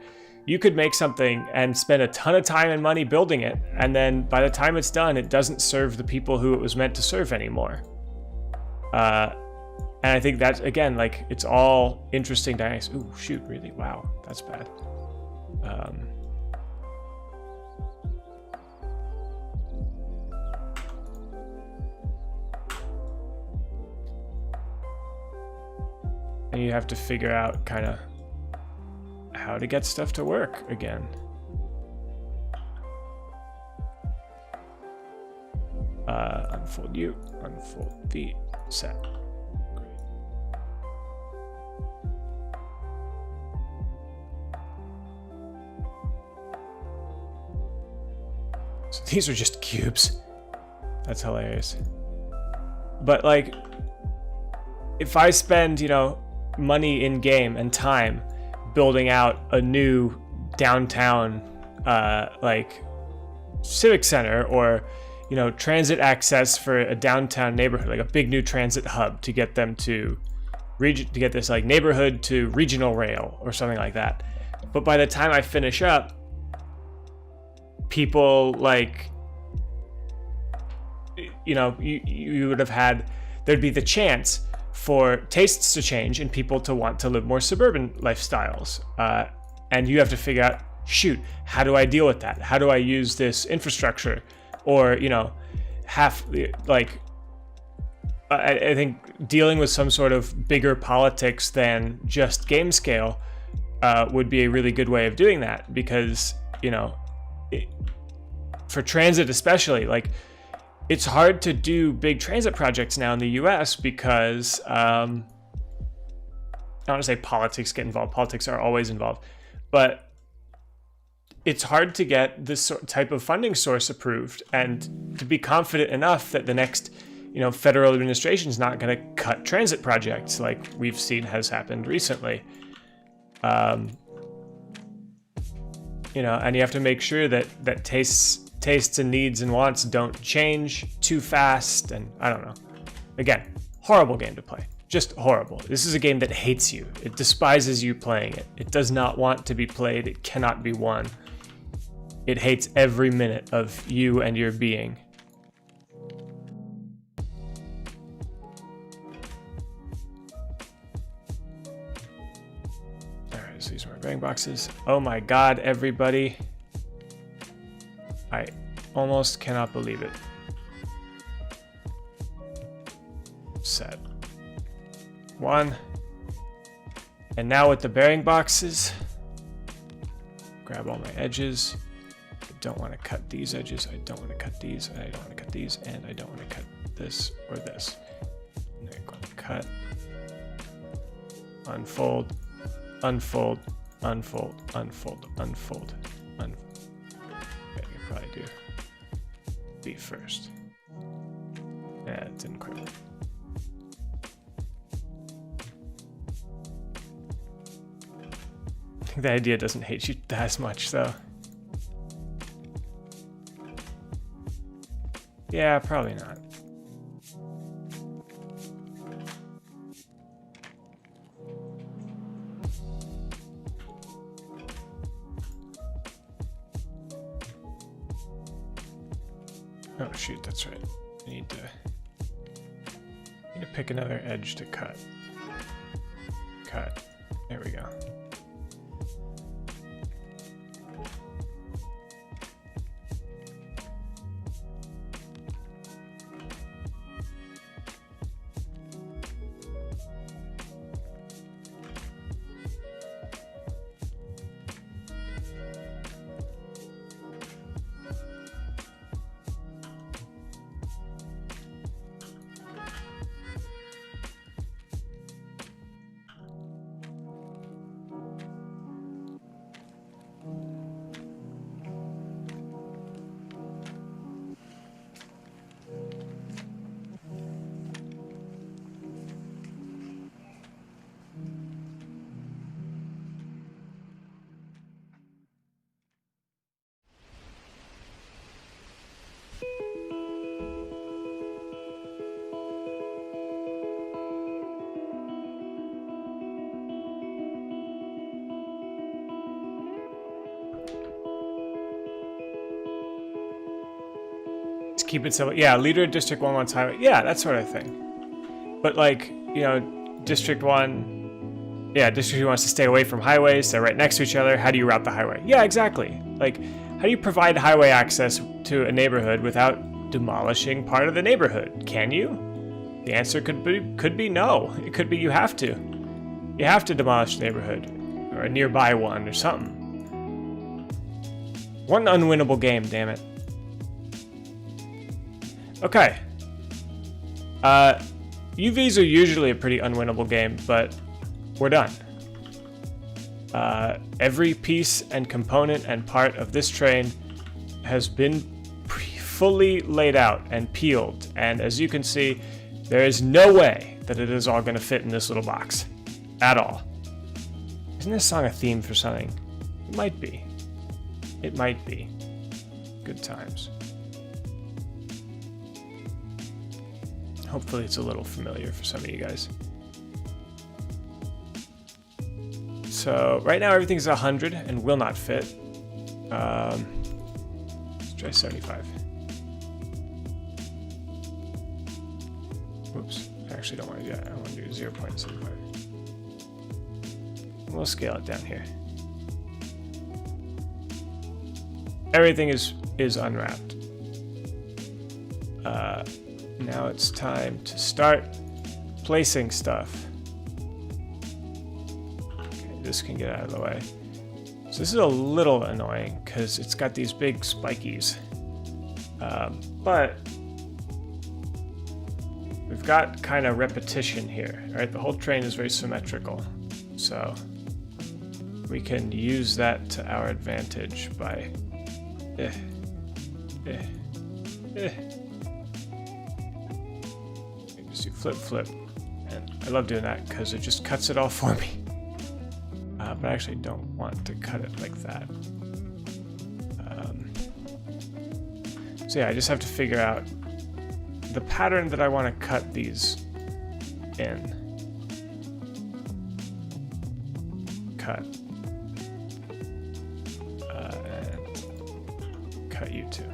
you could make something and spend a ton of time and money building it, and then by the time it's done, it doesn't serve the people who it was meant to serve anymore. And I think that's, again, like, it's all interesting dynamics. Ooh, shoot, really? Wow, that's bad. And you have to figure out kind of how to get stuff to work again. Unfold you, unfold the set. Great. So these are just cubes. That's hilarious. But like, if I spend, you know, money in game and time building out a new downtown like civic center, or you know, transit access for a downtown neighborhood, like a big new transit hub to get them to get this like neighborhood to regional rail or something like that. But by the time I finish up, people like, you know, you would have had, there'd be the chance for tastes to change and people to want to live more suburban lifestyles. And you have to figure out, shoot, how do I deal with that? How do I use this infrastructure? Or, you know, I think dealing with some sort of bigger politics than just game scale would be a really good way of doing that, because, you know, for transit especially, like, it's hard to do big transit projects now in the US because I don't want to say politics get involved. Politics are always involved, but it's hard to get this type of funding source approved and to be confident enough that the next, you know, federal administration is not going to cut transit projects like we've seen has happened recently. You know, and you have to make sure that tastes and needs and wants don't change too fast, and I don't know. Again, horrible game to play. Just horrible. This is a game that hates you. It despises you playing it. It does not want to be played. It cannot be won. It hates every minute of you and your being. Alright, so these are my bearing boxes. Oh my god, everybody. I almost cannot believe it. Set. 1. And now with the bearing boxes, grab all my edges. I don't want to cut these edges. I don't want to cut these. And I don't want to cut these. And I don't want to cut this or this. And then I'm going to cut, unfold, unfold, unfold, unfold, unfold, unfold. Okay, you can probably do B first. Yeah, it didn't quite work. The idea doesn't hate you as much, though. Yeah, probably not. Oh shoot, that's right. I need to pick another edge to cut. Cut. There we go. Keep it simple. Yeah, leader of District 1 wants highway. Yeah, that sort of thing. But like, you know, District 1, yeah, District 2 wants to stay away from highways. They're right next to each other. How do you route the highway? Yeah, exactly. Like, how do you provide highway access to a neighborhood without demolishing part of the neighborhood? Can you? The answer could be no. It could be you have to. You have to demolish the neighborhood or a nearby one or something. One unwinnable game, damn it. Okay. UVs are usually a pretty unwinnable game, but we're done. Every piece and component and part of this train has been fully laid out and peeled, and as you can see, there is no way that it is all going to fit in this little box. At all. Isn't this song a theme for something? It might be. It might be. Good times. Hopefully it's a little familiar for some of you guys. So right now everything's 100 and will not fit. Let's try 75. Oops, I actually don't want to do that. I want to do 0.75. We'll scale it down here. Everything is unwrapped. Now it's time to start placing stuff. Okay, this can get out of the way. So this is a little annoying because it's got these big spikies. But we've got kind of repetition here, right? The whole train is very symmetrical. So we can use that to our advantage by just do flip, flip. And I love doing that because it just cuts it all for me. But I actually don't want to cut it like that. So yeah, I just have to figure out the pattern that I want to cut these in. Cut. And cut you too.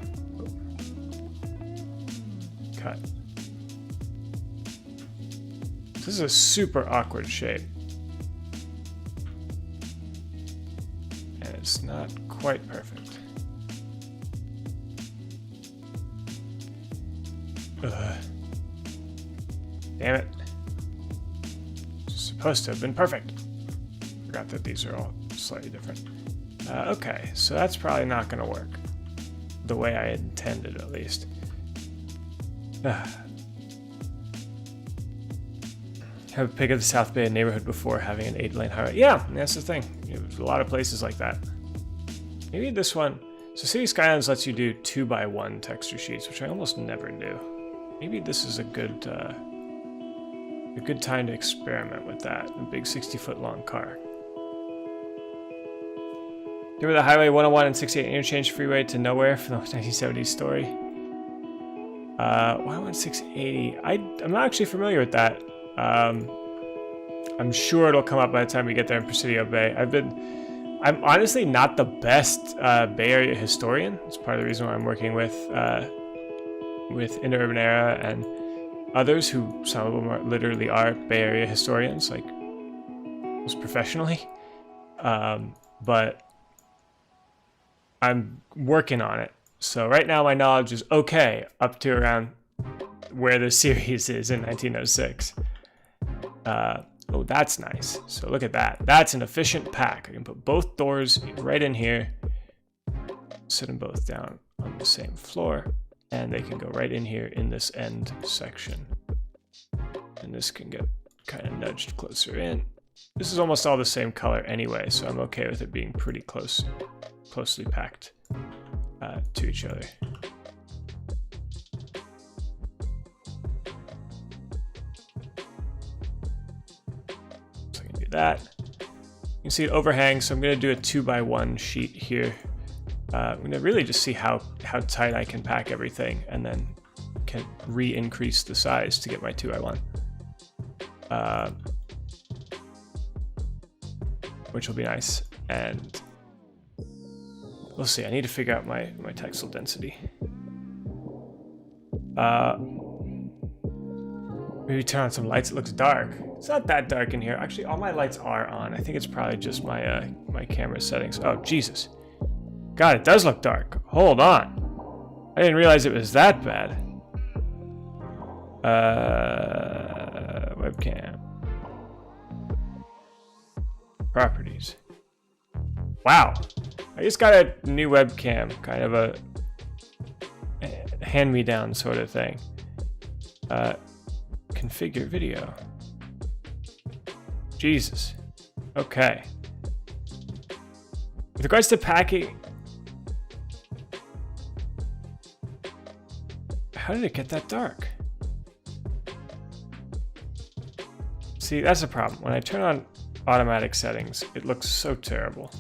Cut. This is a super awkward shape. And it's not quite perfect. Ugh. Damn it. It's supposed to have been perfect. Forgot that these are all slightly different. Okay, so that's probably not going to work. The way I intended, at least. Have a pick of the South Bay neighborhood before having an 8-lane highway. Yeah, that's the thing. There's a lot of places like that. Maybe this one. So City Skylines lets you do 2x1 texture sheets, which I almost never do. Maybe this is a good time to experiment with that. A big 60-foot long car. Remember the Highway 101 and 68 interchange freeway to nowhere from the 1970s story? 101 680. I'm not actually familiar with that. I'm sure it'll come up by the time we get there in Presidio Bay. I'm honestly not the best Bay Area historian. It's part of the reason why I'm working with Interurban Era and others who, some of them literally are Bay Area historians, like most professionally. But I'm working on it. So right now my knowledge is okay up to around where the series is in 1906. Oh, that's nice. So look at that. That's an efficient pack. I can put both doors right in here, sit them both down on the same floor, and they can go right in here in this end section. And this can get kind of nudged closer in. This is almost all the same color anyway, so I'm okay with it being pretty closely packed to each other. That. You can see it overhangs, so I'm going to do a 2x1 sheet here. I'm going to really just see how tight I can pack everything, and then can re-increase the size to get my 2x1. Which will be nice, and we'll see. I need to figure out my textile density. Maybe turn on some lights. It looks dark. It's not that dark in here. Actually, all my lights are on. I think it's probably just my my camera settings. Oh, Jesus. God, it does look dark. Hold on. I didn't realize it was that bad. Webcam. Properties. Wow. I just got a new webcam. Kind of a hand-me-down sort of thing. Configure video. Jesus. Okay. With regards to packing, how did it get that dark? See, that's a problem. When I turn on automatic settings, it looks so terrible.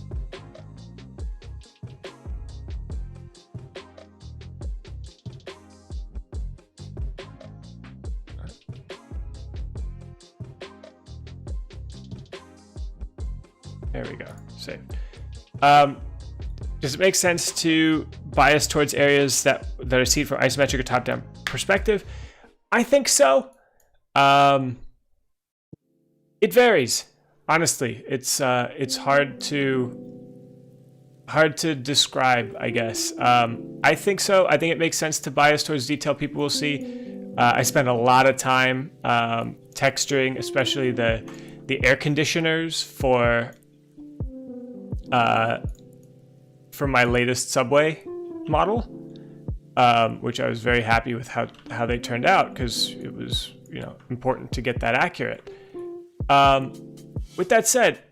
There we go. Save. Does it make sense to bias towards areas that are seen from isometric or top-down perspective? I think so. It varies. Honestly, it's hard to describe, I guess. I think so. I think it makes sense to bias towards detail people will see. I spend a lot of time texturing, especially the air conditioners for my latest subway model, which I was very happy with how they turned out, because it was, important to get that accurate. With that said,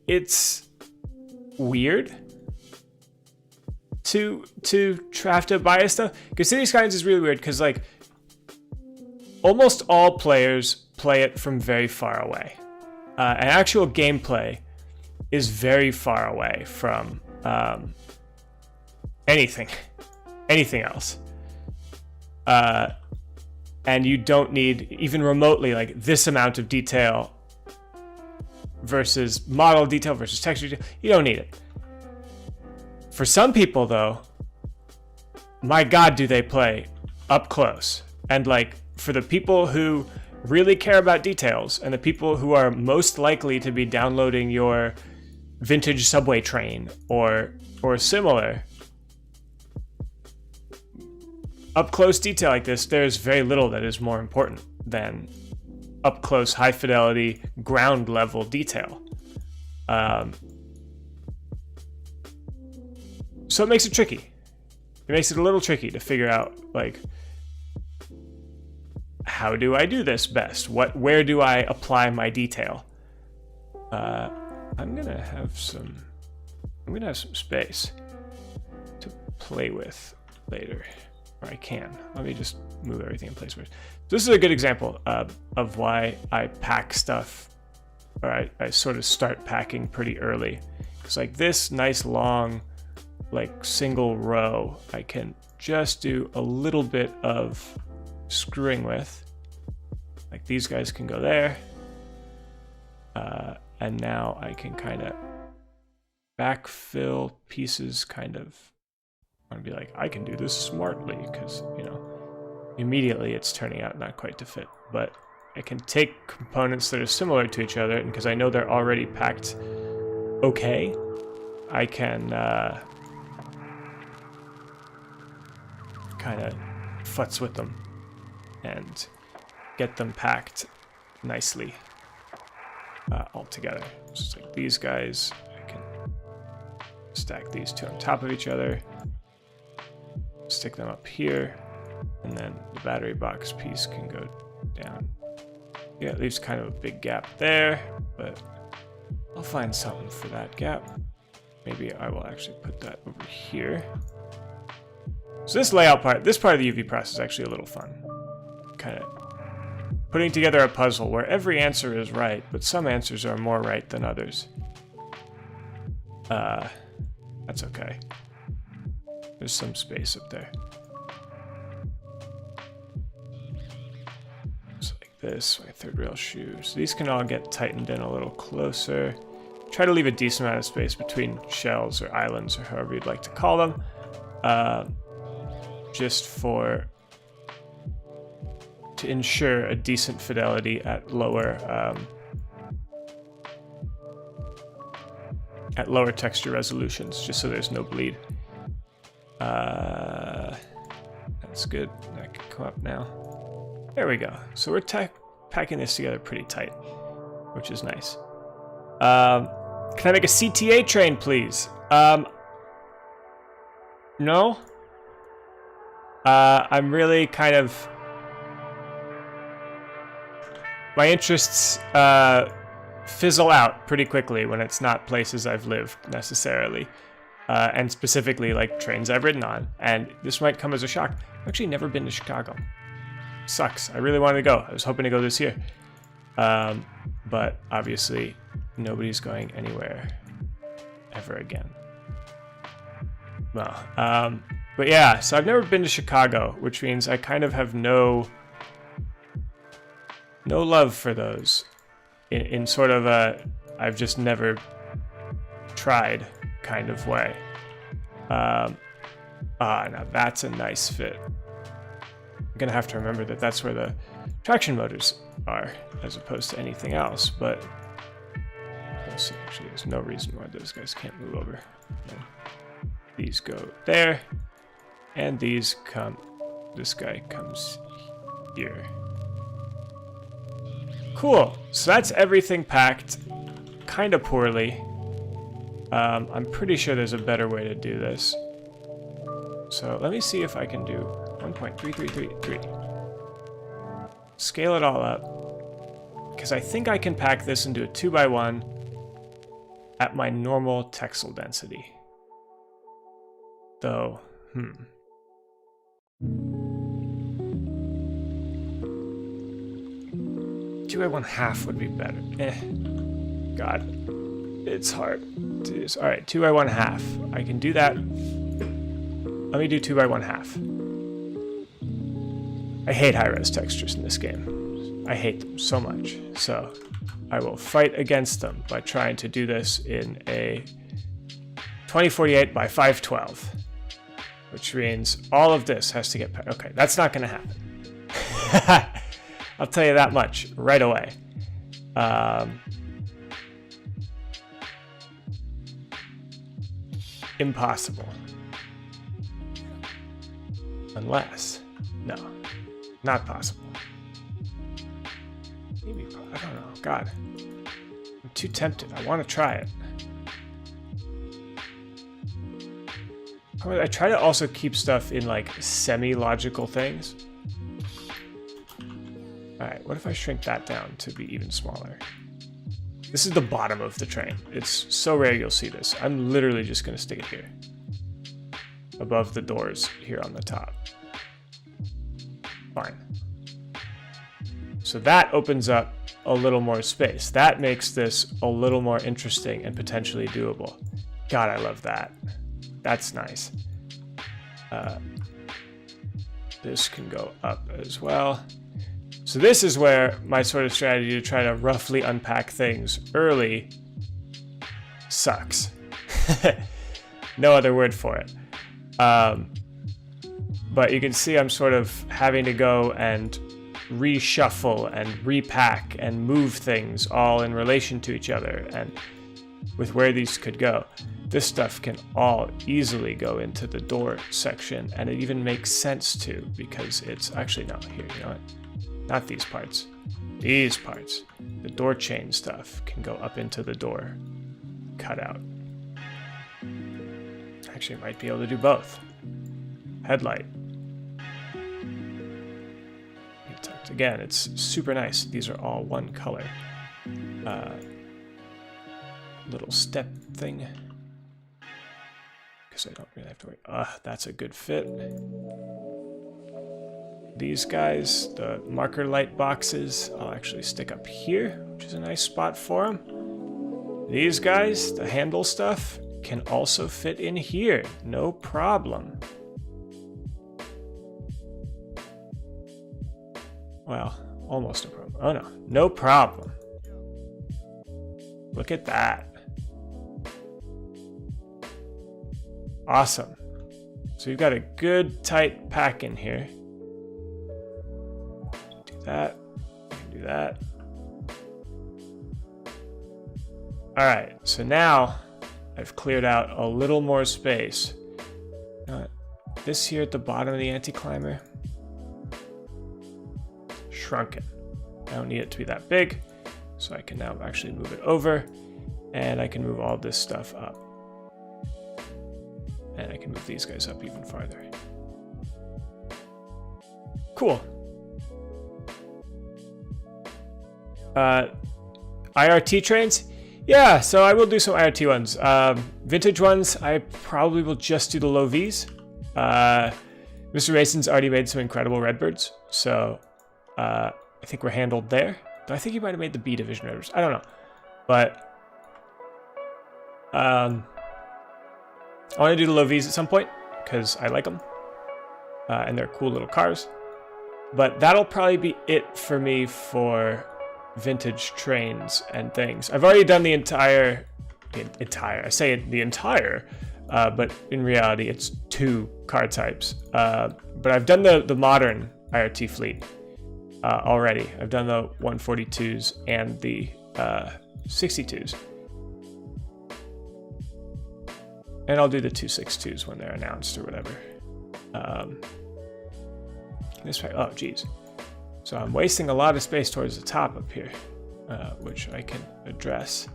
it's weird to have to bias stuff, because City Skylines is really weird, because like almost all players play it from very far away, and actual gameplay is very far away from anything else. and you don't need even remotely like this amount of detail versus model detail versus texture detail. You don't need it. For some people though, my God, do they play up close. And like for the people who really care about details and the people who are most likely to be downloading your vintage subway train or similar, up close detail like this, there's very little that is more important than up close, high fidelity, ground level detail. So it makes it tricky. It makes it a little tricky to figure out like, how do I do this best? Where do I apply my detail? I'm gonna have some space to play with later. Or I can. Let me just move everything in place first. This is a good example of why I pack stuff, or I sort of start packing pretty early. Because like this nice long, like single row, I can just do a little bit of screwing with. Like these guys can go there. And now I can kind of backfill pieces kind of. I want to be like, I can do this smartly because, you know, immediately it's turning out not quite to fit. But I can take components that are similar to each other, and because I know they're already packed okay, I can kind of futz with them and get them packed nicely all together. Just like these guys, I can stack these two on top of each other. Stick them up here, and then the battery box piece can go down. Yeah, it leaves kind of a big gap there, but I'll find something for that gap. Maybe I will actually put that over here. So this layout part, this part of the UV process is actually a little fun. Kind of putting together a puzzle where every answer is right, but some answers are more right than others. That's okay. There's some space up there. Just like this, my third rail shoe. So these can all get tightened in a little closer. Try to leave a decent amount of space between shells or islands or however you'd like to call them. Just to ensure a decent fidelity at lower texture resolutions, just so there's no bleed. That's good. That can come up now. There we go. So we're packing this together pretty tight, which is nice. Can I make a CTA train, please? No. I'm really kind of... My interests fizzle out pretty quickly when it's not places I've lived necessarily. And specifically like trains I've ridden on. And this might come as a shock. I've actually never been to Chicago. Sucks. I really wanted to go. I was hoping to go this year. But obviously nobody's going anywhere ever again. Well, but yeah, so I've never been to Chicago, which means I kind of have no love for those in sort of a I've just never tried kind of way. Now that's a nice fit. I'm gonna have to remember that that's where the traction motors are as opposed to anything else, but we'll see. Actually, there's no reason why those guys can't move over. No. These go there, and these come, this guy comes here. Cool, so that's everything packed, kind of poorly. I'm pretty sure there's a better way to do this. So let me see if I can do 1.3333. Scale it all up, because I think I can pack this into a 2x1 at my normal texel density. Though, 2x1/2 would be better. God, it's hard to do this. All right, 2x1/2. I can do that. Let me do 2x1/2. I hate high-res textures in this game. I hate them so much. So I will fight against them by trying to do this in a 2048 by 512, which means all of this has to get... Okay, that's not going to happen. I'll tell you that much right away. Impossible. Unless... No. Not possible. Maybe... I don't know. God. I'm too tempted. I want to try it. I try to also keep stuff in, like, semi-logical things. Alright, what if I shrink that down to be even smaller? This is the bottom of the train. It's so rare you'll see this. I'm literally just going to stick it here. Above the doors here on the top. Fine. So that opens up a little more space. That makes this a little more interesting and potentially doable. God, I love that. That's nice. This can go up as well. So this is where my sort of strategy to try to roughly unpack things early sucks. No other word for it. But you can see I'm sort of having to go and reshuffle and repack and move things all in relation to each other and with where these could go. This stuff can all easily go into the door section, and it even makes sense to, because it's actually not here, you know what? Not these parts. These parts. The door chain stuff can go up into the door cutout. Actually, might be able to do both. Headlight. Again, it's super nice. These are all one color. Little step thing. Because I don't really have to worry. That's a good fit. These guys, the marker light boxes, I'll actually stick up here, which is a nice spot for them. These guys, the handle stuff, can also fit in here. No problem. Well, almost no problem. Oh no, no problem. Look at that. Awesome. So you've got a good tight pack in here. Do that. Do that. All right. So now I've cleared out a little more space. This here at the bottom of the anti-climber. Shrunken. I don't need it to be that big, so I can now actually move it over, and I can move all this stuff up. And I can move these guys up even farther. Cool. IRT trains? Yeah, so I will do some IRT ones. Vintage ones, I probably will just do the low Vs. Mr. Mason's already made some incredible Redbirds, so I think we're handled there. Though I think he might have made the B Division Redbirds. I don't know. But I want to do the low Vs at some point, because I like them. And they're cool little cars. But that'll probably be it for me for vintage trains and things. I've already done the entire, I say it, the entire, but in reality it's 2 car types. But I've done the modern IRT fleet already. I've done the 142s and the 62s. And I'll do the 262s when they're announced or whatever. This way, oh geez. So I'm wasting a lot of space towards the top up here, which I can address.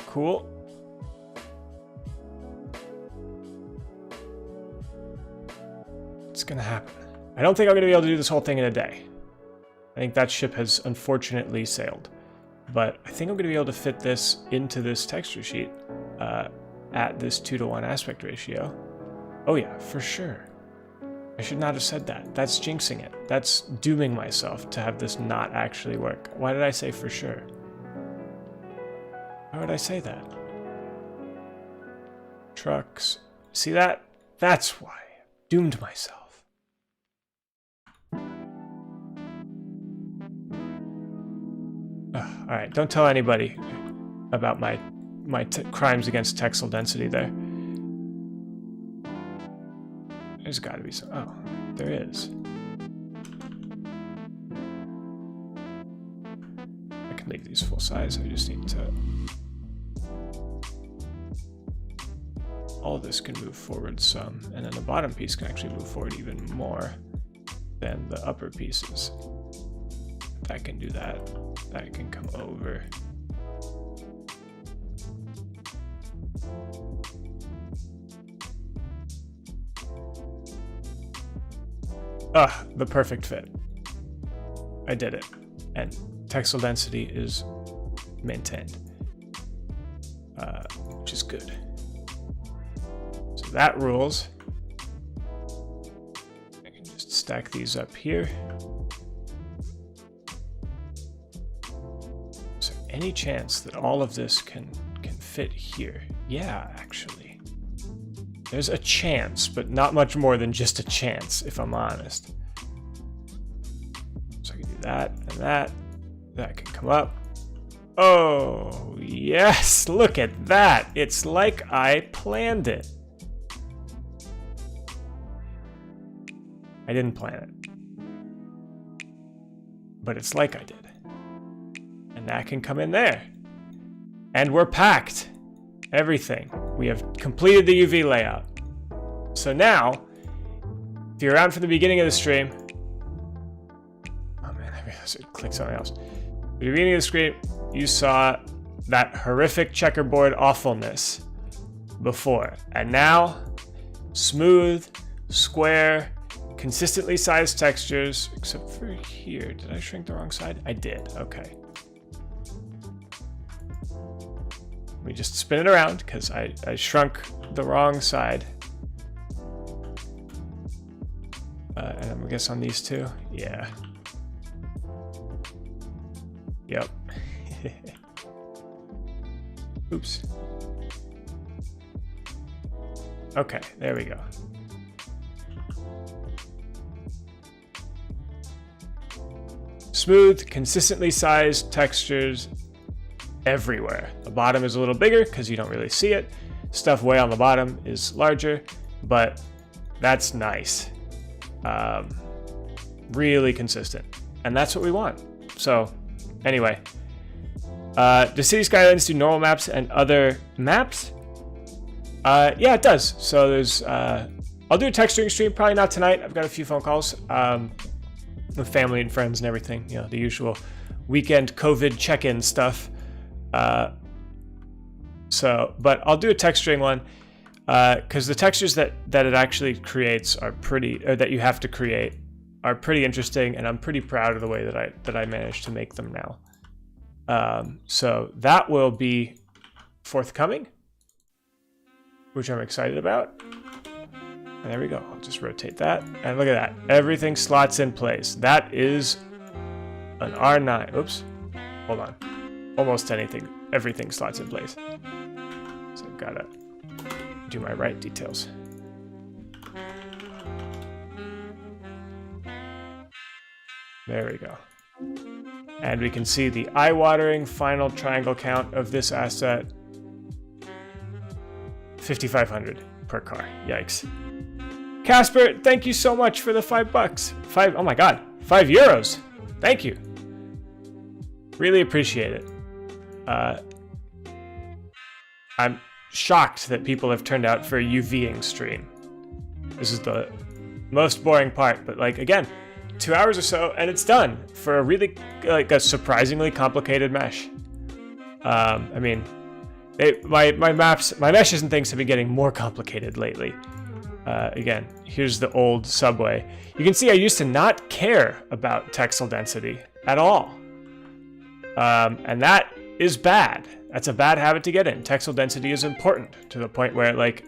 Cool. It's gonna happen. I don't think I'm gonna be able to do this whole thing in a day. I think that ship has unfortunately sailed. But I think I'm going to be able to fit this into this texture sheet at this 2:1 aspect ratio. Oh yeah, for sure. I should not have said that. That's jinxing it. That's dooming myself to have this not actually work. Why did I say for sure? Why would I say that? Trucks. See that? That's why I doomed myself. All right, don't tell anybody about my crimes against textile density there. There's got to be some. Oh, there is. I can leave these full size. I just need to. All of this can move forward some, and then the bottom piece can actually move forward even more than the upper pieces. That can do that. That can come over. Ah, the perfect fit. I did it. And textile density is maintained, which is good. So that rules. I can just stack these up here. Is there any chance that all of this can fit here? Yeah, actually. There's a chance, but not much more than just a chance, if I'm honest. So I can do that and that. That can come up. Oh, yes! Look at that! It's like I planned it. I didn't plan it. But it's like I did. And that can come in there. And we're packed. Everything. We have completed the UV layout. So now, if you're around from the beginning of the stream, oh man, I realized it clicked something else. At the beginning of the stream, you saw that horrific checkerboard awfulness before. And now, smooth, square, consistently sized textures, except for here. Did I shrink the wrong side? I did, okay. Let me just spin it around, because I shrunk the wrong side. And I'm gonna guess on these two? Yeah. Yep. Oops. Okay, there we go. Smooth, consistently sized textures everywhere. The bottom is a little bigger because you don't really see it. Stuff way on the bottom is larger, but that's nice. Really consistent. And that's what we want. So anyway, do City Skylines do normal maps and other maps? Yeah, it does. So there's, I'll do a texturing stream, probably not tonight. I've got a few phone calls with family and friends and everything, you know, the usual weekend COVID check-in stuff. But I'll do a texturing one, because the textures that it actually creates are or that you have to create are pretty interesting, and I'm pretty proud of the way that I managed to make them now. So that will be forthcoming, which I'm excited about. And there we go. I'll just rotate that, and look at that. Everything slots in place. That is an R9. Oops. Hold on. Almost everything slots in place. So I've got to do my right details. There we go. And we can see the eye-watering final triangle count of this asset. 5,500 per car. Yikes. Casper, thank you so much for the $5. Oh my god, €5. Thank you. Really appreciate it. I'm shocked that people have turned out for a UVing stream. This is the most boring part, but like, again, 2 hours or so and it's done for a really, like, a surprisingly complicated mesh. I mean, my meshes and things have been getting more complicated lately. Again, here's the old subway. You can see I used to not care about textile density at all. And that is bad. That's a bad habit to get in. Textile density is important to the point where, like,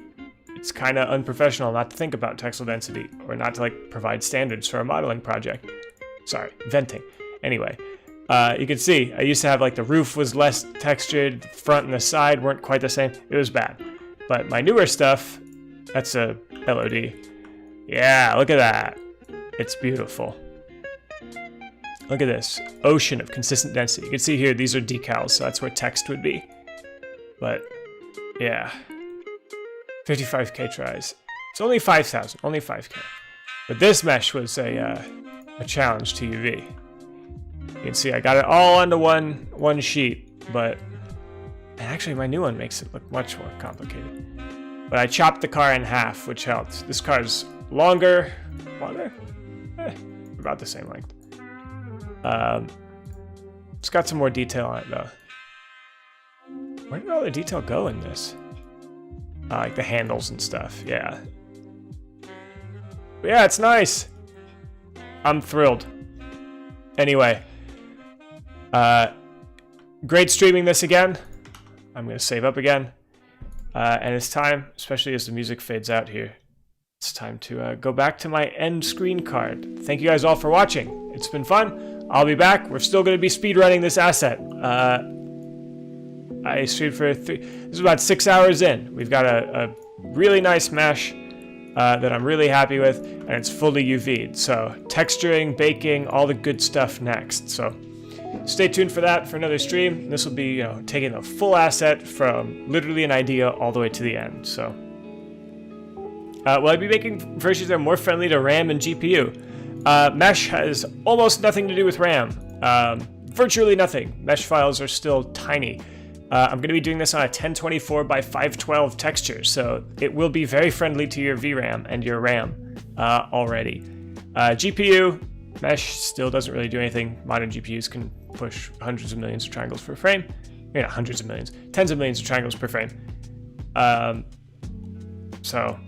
it's kind of unprofessional not to think about textile density or not to, like, provide standards for a modeling project. Sorry, venting. Anyway, you can see I used to have, like, the roof was less textured, the front and the side weren't quite the same. It was bad. But my newer stuff, that's a LOD. Yeah, look at that. It's beautiful. Look at this. Ocean of consistent density. You can see here, these are decals, so that's where text would be. But, yeah. 55k tries. It's only 5,000, only 5k. But this mesh was a challenge to UV. You can see I got it all onto one sheet, but actually my new one makes it look much more complicated. But I chopped the car in half, which helped. This car's longer? About the same length. It's got some more detail on it though. Where did all the detail go in this? Like the handles and stuff, yeah. But yeah, it's nice. I'm thrilled. Anyway, great streaming this again. I'm gonna save up again. And it's time, especially as the music fades out here, it's time to go back to my end screen card. Thank you guys all for watching. It's been fun. I'll be back. We're still going to be speedrunning this asset. I streamed for this is about 6 hours in. We've got a really nice mesh that I'm really happy with, and it's fully UV'd. So texturing, baking, all the good stuff next. So stay tuned for that for another stream. This will be, you know, taking a full asset from literally an idea all the way to the end. So will I be making versions that are more friendly to RAM and GPU? Mesh has almost nothing to do with RAM. Virtually nothing. Mesh files are still tiny. I'm going to be doing this on a 1024 by 512 texture, so it will be very friendly to your VRAM and your RAM already. GPU, Mesh still doesn't really do anything. Modern GPUs can push hundreds of millions of triangles per frame. Maybe not hundreds of millions, tens of millions of triangles per frame. So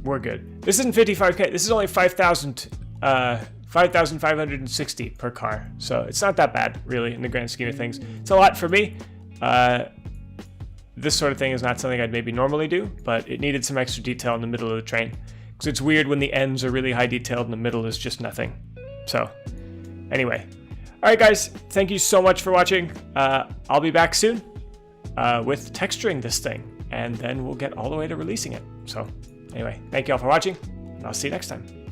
we're good. This isn't 55k. This is only 5,560 per car. So it's not that bad, really, in the grand scheme of things. It's a lot for me. This sort of thing is not something I'd maybe normally do, but it needed some extra detail in the middle of the train. Because it's weird when the ends are really high detailed and the middle is just nothing. So, anyway. Alright guys, thank you so much for watching. I'll be back soon with texturing this thing. And then we'll get all the way to releasing it. So, anyway, thank you all for watching. And I'll see you next time.